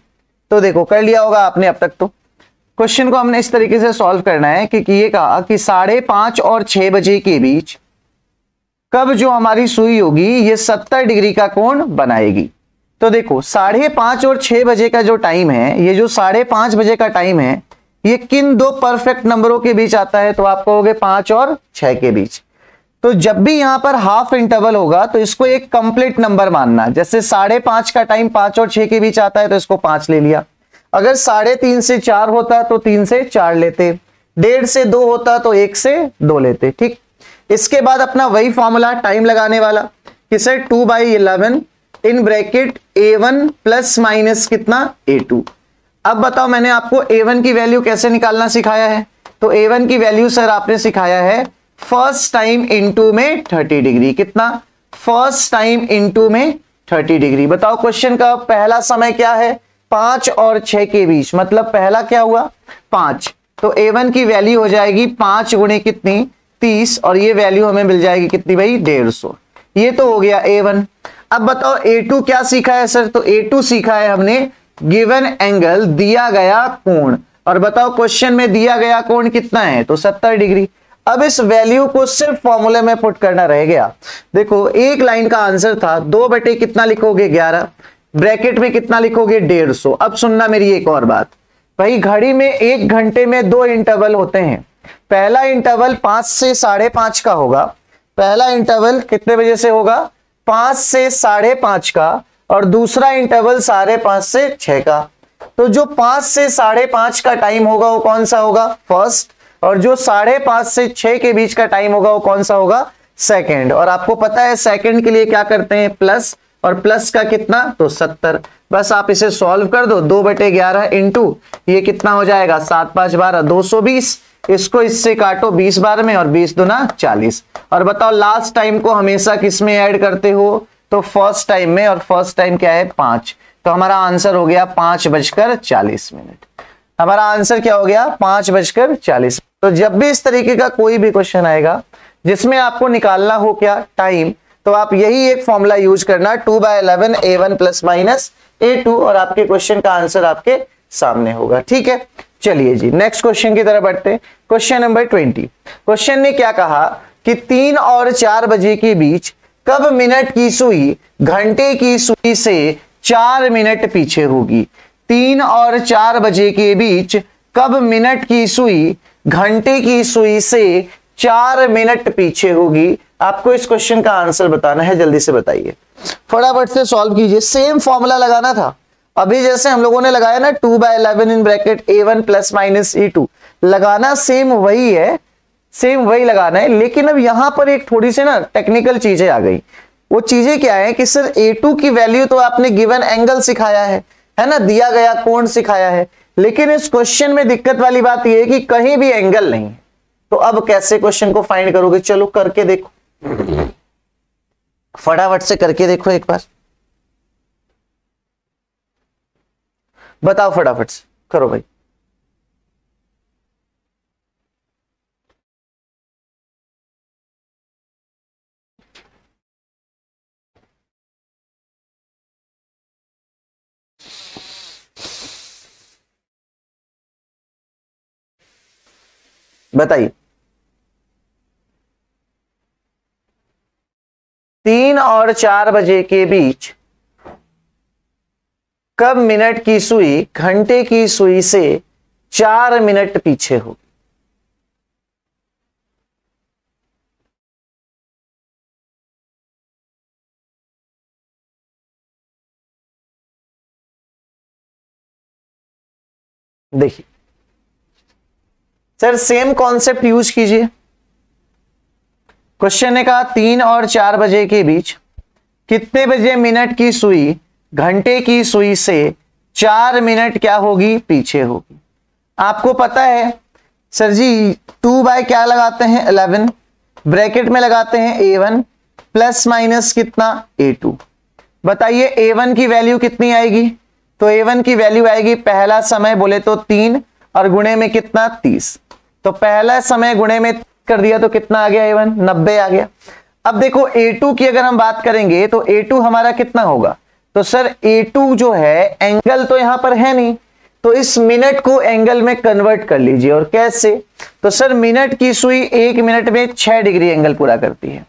तो देखो कर लिया होगा आपने अब तक। तो क्वेश्चन को हमने इस तरीके से सॉल्व करना है कि ये कहा कि 5:30 और 6 बजे के बीच कब जो हमारी सुई होगी ये 70 डिग्री का कोण बनाएगी। तो देखो 5:30 और 6 बजे का जो टाइम है, ये जो 5:30 बजे का टाइम है, ये किन दो परफेक्ट नंबरों के बीच आता है, तो आप कहोगे 5 और 6 के बीच। तो जब भी यहां पर हाफ इंटरवल होगा तो इसको एक कंप्लीट नंबर मानना। जैसे 5:30 का टाइम 5 और 6 के बीच आता है तो इसको 5 ले लिया। अगर 3:30 से 4 होता तो 3 से 4 लेते, 1:30 से 2 होता तो 1 से 2 लेते। ठीक, इसके बाद अपना वही फॉर्मूला टाइम लगाने वाला कि sir 2/11 in bracket A1 plus minus कितना A2। अब बताओ मैंने आपको A1 की वैल्यू कैसे निकालना सिखाया है, तो A1 की वैल्यू सर आपने सिखाया है फर्स्ट टाइम इनटू में 30 डिग्री। कितना? फर्स्ट टाइम इनटू में 30 डिग्री। बताओ क्वेश्चन का पहला समय क्या है 5 और 6 के बीच, मतलब पहला क्या हुआ 5। तो A1 की वैल्यू हो जाएगी 5 गुणे कितनी 30 और ये वैल्यू हमें मिल जाएगी कितनी भाई 150। ये तो हो गया A1। अब बताओ A2 क्या सीखा है सर, तो A2 सीखा है हमने गिवन एंगल, दिया गया कोण। और बताओ क्वेश्चन में दिया गया कोण कितना है तो 70 डिग्री। अब इस वैल्यू को सिर्फ फॉर्मूले में पुट करना रह गया। देखो एक लाइन का आंसर था 2 बटे कितना लिखोगे 11, ब्रैकेट में कितना लिखोगे 150। अब सुनना मेरी एक और बात भाई, घड़ी में 1 घंटे में 2 इंटरवल होते हैं। पहला इंटरवल 5 से 5:30 का होगा, पहला इंटरवल कितने बजे से होगा 5 से 5:30 का, और दूसरा इंटरवल 5:30 से 6 का। तो जो 5 से 5:30 का टाइम होगा वो कौन सा होगा फर्स्ट, और जो 5:30 से 6 के बीच का टाइम होगा वो कौन सा होगा सेकंड। और आपको पता है सेकंड के लिए क्या करते हैं प्लस, और प्लस का कितना तो 70। बस आप इसे सॉल्व कर दो, 2/11 इंटू ये कितना हो जाएगा 7 5 12 220। इसको इससे काटो 20 बार में और 20 दूना 40। और बताओ लास्ट टाइम को हमेशा किस में ऐड करते हो, तो फर्स्ट टाइम में, और फर्स्ट टाइम क्या है 5। तो हमारा आंसर हो गया 5:40। हमारा आंसर क्या हो गया 5:40। तो जब भी इस तरीके का कोई भी क्वेश्चन आएगा जिसमें आपको निकालना हो क्या टाइम, तो आप यही एक फॉर्मूला यूज करना, 2/11 A1 प्लस माइनस A2, और आपके क्वेश्चन का आंसर आपके सामने होगा। ठीक है, चलिए जी नेक्स्ट क्वेश्चन की तरफ बढ़ते हैं। Question number 20। क्वेश्चन ने क्या कहा कि 3 और 4 बजे के बीच कब मिनट की सुई घंटे की सुई से 4 मिनट पीछे होगी। 3 और 4 बजे के बीच कब मिनट की सुई घंटे की सुई से 4 मिनट पीछे होगी। आपको इस क्वेश्चन का आंसर बताना है, जल्दी से बताइए, फटाफट से सॉल्व कीजिए। सेम फॉर्मूला लगाना था अभी जैसे हम लोगों ने लगाया ना, 2/11 in bracket A1 plus minus E2, लगाना सेम वही है, सेम वही लगाना है। लेकिन अब यहां पर एक थोड़ी सी ना टेक्निकल चीजें आ गई। वो चीजें क्या है कि सर A2 की वैल्यू तो आपने गिवन एंगल सिखाया है ना, दिया गया कोण सिखाया है, लेकिन इस क्वेश्चन में दिक्कत वाली बात यह है कि कहीं भी एंगल नहीं है। तो अब कैसे क्वेश्चन को फाइंड करोगे? चलो करके देखो, फटाफट से करके देखो एक बार, बताओ फटाफट से करो भाई। बताइए, 3 और 4 बजे के बीच कब मिनट की सुई घंटे की सुई से 4 मिनट पीछे होगी। देखिए सर सेम कॉन्सेप्ट यूज कीजिए। क्वेश्चन ने कहा 3 और 4 बजे के बीच कितने बजे मिनट की सुई घंटे की सुई से 4 मिनट क्या होगी? पीछे होगी। आपको पता है सर जी 2 बाय क्या लगाते हैं? 11, ब्रैकेट में लगाते हैं A1 प्लस माइनस कितना? A2। बताइए A1 की वैल्यू कितनी आएगी? तो A1 की वैल्यू आएगी, पहला समय बोले तो 3 और गुणे में कितना? 30। तो पहला समय गुणे में कर दिया तो कितना आ गया? A1 90 आ गया। अब देखो A2 की अगर हम बात करेंगे तो A2 हमारा कितना होगा? तो सर A2 जो है एंगल तो यहां पर है नहीं, तो इस मिनट को एंगल में कन्वर्ट कर लीजिए। और कैसे? तो सर मिनट की सुई 1 मिनट में 6 डिग्री एंगल पूरा करती है।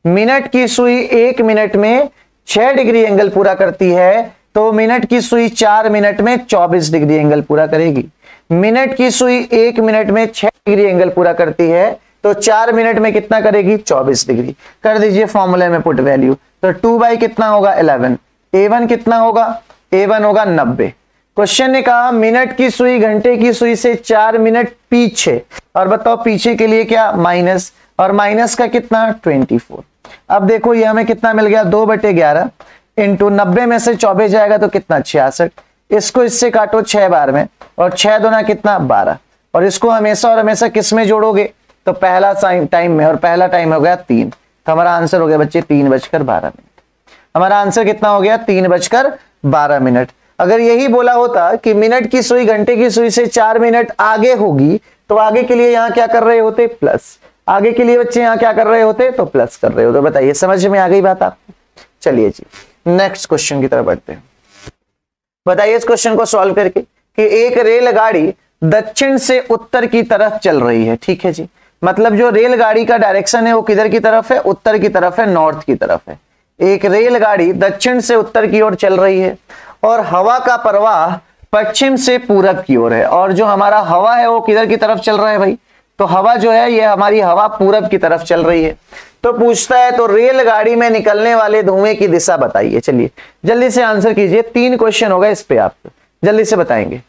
मिनट की सुई 1 मिनट में 6 डिग्री एंगल पूरा करती है, तो मिनट की सुई 4 मिनट में 24 डिग्री एंगल पूरा करेगी। मिनट की सुई 1 मिनट में 6 डिग्री एंगल पूरा करती है, तो 4 मिनट में कितना करेगी? 24 डिग्री। कर दीजिए फॉर्मूले में पुट वैल्यू, तो 2 बाई कितना होगा? 11। A1 कितना होगा? A1 होगा 90। क्वेश्चन ने कहा मिनट की सुई घंटे की सुई से 4 मिनट पीछे, और बताओ पीछे के लिए क्या? माइनस, और माइनस का कितना? 24। अब देखो ये हमें कितना मिल गया? 2/11 इंटू 90 में से 24 जाएगा तो कितना? 66। इसको इससे काटो 6 बार में, और 6 दूना कितना? 12। और इसको हमेशा और हमेशा किस में जोड़ोगे? तो पहला टाइम में, और पहला टाइम हो गया 3। तो हमारा आंसर हो गया बच्चे 3:12 मिनट। हमारा आंसर कितना हो गया? 3:12 मिनट। अगर यही बोला होता कि मिनट की सुई घंटे की सुई से 4 मिनट आगे होगी, तो आगे के लिए यहां क्या कर रहे होते? प्लस। आगे के लिए बच्चे यहां क्या कर रहे होते? तो प्लस कर रहे होते। बताइए समझ में आ गई बात आपको? चलिए जी नेक्स्ट क्वेश्चन की तरफ बढ़ते हैं। बताइए इस क्वेश्चन को सॉल्व करके कि एक रेलगाड़ी दक्षिण से उत्तर की तरफ चल रही है। ठीक है जी, मतलब जो रेलगाड़ी का डायरेक्शन है वो किधर की तरफ है? उत्तर की तरफ है, नॉर्थ की तरफ है। एक रेलगाड़ी दक्षिण से उत्तर की ओर चल रही है, और हवा का प्रवाह पश्चिम से पूरब की ओर है। और जो हमारा हवा है वो किधर की तरफ चल रहा है भाई? तो हवा जो है ये हमारी हवा पूरब की तरफ चल रही है। तो पूछता है तो रेलगाड़ी में निकलने वाले धुएं की दिशा बताइए। चलिए जल्दी से आंसर कीजिए, 3 क्वेश्चन होगा इस पे, आप जल्दी से बताएंगे।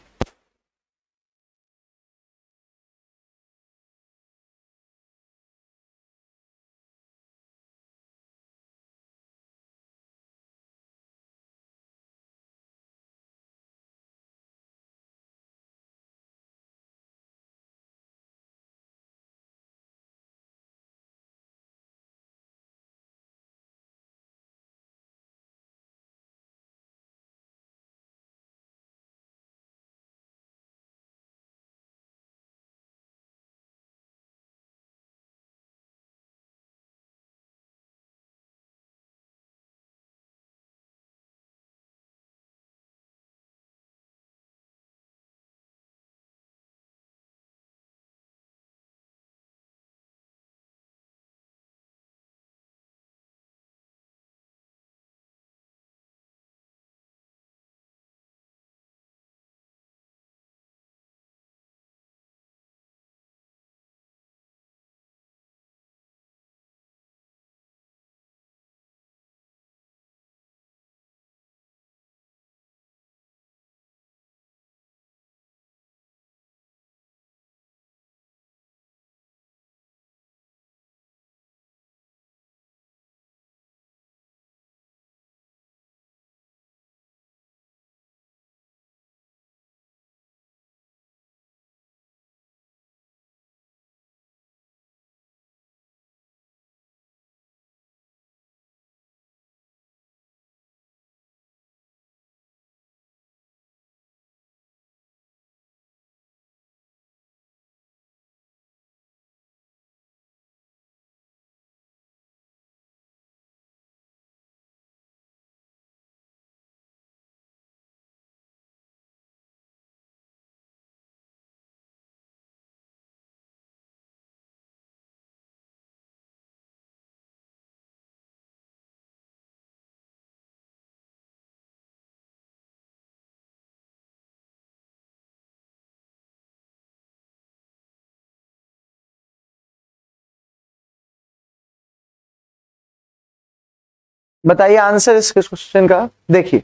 बताइए आंसर इस क्वेश्चन का। देखिए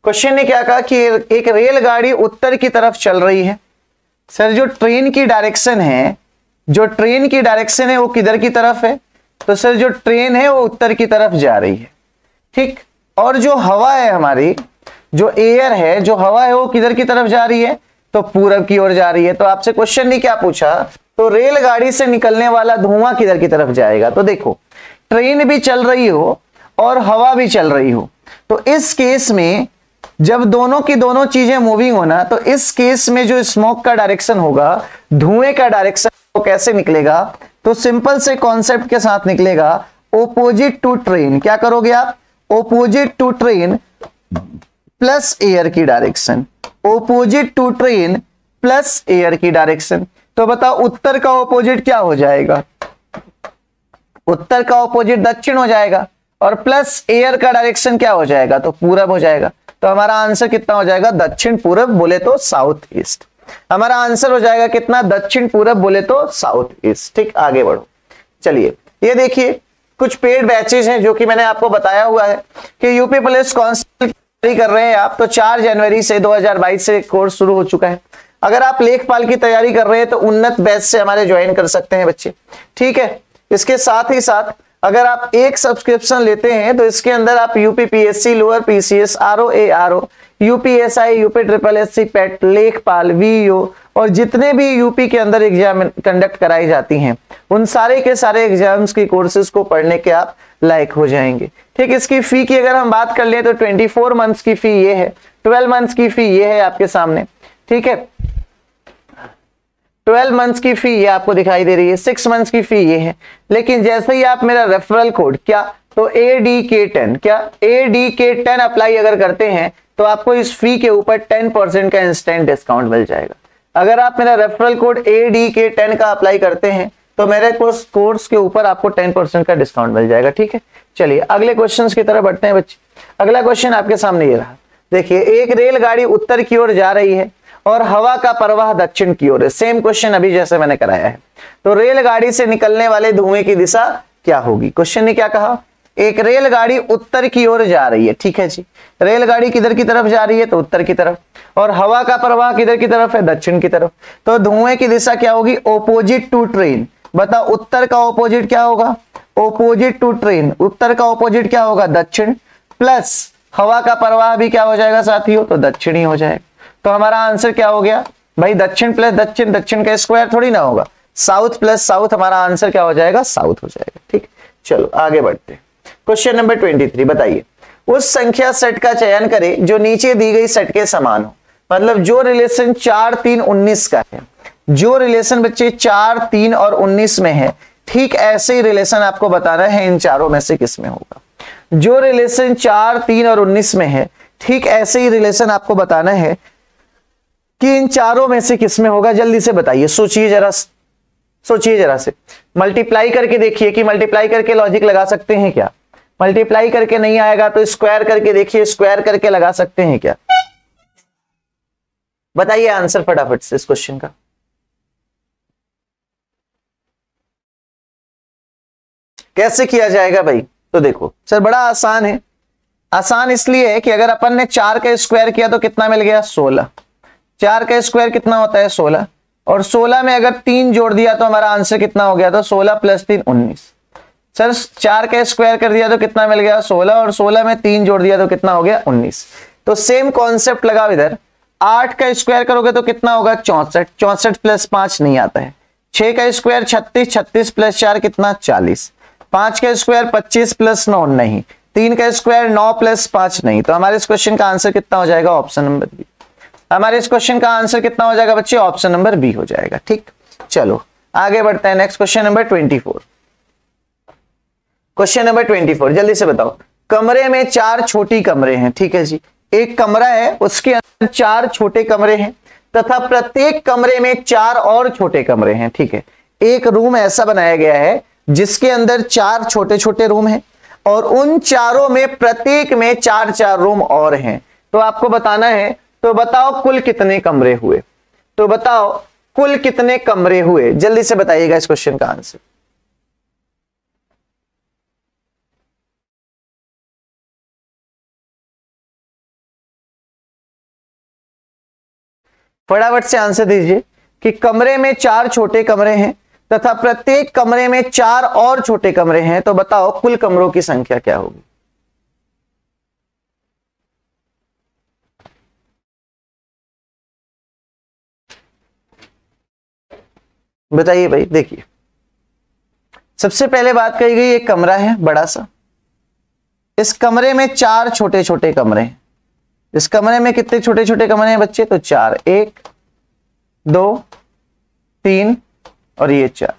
क्वेश्चन ने क्या कहा कि एक रेलगाड़ी उत्तर की तरफ चल रही है। सर जो ट्रेन की डायरेक्शन है, जो ट्रेन की डायरेक्शन है वो किधर की तरफ है? तो सर जो ट्रेन है वो उत्तर की तरफ जा रही है, ठीक। और जो हवा है हमारी, जो एयर है, जो हवा है वो किधर की तरफ जा रही है? तो पूरब की ओर जा रही है। तो आपसे क्वेश्चन ने क्या पूछा? तो रेलगाड़ी से निकलने वाला धुआं किधर की तरफ जाएगा? तो देखो ट्रेन भी चल रही हो और हवा भी चल रही हो, तो इस केस में जब दोनों की दोनों चीजें मूविंग होना, तो इस केस में जो स्मोक का डायरेक्शन होगा, धुएं का डायरेक्शन, वो कैसे निकलेगा? तो सिंपल से कॉन्सेप्ट के साथ निकलेगा, ओपोजिट टू ट्रेन। क्या करोगे आप? Opposite to train plus air की direction, opposite to train plus air की डायरेक्शन। तो बताओ उत्तर का ओपोजिट क्या हो जाएगा? उत्तर का ओपोजिट दक्षिण हो जाएगा, और प्लस एयर का डायरेक्शन क्या हो जाएगा? तो पूरब हो जाएगा। तो हमारा आंसर कितना हो जाएगा? दक्षिण पूरब, बोले तो साउथ ईस्ट। हमारा आंसर हो जाएगा कितना? दक्षिण पूरब, बोले तो साउथ ईस्ट। ठीक, आगे बढ़ो। चलिए ये देखिए कुछ पेड बैचेज हैं जो कि मैंने आपको बताया हुआ है कि यूपी पुलिस कांस्टेबल की तैयारी कर रहे हैं आप, तो 4 जनवरी से 2022 से कोर्स शुरू हो चुका है। अगर आप लेखपाल की तैयारी कर रहे हैं तो उन्नत बैच से हमारे ज्वाइन कर सकते हैं बच्चे, ठीक है। इसके साथ ही साथ अगर आप एक सब्सक्रिप्शन लेते हैं तो इसके अंदर आप UPPSC, lower PCS, RO, ARO, UPSI, UP triple SC, PET, लेखपाल, वीईओ और जितने भी यूपी के अंदर एग्जाम कंडक्ट कराई जाती हैं उन सारे के सारे एग्जाम्स की कोर्सेज को पढ़ने के आप लायक हो जाएंगे। ठीक, इसकी फी की अगर हम बात कर लें तो 24 मंथ्स की फी ये है, 12 मंथ्स की फी ये है आपके सामने, ठीक है। 12 मंथ्स की फी ये आपको दिखाई दे रही है, 6 मंथ्स की फी ये है। लेकिन जैसे ही आप मेरा रेफरल कोड क्या, तो ADK10, क्या ADK10 अप्लाई अगर करते हैं तो आपको इस फी के ऊपर 10% का इंस्टेंट डिस्काउंट मिल जाएगा। अगर आप मेरा रेफरल कोड ADK10 का अप्लाई करते हैं तो मेरे कोर्स के ऊपर आपको 10% का डिस्काउंट मिल जाएगा, ठीक है। चलिए अगले क्वेश्चन की तरफ बढ़ते हैं बच्चे। अगला क्वेश्चन आपके सामने ये रहा, देखिए एक रेलगाड़ी उत्तर की ओर जा रही है और हवा का प्रवाह दक्षिण की ओर है। सेम क्वेश्चन अभी जैसे मैंने कराया है। तो रेलगाड़ी से निकलने वाले धुएं की दिशा क्या होगी? क्वेश्चन ने क्या कहा? एक रेलगाड़ी उत्तर की ओर जा रही है, ठीक है जी। रेलगाड़ी किधर की तरफ जा रही है? तो उत्तर की तरफ। और हवा का प्रवाह किधर की तरफ है? दक्षिण की तरफ। तो धुएं की दिशा क्या होगी? Opposite to train. बताओ उत्तर का ओपोजिट क्या होगा? Opposite to train. उत्तर का ओपोजिट क्या होगा? दक्षिण। प्लस हवा का प्रवाह भी क्या हो जाएगा साथियों? तो दक्षिण ही हो जाएगा। तो हमारा आंसर क्या हो गया भाई? दक्षिण प्लस दक्षिण, दक्षिण का स्क्वायर थोड़ी ना होगा, साउथ प्लस साउथ। हमारा आंसर क्या हो जाएगा? साउथ हो जाएगा, ठीक। चलो आगे बढ़ते हैं। क्वेश्चन नंबर 23 बताइए, उस संख्या सेट का चयन करें जो नीचे दी गई सेट के समान हो। मतलब जो रिलेशन 4, 3, 19 का है, जो रिलेशन बच्चे 4, 3 और 19 में है, ठीक ऐसे ही रिलेशन आपको बताना है इन चारों में से किस में होगा। जो रिलेशन 4, 3 और 19 में है, ठीक ऐसे ही रिलेशन आपको बताना है कि इन चारों में से किस में होगा। जल्दी से बताइए, सोचिए जरा, सोचिए जरा से। मल्टीप्लाई करके देखिए कि मल्टीप्लाई करके लॉजिक लगा सकते हैं क्या? मल्टीप्लाई करके नहीं आएगा तो स्क्वायर करके देखिए, स्क्वायर करके लगा सकते हैं क्या? बताइए आंसर फटाफट से इस क्वेश्चन का। कैसे किया जाएगा भाई? तो देखो सर बड़ा आसान है। आसान इसलिए है कि अगर अपन ने 4 का स्क्वायर किया तो कितना मिल गया? 16। 4 का स्क्वायर कितना होता है? 16। और 16 में अगर 3 जोड़ दिया तो हमारा आंसर कितना हो गया? तो 16 प्लस 3 19। सर 4 का स्क्वायर कर दिया तो कितना मिल गया? 16। और 16 में 3 जोड़ दिया तो कितना हो गया? 19। तो सेम कॉन्सेप्ट लगाओ इधर। 8 का स्क्वायर करोगे तो कितना होगा? 64। 64 प्लस 5 नहीं आता है। 6 का स्क्वायर 36। 36 प्लस 4 कितना? 40। 5 का स्क्वायर 25 प्लस 9 नहीं। 3 का स्क्वायर 9 प्लस 5 नहीं। तो हमारे इस क्वेश्चन का आंसर कितना हो जाएगा? Option number B. हमारे इस क्वेश्चन का आंसर कितना हो जाएगा बच्चे? ऑप्शन नंबर बी हो जाएगा, ठीक। चलो आगे बढ़ते हैं। Next question number 24। Question number 24 जल्दी से बताओ। कमरे में 4 छोटी कमरे हैं, ठीक है जी। एक कमरा है, उसके अंदर 4 छोटे कमरे हैं तथा प्रत्येक कमरे में 4 और छोटे कमरे हैं, ठीक है। एक रूम ऐसा बनाया गया है जिसके अंदर 4 छोटे छोटे रूम हैं और उन चारों में प्रत्येक में 4-4 रूम और हैं। तो आपको बताना है, तो बताओ कुल कितने कमरे हुए? तो बताओ कुल कितने कमरे हुए? जल्दी से बताइएगा इस क्वेश्चन का आंसर। फटाफट से आंसर दीजिए कि कमरे में 4 छोटे कमरे हैं तथा प्रत्येक कमरे में 4 और छोटे कमरे हैं, तो बताओ कुल कमरों की संख्या क्या होगी। बताइए भाई। देखिए, सबसे पहले बात कही गई एक कमरा है बड़ा सा, इस कमरे में 4 छोटे छोटे कमरे हैं। इस कमरे में कितने छोटे छोटे कमरे हैं बच्चे, तो 4, 1 2 3 और ये 4।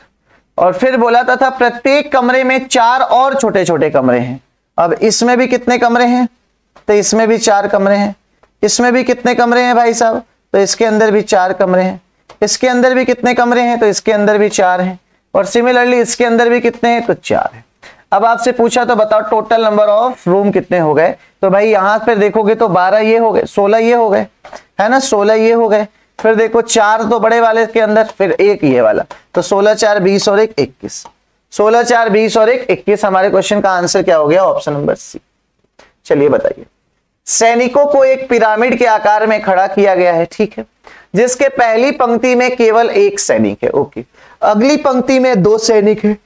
और फिर बोला था प्रत्येक कमरे में 4 और छोटे छोटे कमरे हैं। अब इसमें भी कितने कमरे हैं, तो इसमें भी 4 कमरे हैं। इसमें भी कितने कमरे हैं भाई साहब, तो इसके अंदर भी 4 कमरे हैं। इसके अंदर भी कितने कमरे हैं, तो इसके अंदर भी 4 हैं। और सिमिलरली इसके अंदर भी कितने हैं, तो 4 है। अब आपसे पूछा तो बताओ टोटल नंबर ऑफ रूम कितने हो गए, तो भाई यहां पर देखोगे तो 12 ये हो गए, 16 ये हो गए, है ना, 16 ये हो गए। फिर देखो 4 तो बड़े वाले के अंदर, फिर 1 ये वाला, तो 16 4 20 और 1 21। 16 4 20 और 1 21। हमारे क्वेश्चन का आंसर क्या हो गया, ऑप्शन नंबर सी। चलिए बताइए। सैनिकों को एक पिरामिड के आकार में खड़ा किया गया है, ठीक है, जिसके पहली पंक्ति में केवल 1 सैनिक है, ओके, अगली पंक्ति में 2 सैनिक है,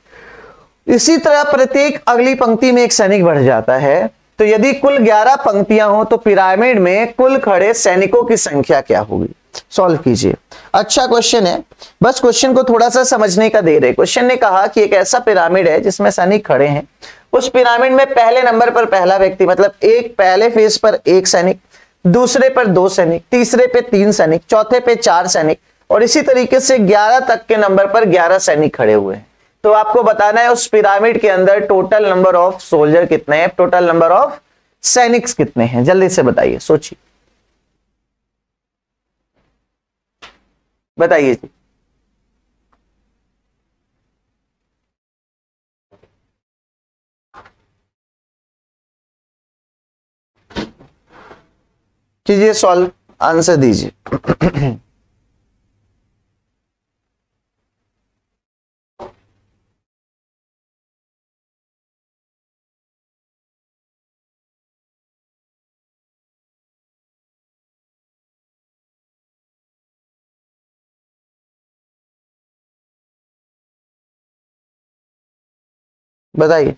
इसी तरह प्रत्येक अगली पंक्ति में 1 सैनिक बढ़ जाता है। तो यदि कुल 11 पंक्तियां हो तो पिरामिड में कुल खड़े सैनिकों की संख्या क्या होगी। सॉल्व कीजिए। अच्छा क्वेश्चन है, बस क्वेश्चन को थोड़ा सा समझने का दे रहे। क्वेश्चन ने कहा कि एक ऐसा पिरामिड है जिसमें सैनिक खड़े हैं, उस पिरामिड में पहले नंबर पर पहला व्यक्ति, मतलब एक पहले फेज पर 1 सैनिक, दूसरे पर 2 सैनिक, तीसरे पे 3 सैनिक, चौथे पे 4 सैनिक, और इसी तरीके से 11 तक के नंबर पर 11 सैनिक खड़े हुए हैं। तो आपको बताना है उस पिरामिड के अंदर टोटल नंबर ऑफ सोल्जर कितने हैं, टोटल नंबर ऑफ सैनिक्स कितने हैं, जल्दी से बताइए, सोचिए, बताइए जी। कीजिए सॉल्व, आंसर दीजिए। बताइए।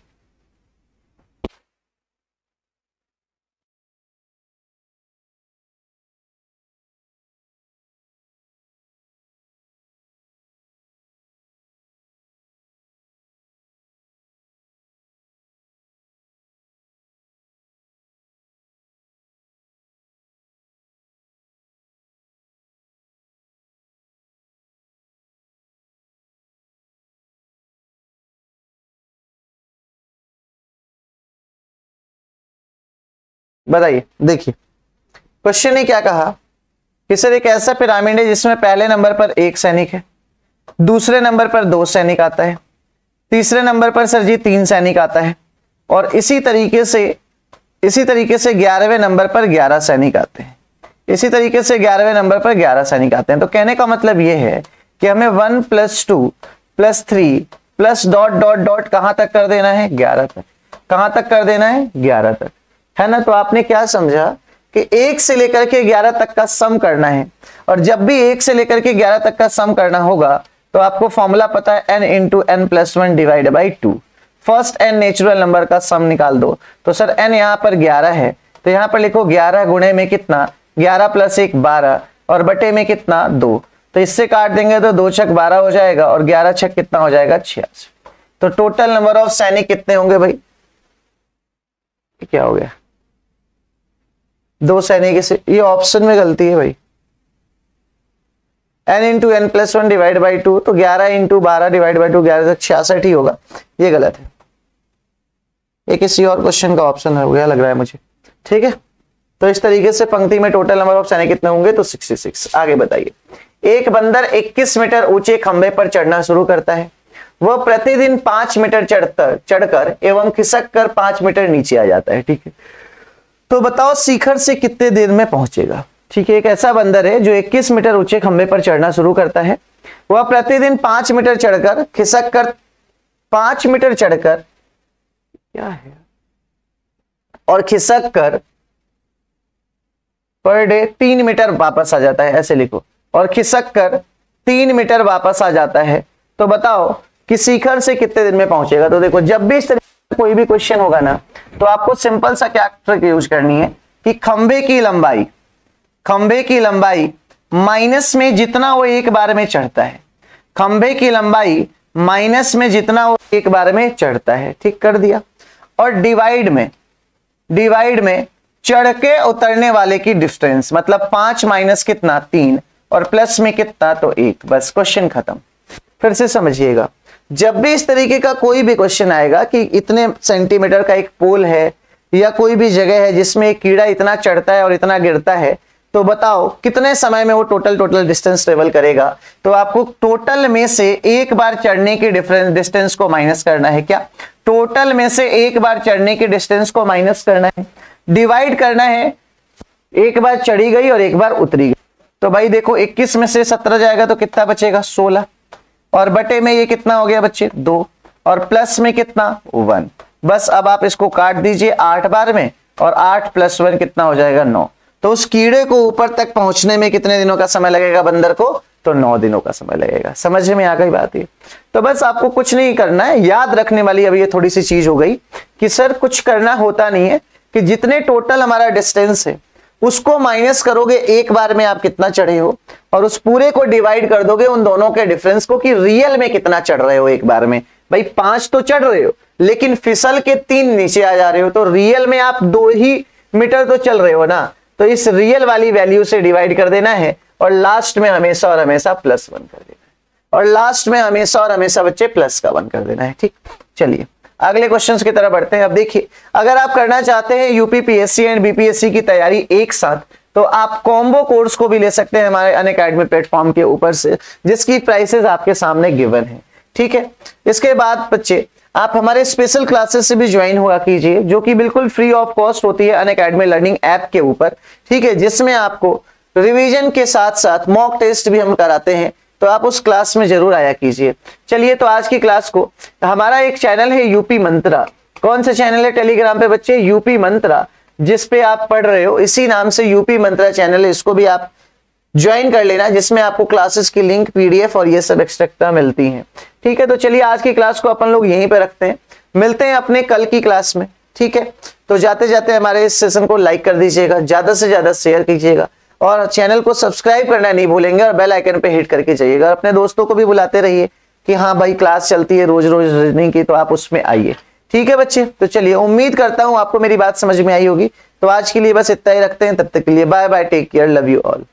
बताइए। देखिए क्वेश्चन ने क्या कहा कि सर एक ऐसा पिरामिड है जिसमें पहले नंबर पर 1 सैनिक है, दूसरे नंबर पर 2 सैनिक आता है, तीसरे नंबर पर सर जी 3 सैनिक आता है, और इसी तरीके से 11वें नंबर पर 11 सैनिक आते हैं, इसी तरीके से 11वें नंबर पर 11 सैनिक आते हैं। तो कहने का मतलब यह है कि हमें 1 + 2 + 3 प्लस डॉट डॉट डॉट कहां तक कर देना है, 11 तक। कहां तक कर देना है, 11 तक, है ना। तो आपने क्या समझा कि 1 से लेकर के 11 तक का सम करना है, और जब भी 1 से लेकर के 11 तक का सम करना होगा तो आपको फॉर्मूला पता है n × n+1 divide by 2। First n natural number का सम निकाल दो, तो सर n यहां पर 11 है, तो यहां पर लिखो 11 गुणे में कितना, 11 + 1 12, और बटे में कितना 2, तो इससे काट देंगे तो 2 × 6 12 हो जाएगा, और 11 × 6 कितना हो जाएगा, 86। तो टोटल नंबर ऑफ सैनिक कितने होंगे भाई, क्या हो गया, 2 सैनिक से, ये ऑप्शन में गलती है भाई, n × n+1 डिवाइड बाई 2, तो 11 × 12 डिवाइड बाई 2, 11 तक 66 ही होगा, ये गलत है। ये किसी और क्वेश्चन का ऑप्शन हो गया लग रहा है मुझे, ठीक है। तो इस तरीके से पंक्ति में टोटल नंबर ऑफ सैनिक कितने होंगे, तो 66। आगे बताइए। एक बंदर 21 मीटर ऊंचे खंबे पर चढ़ना शुरू करता है, वह प्रतिदिन 5 मीटर चढ़कर एवं खिसक कर 5 मीटर नीचे आ जाता है, ठीक है। तो बताओ शिखर से कितने देर में पहुंचेगा, ठीक है। एक ऐसा बंदर है जो 21 मीटर ऊंचे खंबे पर चढ़ना शुरू करता है, वह प्रतिदिन 5 मीटर चढ़कर खिसक कर 5 मीटर चढ़कर क्या है, और खिसक कर पर डे 3 मीटर वापस आ जाता है, ऐसे लिखो, और खिसक कर 3 मीटर वापस आ जाता है, तो बताओ कि शिखर से कितने दिन में पहुंचेगा। तो देखो जब भी इस तरीके का कोई भी क्वेश्चन होगा ना, तो आपको सिंपल सा क्या ट्रिक यूज करनी है कि खंबे की लंबाई माइनस में जितना वो एक बार में चढ़ता है, खंबे की लंबाई माइनस में जितना वो एक बार में चढ़ता है, ठीक कर दिया। और डिवाइड में चढ़ के उतरने वाले की डिस्टेंस, मतलब 5 माइनस कितना 3 और प्लस में कितना तो 1, बस क्वेश्चन खत्म। फिर से समझिएगा, जब भी इस तरीके का कोई भी क्वेश्चन आएगा कि इतने सेंटीमीटर का एक पोल है या कोई भी जगह है जिसमें एक कीड़ा इतना चढ़ता है और इतना गिरता है, तो बताओ कितने समय में वो टोटल डिस्टेंस ट्रेवल करेगा। तो आपको टोटल में से एक बार चढ़ने की डिस्टेंस को माइनस करना है। क्या टोटल में से एक बार चढ़ने की डिस्टेंस को माइनस करना है, डिवाइड करना है, एक बार चढ़ी गई और एक बार उतरी गई। तो भाई देखो 21 में से 17 जाएगा तो कितना बचेगा 16, और बटे में ये कितना हो गया बच्चे 2, और प्लस में कितना 1। बस अब आप इसको काट दीजिए 8 बार में, और 8 + 1 कितना हो जाएगा 9। तो उस कीड़े को ऊपर तक पहुंचने में कितने दिनों का समय लगेगा बंदर को, तो 9 दिनों का समय लगेगा। समझ में आ गई बात ये। तो बस आपको कुछ नहीं करना है, याद रखने वाली अब ये थोड़ी सी चीज हो गई कि सर कुछ करना होता नहीं है, कि जितने टोटल हमारा डिस्टेंस है उसको माइनस करोगे एक बार में आप कितना चढ़े हो, और उस पूरे को डिवाइड कर दोगे उन दोनों के डिफरेंस को कि रियल में कितना चढ़ रहे हो एक बार में। भाई 5 तो चढ़ रहे हो लेकिन फिसल के 3 नीचे आ जा रहे हो, तो रियल में आप 2 ही मीटर तो चल रहे हो ना, तो इस रियल वाली वैल्यू से डिवाइड कर देना है, और लास्ट में हमेशा और हमेशा +1 कर देना है, और लास्ट में हमेशा और हमेशा बच्चे प्लस का 1 कर देना है। ठीक, चलिए अगले क्वेश्चंस की तरफ बढ़ते हैं। अब देखिए, अगर आप करना चाहते हैं यूपीपीएससी एंड बीपीएससी की तैयारी एक साथ, तो आप कॉम्बो कोर्स को भी ले सकते हैं हमारे अनअकैडमी प्लेटफॉर्म के ऊपर से, जिसकी प्राइसेस आपके सामने गिवन है। ठीक है, इसके बाद बच्चे आप हमारे स्पेशल क्लासेस से भी ज्वाइन हुआ कीजिए, जो कि बिल्कुल फ्री ऑफ कॉस्ट होती है अनअकैडमी लर्निंग ऐप के ऊपर। ठीक है, जिसमें आपको रिवीजन के साथ साथ मॉक टेस्ट भी हम कराते हैं, तो आप उस क्लास में जरूर आया कीजिए। चलिए, तो आज की क्लास को, हमारा एक चैनल है यूपी मंत्रा। कौन सा चैनल है टेलीग्राम पे बच्चे? यूपी मंत्रा, जिस पे आप पढ़ रहे हो इसी नाम से यूपी मंत्रा चैनल है, इसको भी आप ज्वाइन कर लेना, जिसमें आपको क्लासेस की लिंक, पीडीएफ और ये सब एक्स्ट्रा मिलती हैं। ठीक है, तो चलिए आज की क्लास को अपन लोग यहीं पे रखते हैं, मिलते हैं अपने कल की क्लास में। ठीक है, तो जाते जाते हमारे इस सेशन को लाइक कर दीजिएगा, ज्यादा से ज्यादा शेयर कीजिएगा, और चैनल को सब्सक्राइब करना नहीं भूलेंगे, और बेल आइकन पे हिट करके जाइएगा। अपने दोस्तों को भी बुलाते रहिए कि हाँ भाई क्लास चलती है रोज रोज रीजनिंग की, तो आप उसमें आइए। ठीक है बच्चे, तो चलिए उम्मीद करता हूं आपको मेरी बात समझ में आई होगी। तो आज के लिए बस इतना ही रखते हैं, तब तक के लिए bye bye, take care, love you all.